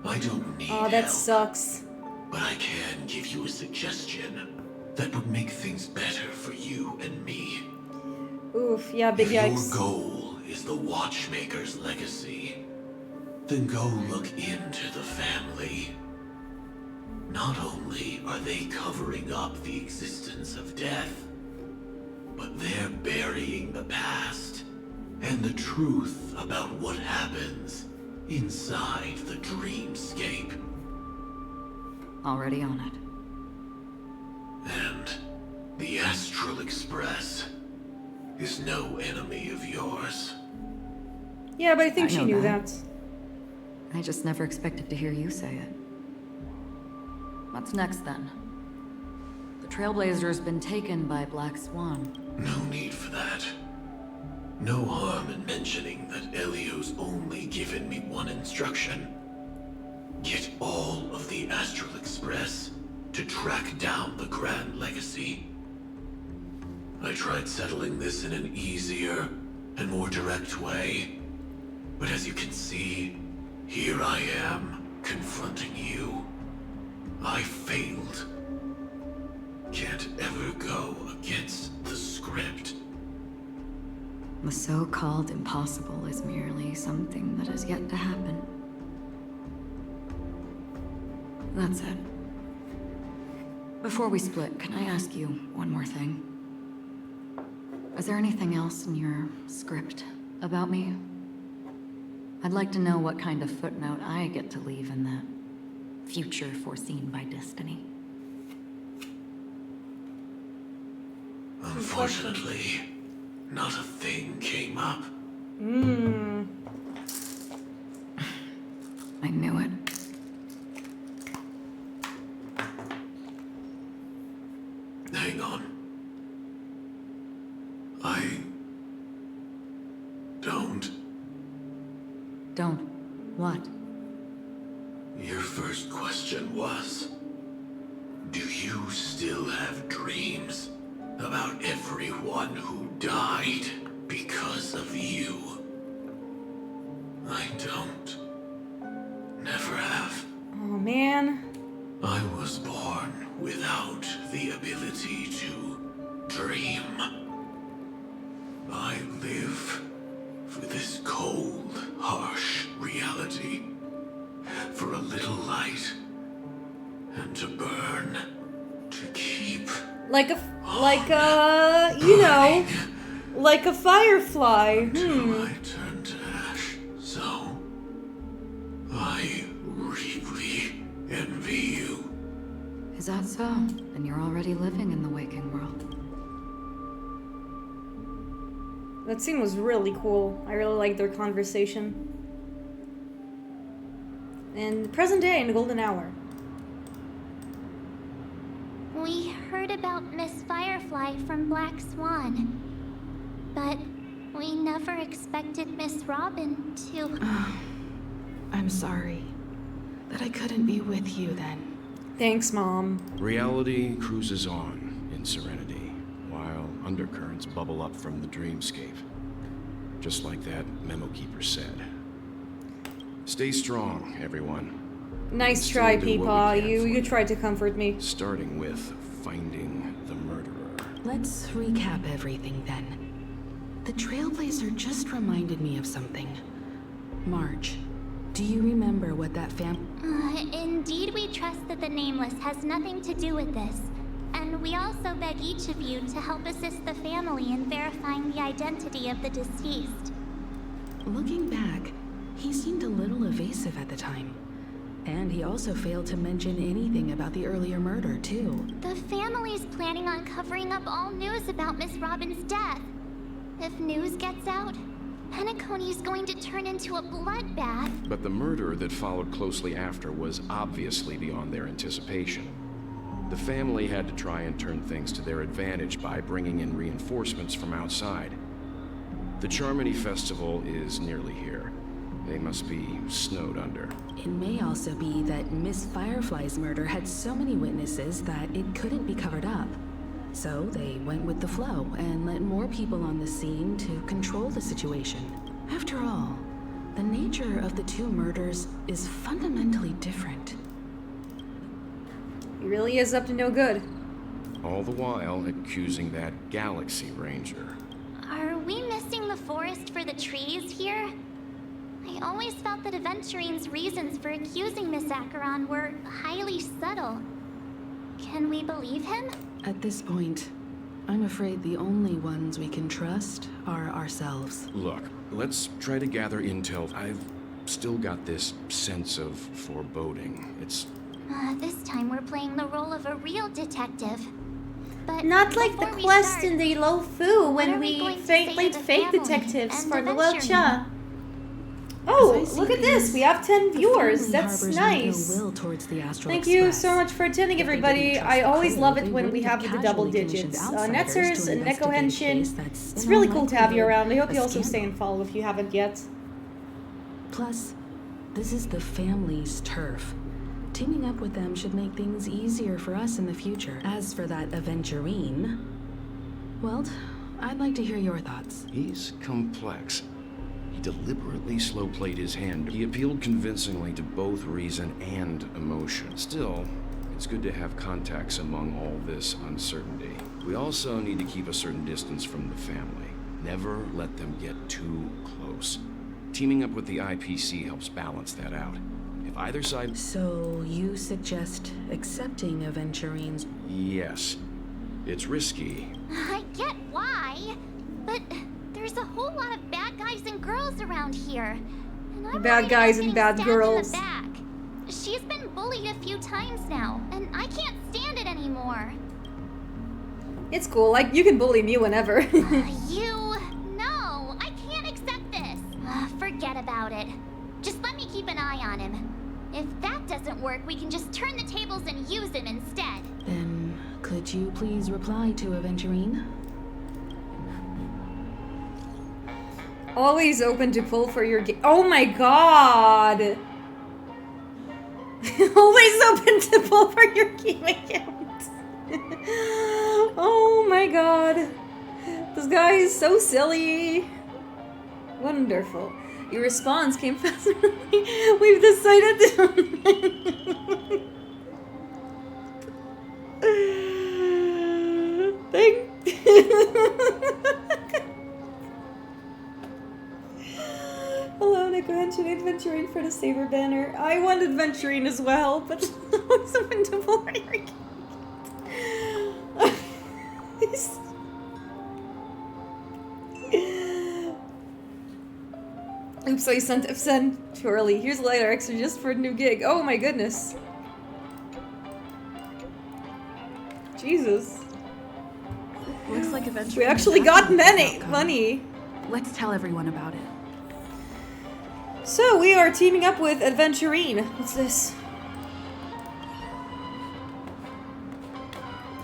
I don't need Oh, that help, sucks. but I can give you a suggestion that would make things better for you and me. Oof, yeah, big If yikes. your goal is the Watchmaker's legacy, then go look into the family. Not only are they covering up the existence of death, but they're burying the past and the truth about what happens inside the dreamscape. Already on it. And the Astral Express is no enemy of yours. Yeah, but I think I she know knew that. that. I just never expected to hear you say it. What's next then? The Trailblazer's been taken by Black Swan. No need for that. No harm in mentioning that Elio's only given me one instruction. Get all of the Astral Express to track down the Grand Legacy. I tried settling this in an easier and more direct way, but as you can see, here I am, confronting you. I failed. Can't ever go against the script. The so-called impossible is merely something that is yet to happen. That's it. Before we split, can I ask you one more thing? Is there anything else in your script about me? I'd like to know what kind of footnote I get to leave in that future foreseen by destiny. Unfortunately, not a thing came up. I knew it. Don't. What? Your first question was, do you still have dreams about everyone who died because of you? I don't. Never have. Oh, man. I was born without the ability to dream. I live for this cold, harsh reality. For a little light. And to burn. To keep. Like a firefly. Until I turn to ash. So, I really envy you. Is that so? Then you're already living in the waking world. That scene was really cool. I really liked their conversation. And present day in the golden hour. We heard about Miss Firefly from Black Swan, but we never expected Miss Robin to... I'm sorry that I couldn't be with you then. Thanks, Mom. Reality cruises on in serenity, while undercurrents bubble up from the dreamscape. Just like that memo keeper said. Stay strong, everyone. Nice try, Peepaw. You tried to comfort me. Starting with finding the murderer. Let's recap everything then. The Trailblazer just reminded me of something. Marge, do you remember what that Indeed, we trust that the Nameless has nothing to do with this. And we also beg each of you to help assist the family in verifying the identity of the deceased. Looking back, he seemed a little evasive at the time. And he also failed to mention anything about the earlier murder, too. The family's planning on covering up all news about Miss Robin's death. If news gets out, Penacony is going to turn into a bloodbath. But the murder that followed closely after was obviously beyond their anticipation. The family had to try and turn things to their advantage by bringing in reinforcements from outside. The Charmony Festival is nearly here. They must be snowed under. It may also be that Miss Firefly's murder had so many witnesses that it couldn't be covered up. So they went with the flow and let more people on the scene to control the situation. After all, the nature of the two murders is fundamentally different. He really is up to no good. All the while accusing that Galaxy Ranger. Are we missing the forest for the trees here? I always felt that Aventurine's reasons for accusing Miss Acheron were highly subtle. Can we believe him? At this point, I'm afraid the only ones we can trust are ourselves. Look, let's try to gather intel. I've still got this sense of foreboding. It's... This time we're playing the role of a real detective. But not like the quest in the Lo Fu when we played fake detectives for the World Cha. Oh, look at this. We have 10 viewers. That's nice. Thank you so much for attending, everybody. I always love it when we have the double digits. Netzers and Neko Henshin. It's really cool to have you around. I hope you also stay and follow if you haven't yet. Plus, this is the family's turf. Teaming up with them should make things easier for us in the future. As for that Aventurine, well, I'd like to hear your thoughts. He's complex. He deliberately slow-played his hand. He appealed convincingly to both reason and emotion. Still, it's good to have contacts among all this uncertainty. We also need to keep a certain distance from the family. Never let them get too close. Teaming up with the IPC helps balance that out. If either side... So, you suggest accepting Aventurine's... Yes. It's risky. I get why, but there's a whole lot of bad guys and girls around here. And I'm bad guys and bad girls. In the back. She's been bullied a few times now, and I can't stand it anymore. It's cool. Like, you can bully me whenever. No, I can't accept this. Forget about it. Just let me keep an eye on him. If that doesn't work, we can just turn the tables and use him instead. Then, could you please reply to Aventurine? Always open to pull for your game. Oh my god! Always open to pull for your game account. Oh my god. This guy is so silly. Wonderful. Your response came faster than me. We've decided to... Thank... Hello, Nico-Henshin, adventuring for the Saber banner. I want adventuring as well, but it's open to pull for your game. Oops, I sent too early. Here's a lighter extra just for a new gig. Oh my goodness. Jesus. Looks like eventually we actually got money. Let's tell everyone about it. So we are teaming up with Adventurine. What's this?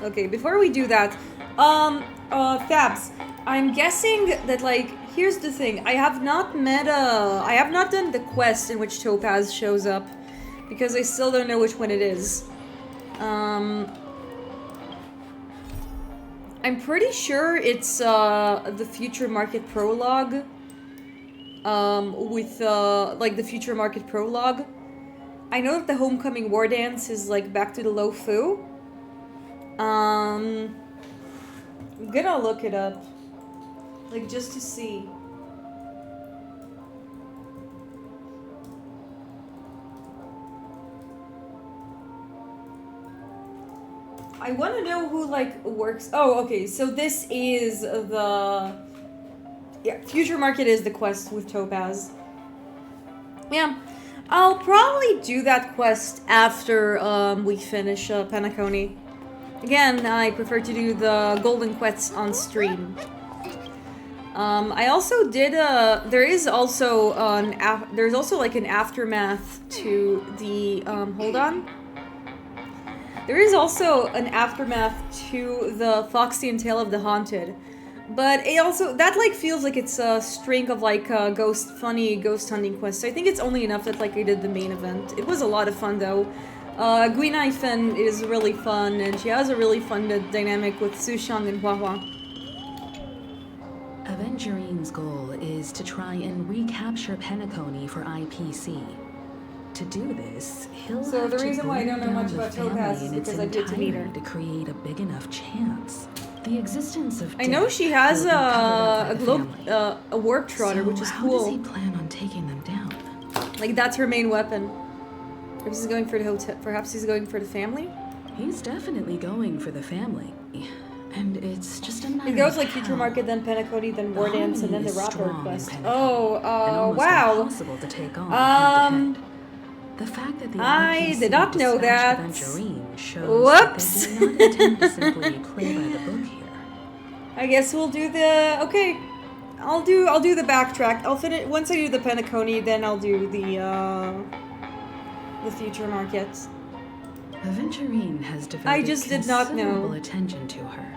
Okay, before we do that, Fabs, I'm guessing that, like, here's the thing. I have not done the quest in which Topaz shows up, because I still don't know which one it is. I'm pretty sure it's, the Future Market Prologue. With, like, the Future Market Prologue. I know that the Homecoming War Dance is, like, back to the Lo Fu. I'm gonna look it up. Like, just to see. I want to know who, like, works... Oh, okay, so this is the... Yeah, Future Market is the quest with Topaz. Yeah, I'll probably do that quest after we finish Penacony. Again, I prefer to do the golden quests on stream. I also did there's also like an aftermath to the hold on. There is also an aftermath to the Foxy and Tale of the Haunted. But it also, that, like, feels like it's a string of, like, funny ghost hunting quests. So I think it's only enough that, like, I did the main event. It was a lot of fun, though. Guinaifen is really fun, and she has a really fun dynamic with Sushang and Huahua. Avengerine's goal is to try and recapture Penacony for IPC. To do this, he'll have the to reason why I don't know bring much down about the Topaz family is in its because I did to meet her. entirety to create a big enough chance. The existence of I know she has a warp trotter, which is cool. How does he plan on taking them down? Like, that's her main weapon. Perhaps he's going for the hotel. Perhaps he's going for the family. He's definitely going for the family, and it's just a matter. It goes of like Future Market, then Penacony, then War Dance, and then the Rapper quest. Oh, wow. Impossible to take on the fact that the I did not know that. Shows Whoops. That they do not intend to simply play by the book here. I guess we'll do the I'll do the backtrack. I'll finish once I do the Penacony, then I'll do the Future Market. Aventurine has devoted I just did not considerable know. attention to her.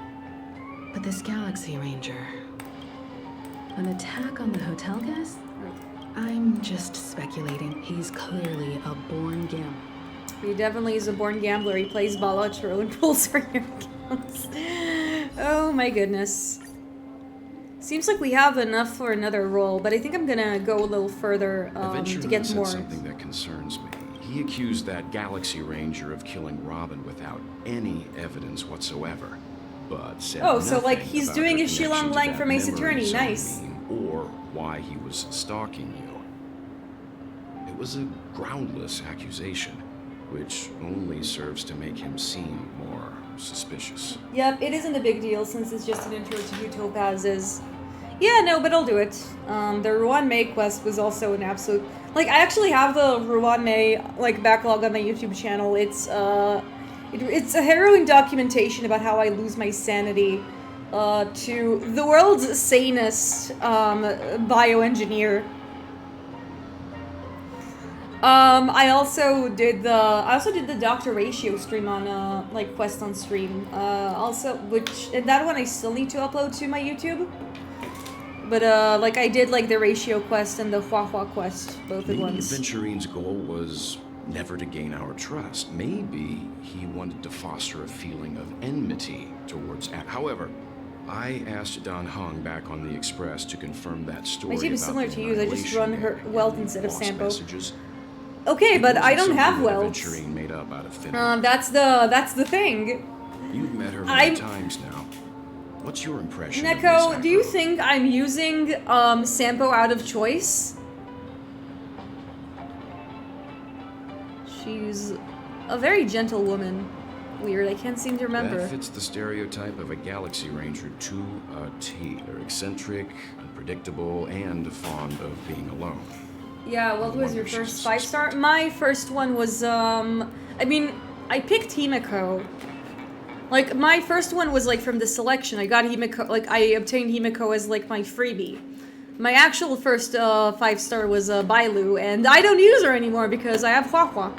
But this Galaxy Ranger, an attack on the hotel guest? I'm just speculating. He's clearly a born gambler. He definitely is a born gambler. He plays Balatro and pulls for your accounts. Oh my goodness. Seems like we have enough for another role, but I think I'm gonna go a little further to get said more. Something that concerns me. He accused that Galaxy Ranger of killing Robin without any evidence whatsoever. But said so like nothing he's about doing her a Shilong connection to Lang that from Ace memory Attorney. zone Nice. meme, or why he was stalking you. It was a groundless accusation, which only serves to make him seem more suspicious. Yep, it isn't a big deal since it's just an intro to who Topaz is. Yeah, no, but I'll do it. The Ruan Mei quest was also an absolute... Like, I actually have the Ruan Mei, like, backlog on my YouTube channel. It's a harrowing documentation about how I lose my sanity to the world's sanest bioengineer. I also did the Dr. Ratio stream on like quest on stream. And that one I still need to upload to my YouTube. But like I did like the ratio quest and the Hua Hua quest both at once. Maybe Venturine's goal was never to gain our trust. Maybe he wanted to foster a feeling of enmity towards... However, I asked Dan Heng back on the Express to confirm that story. My team is about similar the to you. I just run her wealth instead of lost Sampo. messages. Okay, It but I wasn't don't have something that wealth. Venturine made up out of thin air. That's the thing. You've met her many times now. What's your impression of Neko, Miss do you think I'm using Sampo out of choice? She's a very gentle woman. Weird, I can't seem to remember. That fits the stereotype of a Galaxy Ranger to a T. They're eccentric, unpredictable, and fond of being alone. Yeah, what was your first 5-star? My first one was, I mean, I picked Himeko. Like, my first one was, like, from the selection. I got Himeko, like, I obtained Himeko as, like, my freebie. My actual first 5-star was Bailu, and I don't use her anymore because I have Hua Hua.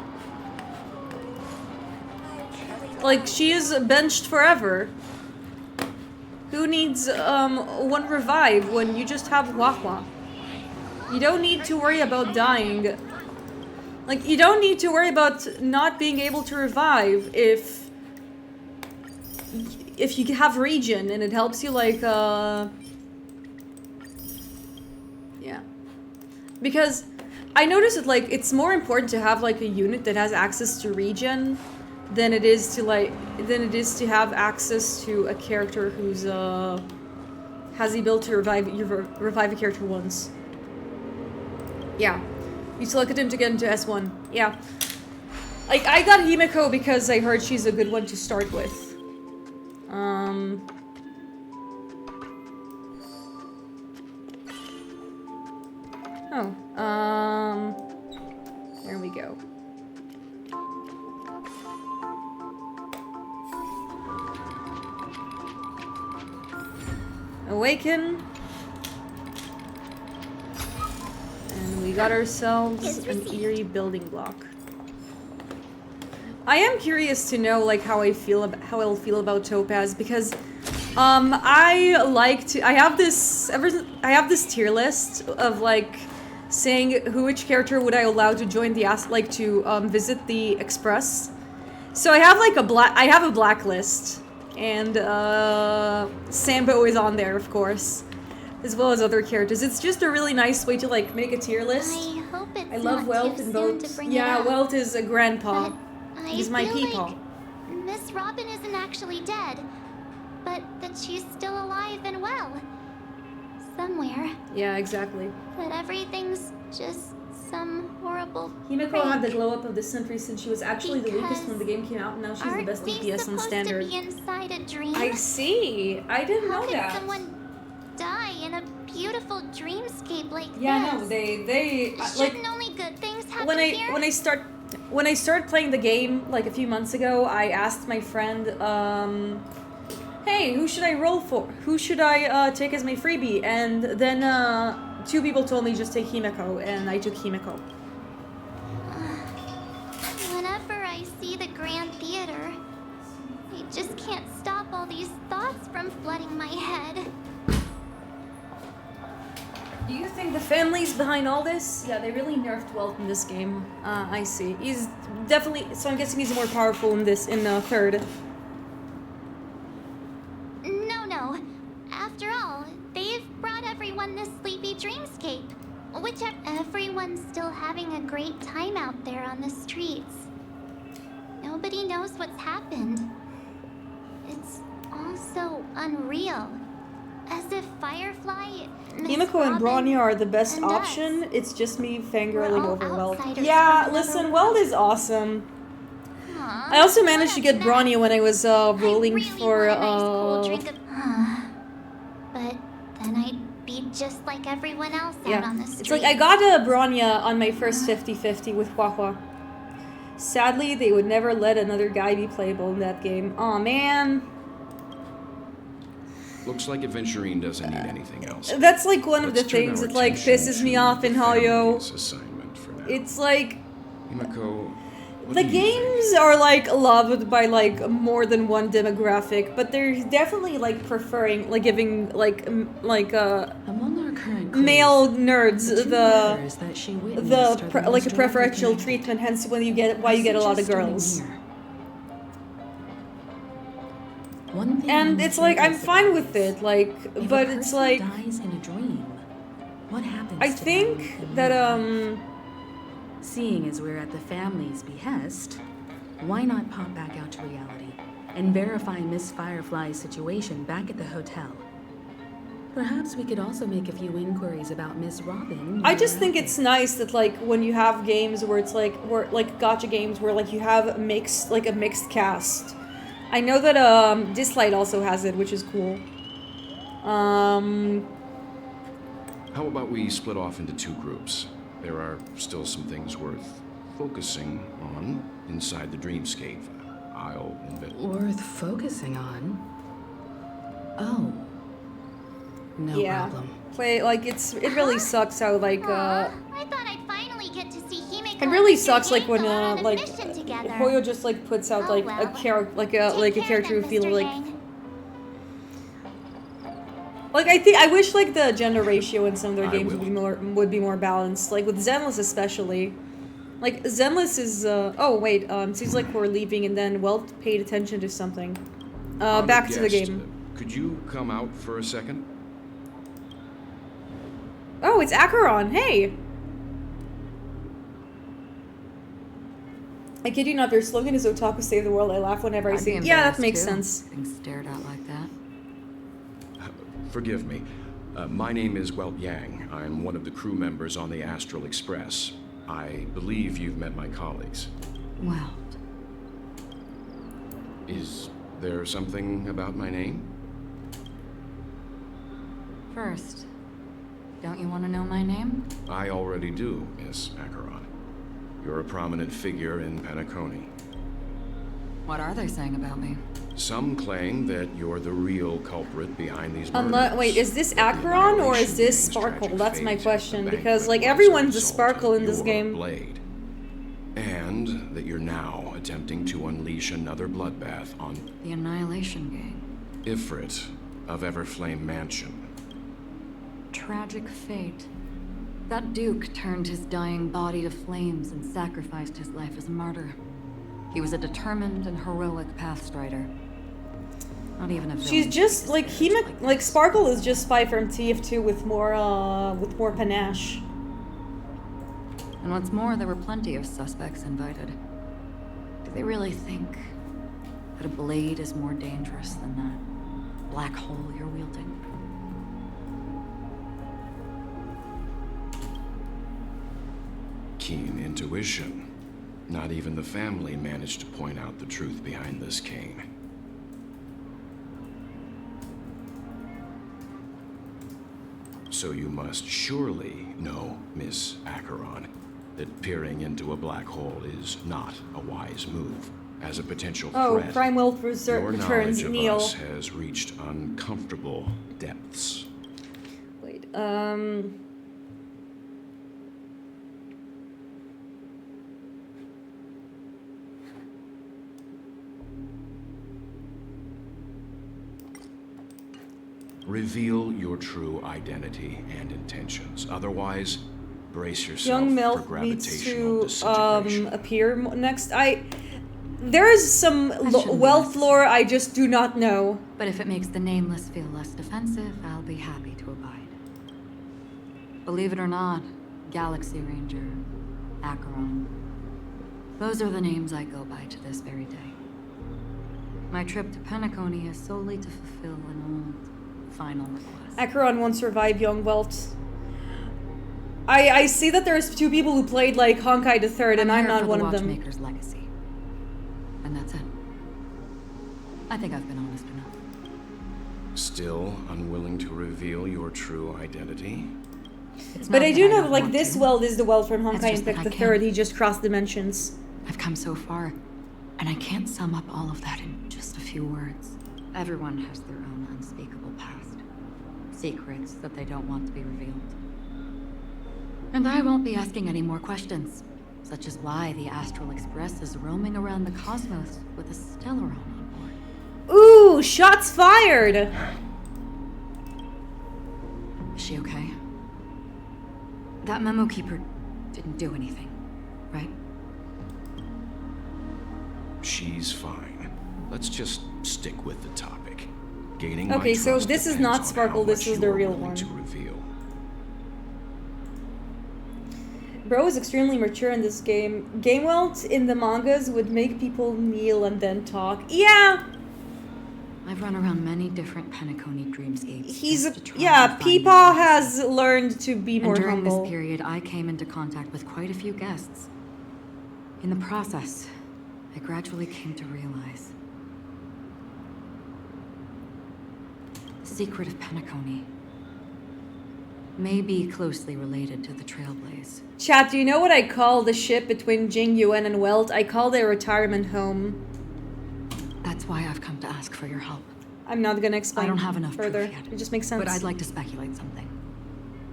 Like, she is benched forever. Who needs one revive when you just have Hua Hua? You don't need to worry about dying. Like, you don't need to worry about not being able to revive if you have regen and it helps you, like, yeah. Because I noticed that, like, it's more important to have, like, a unit that has access to regen than it is to, like, to have access to a character who's, has the ability to revive a character once. Yeah. You selected him to get into S1. Yeah. Like, I got Himeko because I heard she's a good one to start with. There we go. Awaken. And we got ourselves an eerie building block. I am curious to know, like, how I'll feel about Topaz, because I have this tier list of, like, saying which character would I allow to join the visit the Express. So I have like a blacklist, and Sambo is on there, of course, as well as other characters. It's just a really nice way to, like, make a tier list. I hope it's I love not Welt too and soon Boat. to bring Yeah, it up. Welt is a grandpa. He's my feel peepaw. like Miss Robin isn't actually dead, but that she's still alive and well. Somewhere. Yeah, exactly. But everything's just some horrible Himeko had the prank. glow up of the century since she was actually the weakest when the game came out, and now she's the best DPS on standard. Supposed to be inside a dream? I see. I didn't know How that. can someone die in a beautiful dreamscape like Yeah, this? no, they Shouldn't only good things happen here? when I started playing the game like a few months ago, I asked my friend, hey, who should I roll for? Who should I take as my freebie? And then 2 people told me just take Himeko, and I took Himeko. Whenever I see the Grand Theater, I just can't stop all these thoughts from flooding my head. Do you think the family's behind all this? Yeah, they really nerfed Welt in this game. I see. He's definitely... So I'm guessing he's more powerful in this, in third. No. After all, they've brought everyone this sleepy dreamscape. Everyone's still having a great time out there on the streets. Nobody knows what's happened. It's all so unreal. As if Firefly, Miss Himeko and Robin, Bronya are the best and us. option. It's just me fangirling all over Welt. outsiders Yeah, from listen, another Welt is awesome. Aw, I also managed to get Bronya when I was rolling for But then I'd be just like everyone else out on the street. It's like I got Bronya on my first 50-50 with Hua Hua. Sadly, they would never let another guy be playable in that game. Aw, man. Looks like Adventurine doesn't need anything else. That's like one of the Let's turn things our that like attention pisses me to off in the Hayo. family's assignment for now. It's like Himeko, the games are like loved by like more than one demographic, but they're definitely like preferring like giving like among our current male nerds like a most preferential treatment. Hence, when you get why you get a lot of girls. And it's like I'm fine with it, like, but it's like dies in a dream. What happens? I think that seeing as we're at the family's behest, why not pop back out to reality and verify Miss Firefly's situation back at the hotel? Perhaps we could also make a few inquiries about Miss Robin. I just think it's nice that like when you have games where it's like gacha games where like you have a mixed cast. I know that Dislight also has it, which is cool. How about we split off into two groups? There are still some things worth focusing on inside the dreamscape. I'll admit. Worth focusing on? Oh. No problem. Play like it really sucks how like I thought I'd finally get to see Himeko. It really sucks like when like together. Hoyo just like puts out like a character who feels like I wish like the gender ratio in some of their games would be more balanced. Like with Zenless especially. Like Zenless is seems like we're leaving and then Welt paid attention to something. Back to the game. Could you come out for a second? Oh, it's Acheron. Hey. I kid you not, their slogan is Otaku Save the World. I laugh whenever I see it. Yeah, that makes sense. Being stared at like that. Forgive me. My name is Welt Yang. I'm one of the crew members on the Astral Express. I believe you've met my colleagues. Welt. Is there something about my name? First, don't you want to know my name? I already do, Miss Acheron. You're a prominent figure in Penacony. What are they saying about me? Some claim that you're the real culprit behind these murders. Wait, is this Acheron or is this Sparkle? That's my question, because like everyone's a Sparkle in this game. Blade. And that you're now attempting to unleash another bloodbath on the Annihilation Gang. Ifrit of Everflame Mansion. Tragic fate. That Duke turned his dying body to flames and sacrificed his life as martyr. He was a determined and heroic pathstrider. Not even a villain. She's just like Sparkle is just Spy from TF2 with more panache. And what's more, there were plenty of suspects invited. Do they really think that a blade is more dangerous than that black hole you're wielding? Keen intuition. Not even the family managed to point out the truth behind this cane. So you must surely know, Miss Acheron, that peering into a black hole is not a wise move. As a potential threat, Oh, Prime Wolf your returns, knowledge of Neil. us has reached uncomfortable depths. Wait, Reveal your true identity and intentions. Otherwise, brace yourself Young for Milf gravitational needs to disintegration. appear next. There is some wealth lore I just do not know. But if it makes the Nameless feel less defensive, I'll be happy to abide. Believe it or not, Galaxy Ranger, Acheron. Those are the names I go by to this very day. My trip to Penacony is solely to fulfill an old, final request. Acheron won't survive young Welt. I see that there's two people who played like Honkai the Third, and I'm not one of them. Watchmaker's legacy. And that's it. I think I've been honest enough. Still unwilling to reveal your true identity? But I do know that like this Welt is the Welt from Honkai Impact the Third. He just crossed dimensions. I've come so far, and I can't sum up all of that in just a few words. Everyone has their own unspeakable past. Secrets that they don't want to be revealed. And I won't be asking any more questions. Such is why the Astral Express is roaming around the cosmos with a Stellaron on board. Ooh, shots fired! Is she okay? That memo keeper didn't do anything, right? She's fine. Let's just stick with the topic. Gaining Okay, my so trust this is depends not on Sparkle, how this much is the you're real willing one. to reveal. Bro is extremely mature in this game. Gamewelt in the mangas would make people kneel and then talk. Yeah! I've run around many different Penacony dreamscapes. He's just to try yeah, and find Peepaw this has learned to be more and during humble. this period, I came into contact with quite a few guests. In the process, I gradually came to realize the secret of Penacony may be closely related to the Trailblaze. Chat, do you know what I call the ship between Jing Yuan and Welt? I call their retirement home. That's why I've come to ask for your help. I'm not gonna explain I don't have enough further. proof yet. It just makes sense. But I'd like to speculate something.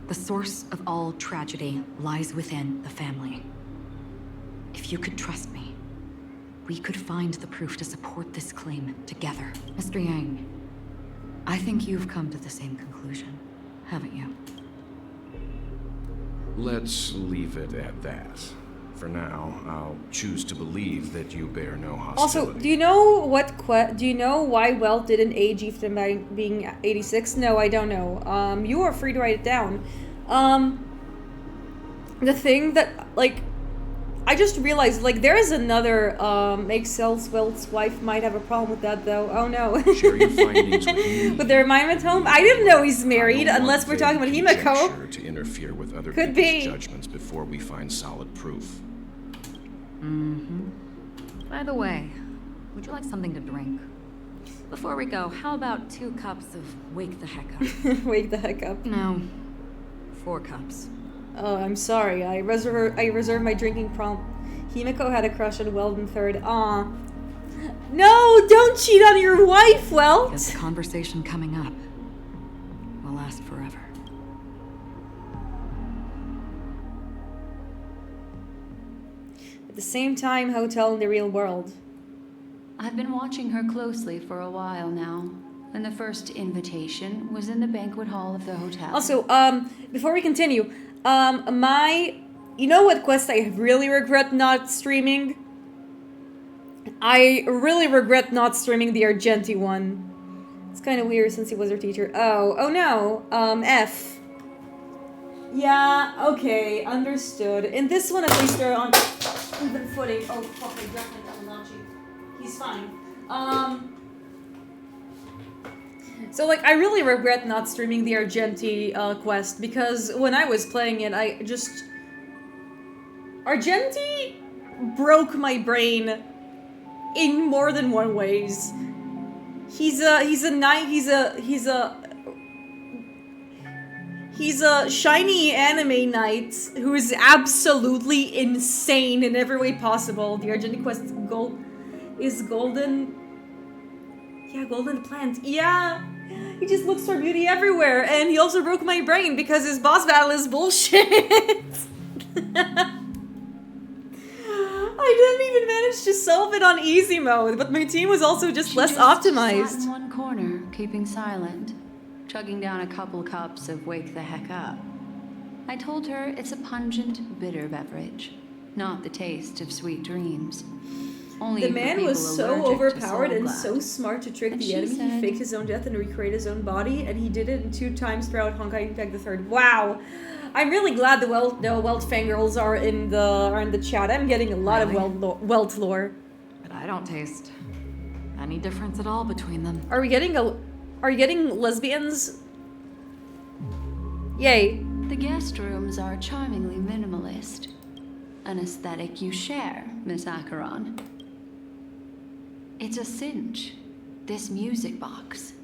The source of all tragedy lies within the family. If you could trust me, we could find the proof to support this claim together. Mr. Yang, I think you've come to the same conclusion, haven't you? Let's leave it at that. For now, I'll choose to believe that you bear no hostility. Also, do you know do you know why Welt didn't age even by being 86? No, I don't know. You are free to write it down. The thing that, like, I just realized, like, there is another, Excel's Welt's wife might have a problem with that, though. Oh, no. Share your findings with me. With their retirement home? I didn't know he's married, unless we're talking about Himeko. To interfere with other Could people's be. judgments before we find solid proof. Mm-hmm. By the way, would you like something to drink? Before we go, how about 2 cups of Wake the Heck Up? Wake the heck up. No, 4 cups. Oh, I'm sorry. I reserved my drinking prompt. Himeko had a crush on Welt in third. Aw. No, don't cheat on your wife, Welt! Because the conversation coming up will last forever. At the same time, hotel in the real world. I've been watching her closely for a while now, and the first invitation was in the banquet hall of the hotel. Also, before we continue, you know what quest I really regret not streaming? I really regret not streaming the Argenti one. It's kind of weird since he was our teacher. Oh no, F. Yeah, okay, understood. In this one, at least they're on even footing. Oh, fuck, I definitely got Malachi. He's fine. So, like, I really regret not streaming the Argenti quest, because when I was playing it, Argenti broke my brain in more than one ways. He's a shiny anime knight who is absolutely insane in every way possible. The Argenti quest is golden. Yeah, golden plant. Yeah. He just looks for beauty everywhere, and he also broke my brain because his boss battle is bullshit. I didn't even manage to solve it on easy mode, but my team was also just less optimized. Sat in one corner, keeping silent, chugging down a couple cups of Wake the Heck Up. I told her it's a pungent, bitter beverage, not the taste of sweet dreams. Only The for man people was so allergic to overpowered and Soul so Glad. smart to trick And the she enemy. He said- faked his own death and recreate his own body, and he did it 2 times throughout Honkai Impact the Third. Wow, I'm really glad the Welt fangirls are in the chat. I'm getting a lot Really? of Welt lore. But I don't taste any difference at all between them. Are you getting lesbians? Yay. The guest rooms are charmingly minimalist. An aesthetic you share, Miss Acheron. It's a cinch. This music box.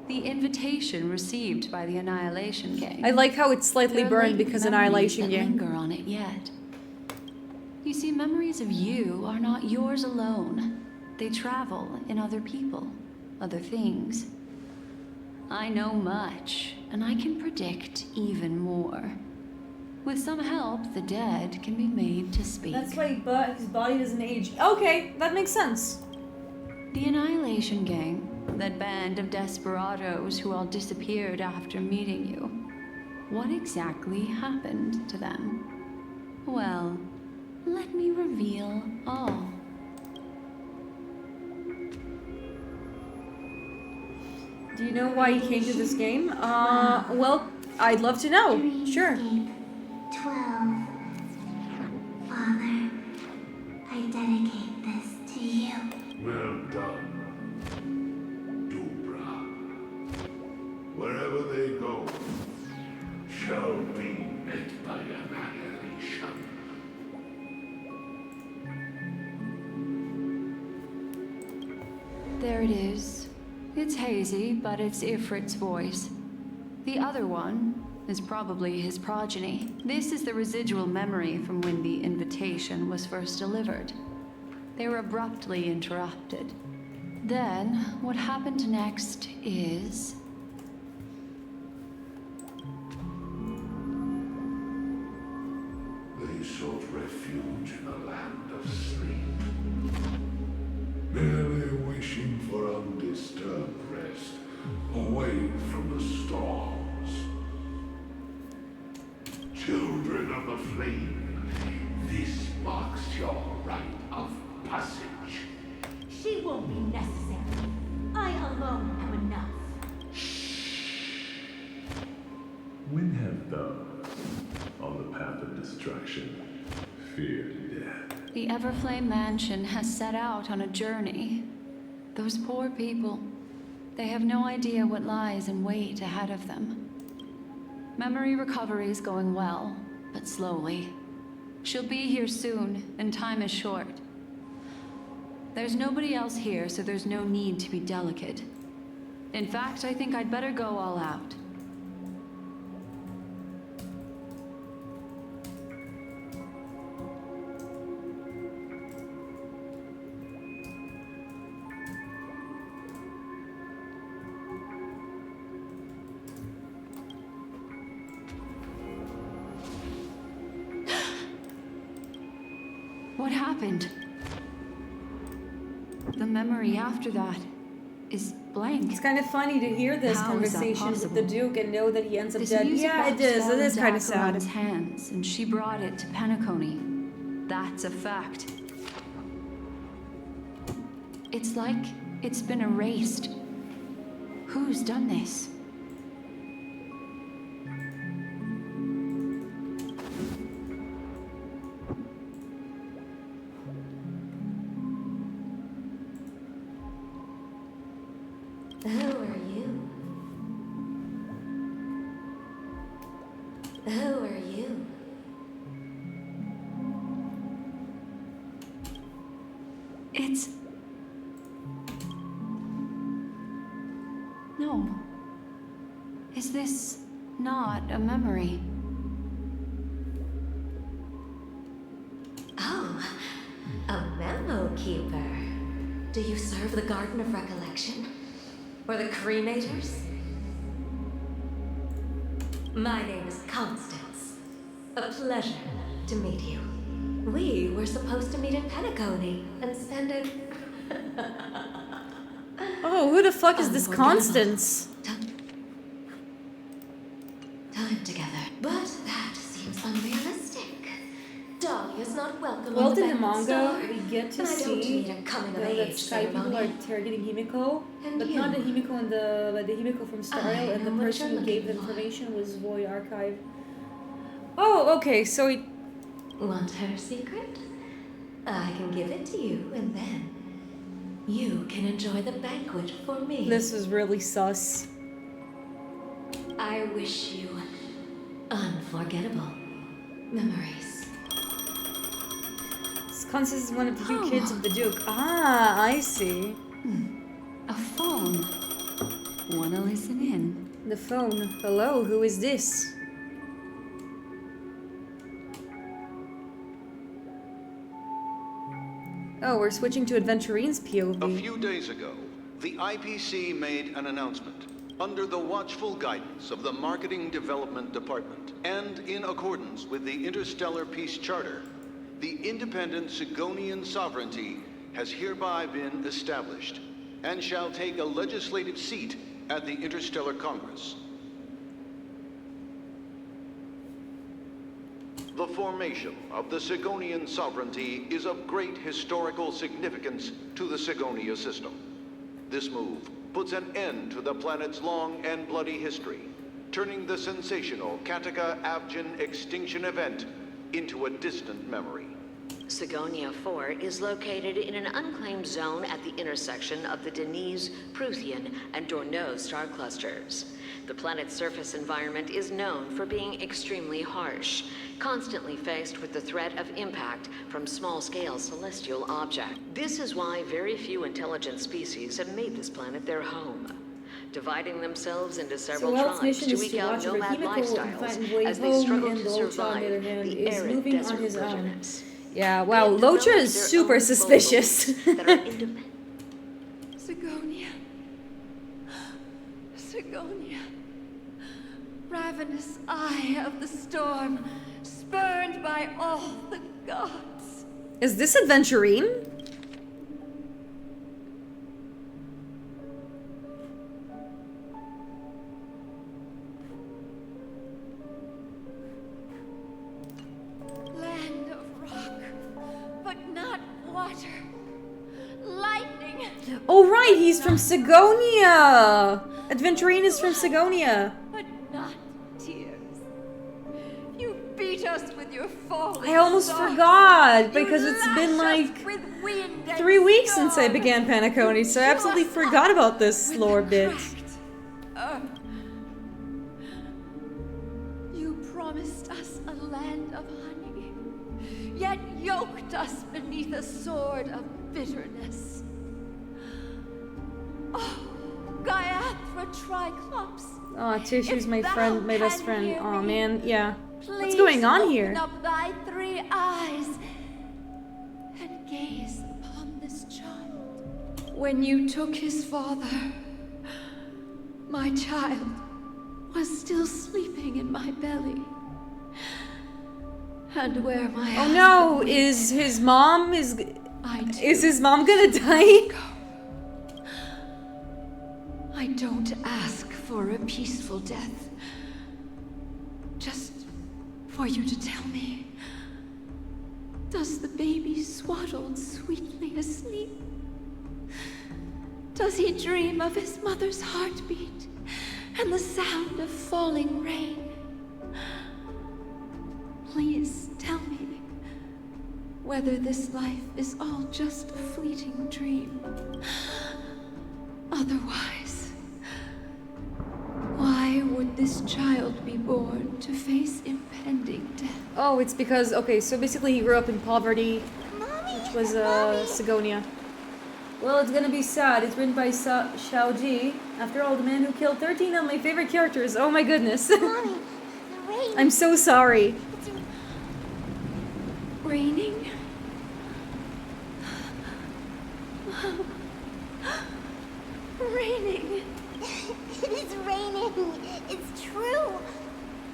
The invitation received by the Annihilation Gang. I like how it's slightly There are burned latent because memories Annihilation that Gang. linger on it yet. You see, memories of you are not yours alone. They travel in other people, other things. I know much, and I can predict even more. With some help, the dead can be made to speak. That's why his body doesn't age. Okay, that makes sense. The Annihilation Gang, that band of desperados who all disappeared after meeting you. What exactly happened to them? Well, let me reveal all. Do you know why he came to this game? Well, I'd love to know. Sure. 12. Father, I dedicate this to you. Well done, Dubra. Wherever they go, shall be met by annihilation. There it is. It's hazy, but it's Ifrit's voice. The other one is probably his progeny. This is the residual memory from when the invitation was first delivered. They were abruptly interrupted. Then, what happened next is... They sought refuge in a land of sleep, merely wishing for undisturbed rest, away from the storms. Children of the flame, this marks your rite of passage. She won't be necessary. I alone am enough. When have those on the path of destruction feared death? The Everflame Mansion has set out on a journey. Those poor people, they have no idea what lies in wait ahead of them. Memory recovery is going well, but slowly. She'll be here soon, and time is short. There's nobody else here, so there's no need to be delicate. In fact, I think I'd better go all out. What happened? The memory after that is blank. It's kind of funny to hear this conversation with the Duke and know that he ends up dead. Yeah, it is. It is kind of sad. Hands, and she brought it to Penacony. That's a fact. It's like it's been erased. Who's done this? Who are you? Who are you? It's... No. Is this not a memory? Oh, a memo keeper. Do you serve the Garden of Recollection? Or the Cremators? My name is Constance. A pleasure to meet you. We were supposed to meet in Penacony and spend it... Oh, who the fuck is this Constance? Time together. But that seems unrealistic. Dahlia's not welcome Well, on the in the Bandit manga, Star, we get to and I don't see need a coming of that age Sky people are ceremony. targeting Himiko, And but you? not the Himiko and but the Himiko from Starrail, and the know what person you're who gave the looking for. information was Void Archive. Oh, okay, so he... Want her secret? I can give it to you, and then you can enjoy the banquet for me. This was really sus. I wish you unforgettable memories. Constance is one of the few kids of the Duke. Ah, I see. A phone. Wanna listen in? The phone. Hello, who is this? Oh, we're switching to Adventurine's POV. A few days ago, the IPC made an announcement. Under the watchful guidance of the Marketing Development Department, and in accordance with the Interstellar Peace Charter, the independent Sigonian sovereignty has hereby been established, and shall take a legislative seat at the Interstellar Congress. The formation of the Sigonian sovereignty is of great historical significance to the Sigonia system. This move puts an end to the planet's long and bloody history, turning the sensational Kataka-Avgin extinction event into a distant memory. Sigonia 4 is located in an unclaimed zone at the intersection of the Denise, Prothean, and Dorneau star clusters. The planet's surface environment is known for being extremely harsh, constantly faced with the threat of impact from small-scale celestial objects. This is why very few intelligent species have made this planet their home, dividing themselves into several tribes to eke out nomad lifestyles as they struggle to survive the arid desert wilderness. Yeah, wow, Locha is super suspicious. Sigonia. Sigonia. Ravenous eye of the storm, spurned by all the gods. Is this Adventurine? Land of rock, but not water. Lightning. Oh right, he's from Sigonia! Adventurine is from Sigonia. But not tears. You beat us with your falling I almost sword. forgot because it's been lash us like with wind and 3 weeks storm. since I began Penacony, so I absolutely forgot about this lore bit. You promised us a land of honey, yet yoked us beneath a sword of bitterness. Oh, Gaiathra Triclops. Oh, Tishu's my friend, my best friend. Oh man, yeah. What's Please going on open here? up thy 3 eyes and gaze upon this child. When you took his father, my child was still sleeping in my belly. And where my Oh no, is his mom gonna die? I don't ask for a peaceful death. Just for you to tell me, does the baby swaddled sweetly asleep? Does he dream of his mother's heartbeat and the sound of falling rain? Please tell me whether this life is all just a fleeting dream. Otherwise, why would this child be born to face impending death? Oh, it's because, okay, so basically he grew up in poverty, which was Sigonia. Well, it's gonna be sad. It's written by Xiaoji. After all, the man who killed 13 of my favorite characters. Oh my goodness. Mommy, the rain. I'm so sorry. It's raining. Raining. It is raining. It's true.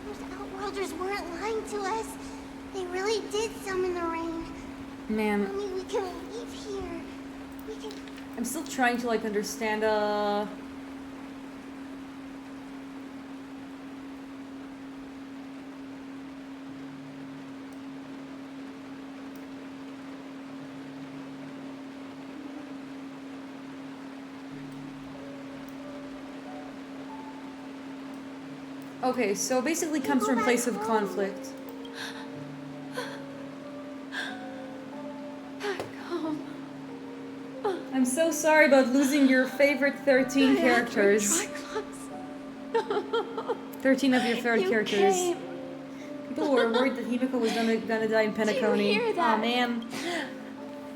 Those outworlders weren't lying to us. They really did summon the rain. Man, Mommy, we can leave here. We can. I'm still trying to like understand, Okay, so basically comes from a place of conflict. Back home. I'm so sorry about losing your favorite 13 characters. 13 of your favorite characters. Came. People were worried that Himiko was gonna die in Penacony. hear that? Aw, man.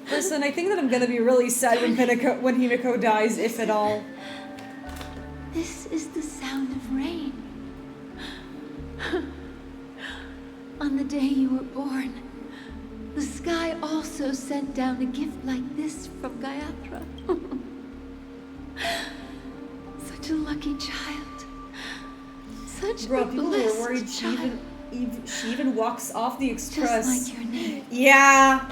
Listen, I think that I'm gonna be really sad when Himiko dies, if at all. This is the sound of rain. On the day you were born, the sky also sent down a gift like this from Gaiathra. Such a lucky child. Such Bro, a people were blessed worried child. she even walks off the express. Just like your name. Yeah.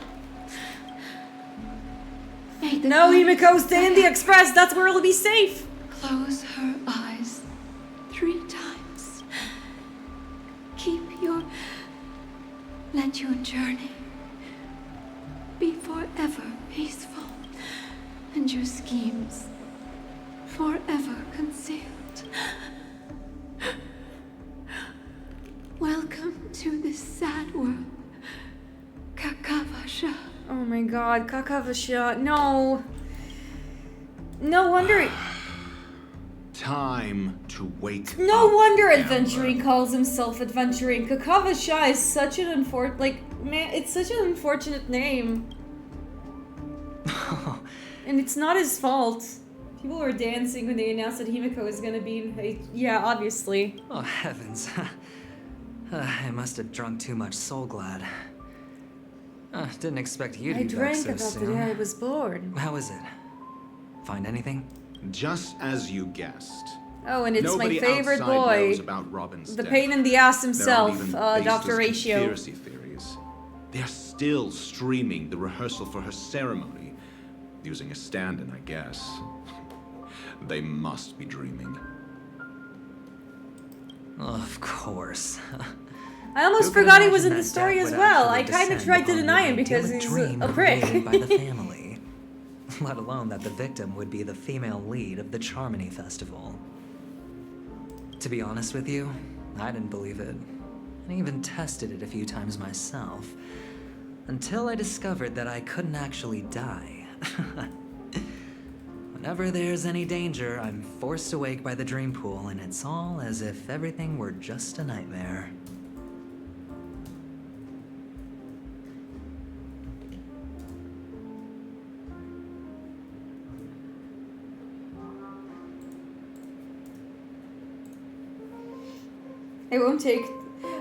No, Himiko, stay in the express. That's where it'll be safe. Close her eyes 3 times. Let your journey be forever peaceful, and your schemes forever concealed. Welcome to this sad world, Kakavasha. Oh my god, Kakavasha. No. No wonder. Time to wake No up, wonder Amber. adventuring calls himself adventuring. Kakavasha is such an it's such an unfortunate name. And it's not his fault. People were dancing when they announced that Himiko was gonna be yeah, obviously. Oh heavens. I must have drunk too much Soul Glad. Didn't expect you to be back so I drank about the soon. day I was born. How is it? Find anything? Just as you guessed. Oh, and it's Nobody my favorite outside boy. knows about Robin's The death. pain in the ass There himself, aren't even Dr. baseless Ratio. Conspiracy theories. They're still streaming the rehearsal for her ceremony, using a stand-in, I guess. They must be dreaming. Of course. I almost Who could forgot he was in imagine the that story death as would well. I actually kind of descend tried to upon deny the him because idyllic he's dream a prick. created by the family. Let alone that the victim would be the female lead of the Charmony Festival. To be honest with you, I didn't believe it. I even tested it a few times myself. Until I discovered that I couldn't actually die. Whenever there's any danger, I'm forced awake by the dream pool, and it's all as if everything were just a nightmare.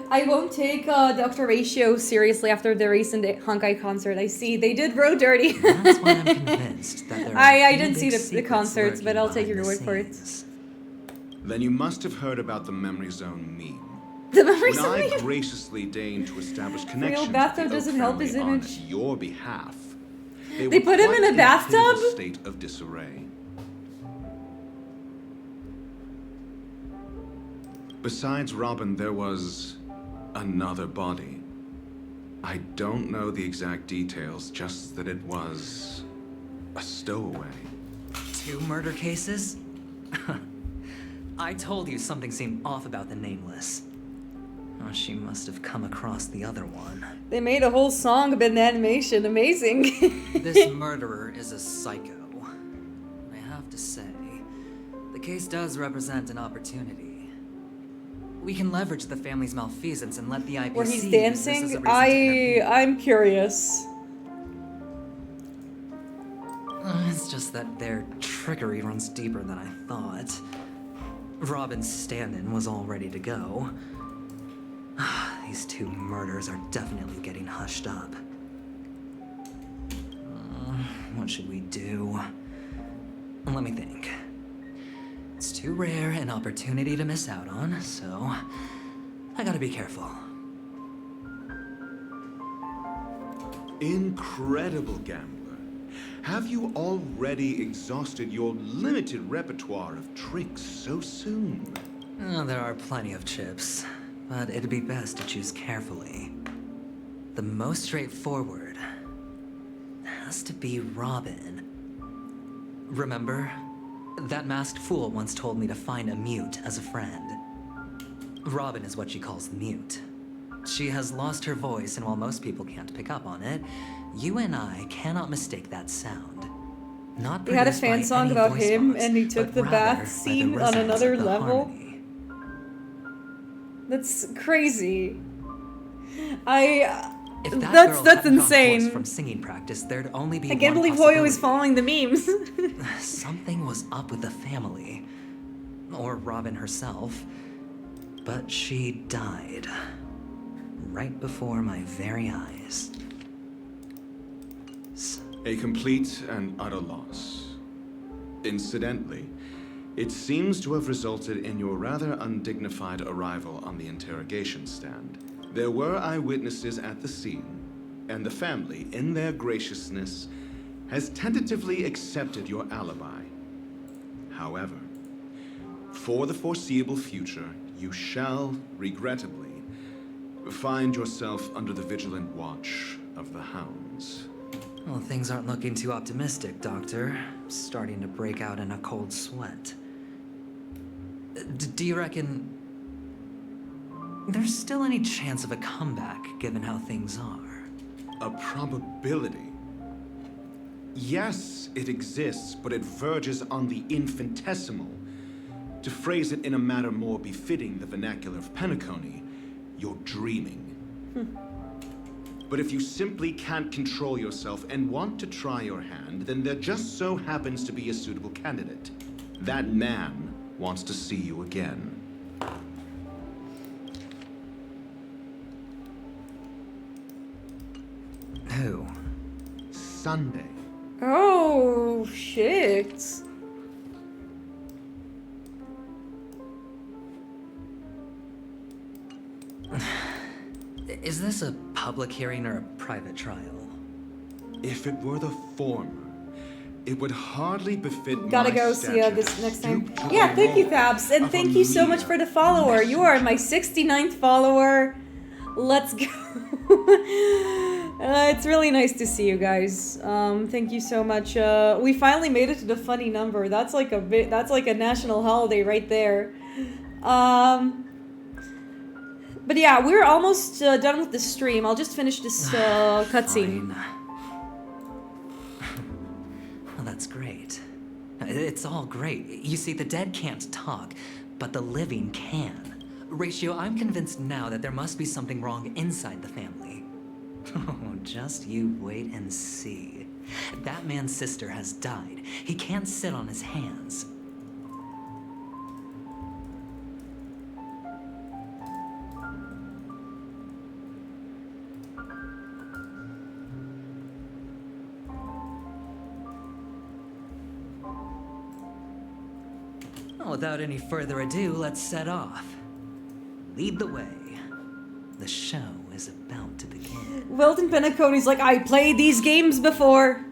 I won't take Dr. Ratio seriously after the recent Honkai concert. I see they did Road Dirty. That's why I'm convinced that there are I few didn't big see the secrets concerts, but lurking I'll take your behind word the for it. scenes. Then you must have heard about the Memory Zone meme. The Memory when Zone I meme? graciously deigned to establish Real connections bathtub with the doesn't Oak help his family on image. your behalf. They were put him quite in a pivotal bathtub? state of disarray. Besides Robin, there was another body. I don't know the exact details, just that it was a stowaway. 2 murder cases? I told you something seemed off about the Nameless. Oh, she must have come across the other one. They made a whole song about the animation. Amazing. This murderer is a psycho. I have to say, the case does represent an opportunity. We can leverage the family's malfeasance and let the IPC Where he's use this as a dancing? reason to intervene. I'm curious. It's just that their trickery runs deeper than I thought. Robin's stand-in was all ready to go. These 2 murders are definitely getting hushed up. What should we do? Let me think. It's too rare an opportunity to miss out on, so I gotta be careful. Incredible gambler. Have you already exhausted your limited repertoire of tricks so soon? There are plenty of chips, but it'd be best to choose carefully. The most straightforward has to be Robin. Remember? That masked fool once told me to find a mute as a friend. Robin is what she calls the mute. She has lost her voice, and while most people can't pick up on it, you and I cannot mistake that sound. Not They had a produced fan by song any about voice him, box, and he took but the rather bath by the scene on resonance another of the level. harmony. That's crazy. If that That's girl hadn't gone insane. hoarse from singing practice, there'd only be I can't one believe Hoyo is possibility. following the memes. Something was up with the family. Or Robin herself. But she died. Right before my very eyes. A complete and utter loss. Incidentally, It seems to have resulted in your rather undignified arrival on the interrogation stand. There were eyewitnesses at the scene, and the family, in their graciousness, has tentatively accepted your alibi. However, for the foreseeable future, you shall, regrettably, find yourself under the vigilant watch of the hounds. Well, things aren't looking too optimistic, Doctor. Starting to break out in a cold sweat. Do you reckon there's still any chance of a comeback, given how things are? A probability? Yes, it exists, but it verges on the infinitesimal. To phrase it in a manner more befitting the vernacular of Penacony, you're dreaming. But if you simply can't control yourself and want to try your hand, then there just so happens to be a suitable candidate. That man wants to see you again. Who? Sunday. Oh, shit. Is this a public hearing or a private trial? If it were the former, it would hardly befit Gotta my go see stature this next time. to Yeah, the thank you, role Fabs. And of thank a you so much mere for the follower. You are my 69th follower. Let's go. It's really nice to see you guys. Thank you so much. We finally made it to the funny number. That's like a national holiday right there. But yeah, we're almost done with the stream. I'll just finish this cutscene. Well, that's great. It's all great. You see, the dead can't talk, but the living can. Ratio, I'm convinced now that there must be something wrong inside the family. Oh, just you wait and see. That man's sister has died. He can't sit on his hands. Well, without any further ado, let's set off. Lead the way. The show is about to begin. Wilton Penacony's like, I played these games before.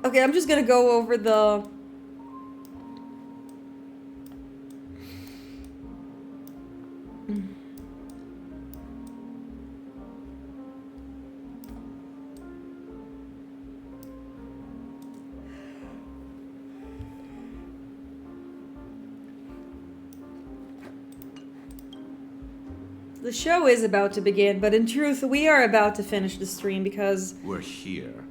Okay, I'm just gonna go over the... The show is about to begin, but in truth, we are about to finish the stream because... We're here.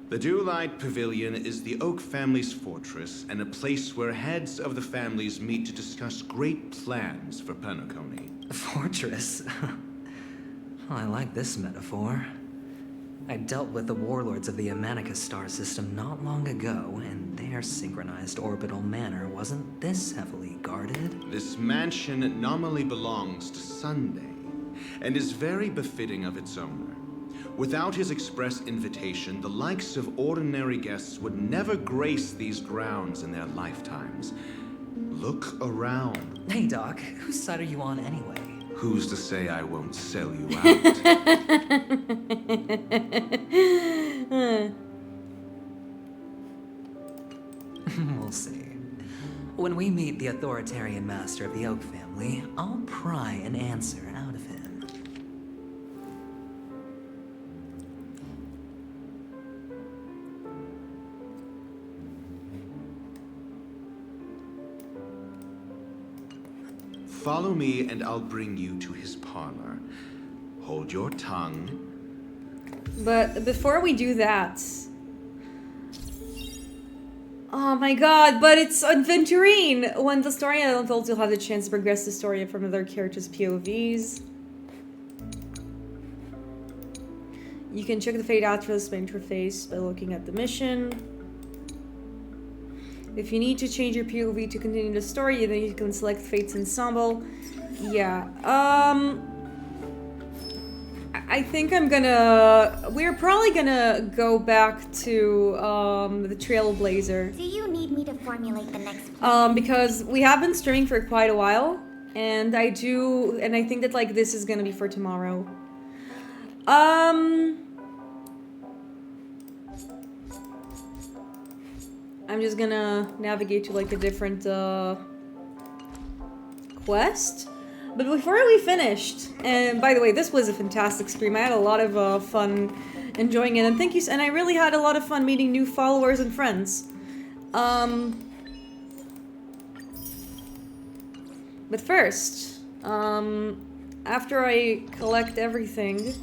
The Dewlight Pavilion is the Oak family's fortress and a place where heads of the families meet to discuss great plans for Penacony. A fortress? Well, I like this metaphor. I dealt with the warlords of the Amanica star system not long ago, and their synchronized orbital manor wasn't this heavily guarded. This mansion nominally belongs to Sunday, and is very befitting of its owner. Without his express invitation, the likes of ordinary guests would never grace these grounds in their lifetimes. Look around. Hey, Doc, whose side are you on anyway? Who's to say I won't sell you out? We'll see. When we meet the authoritarian master of the Oak family, I'll pry an answer out of him. Follow me and I'll bring you to his parlor. Hold your tongue. But before we do that... Oh my god, but it's Aventurine! When the story unfolds, you'll have the chance to progress the story from other characters' POVs. You can check the Fate Atlas interface by looking at the mission. If you need to change your POV to continue the story, then you can select Fate's Ensemble. Yeah, I think I'm gonna... We're probably gonna go back to the Trailblazer. Do you need me to formulate the next plan? Because we have been streaming for quite a while, and I think that like this is gonna be for tomorrow. I'm just gonna navigate to like a different quest. But before we finished, and by the way, this was a fantastic stream. I had a lot of fun enjoying it, and thank you. And I really had a lot of fun meeting new followers and friends. But first, after I collect everything,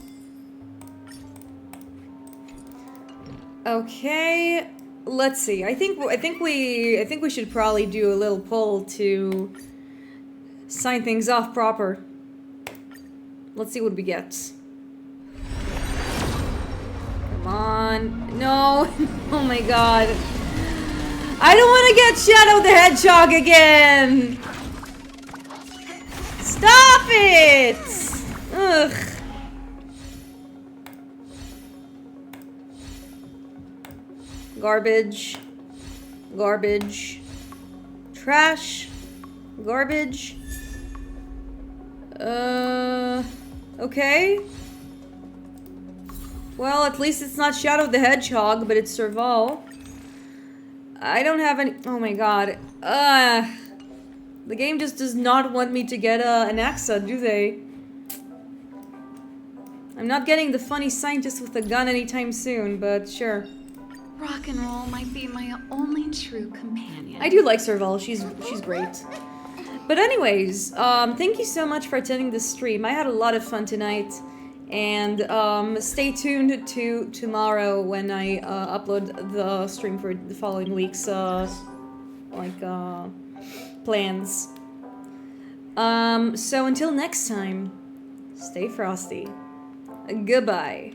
okay. Let's see. I think we should probably do a little poll to sign things off proper. Let's see what we get. Come on. No. Oh my god. I don't want to get Shadow the Hedgehog again. Stop it. Ugh. Garbage. Garbage. Trash. Garbage. Okay. Well, at least it's not Shadow the Hedgehog, but it's Serval. I don't have any... Oh my god. The game just does not want me to get an AXA, do they? I'm not getting the funny scientist with a gun anytime soon, but sure. Rock and roll might be my only true companion. I do like Serval. She's great. But anyways, thank you so much for attending this stream. I had a lot of fun tonight. And stay tuned to tomorrow when I upload the stream for the following week's plans. So until next time, stay frosty. Goodbye.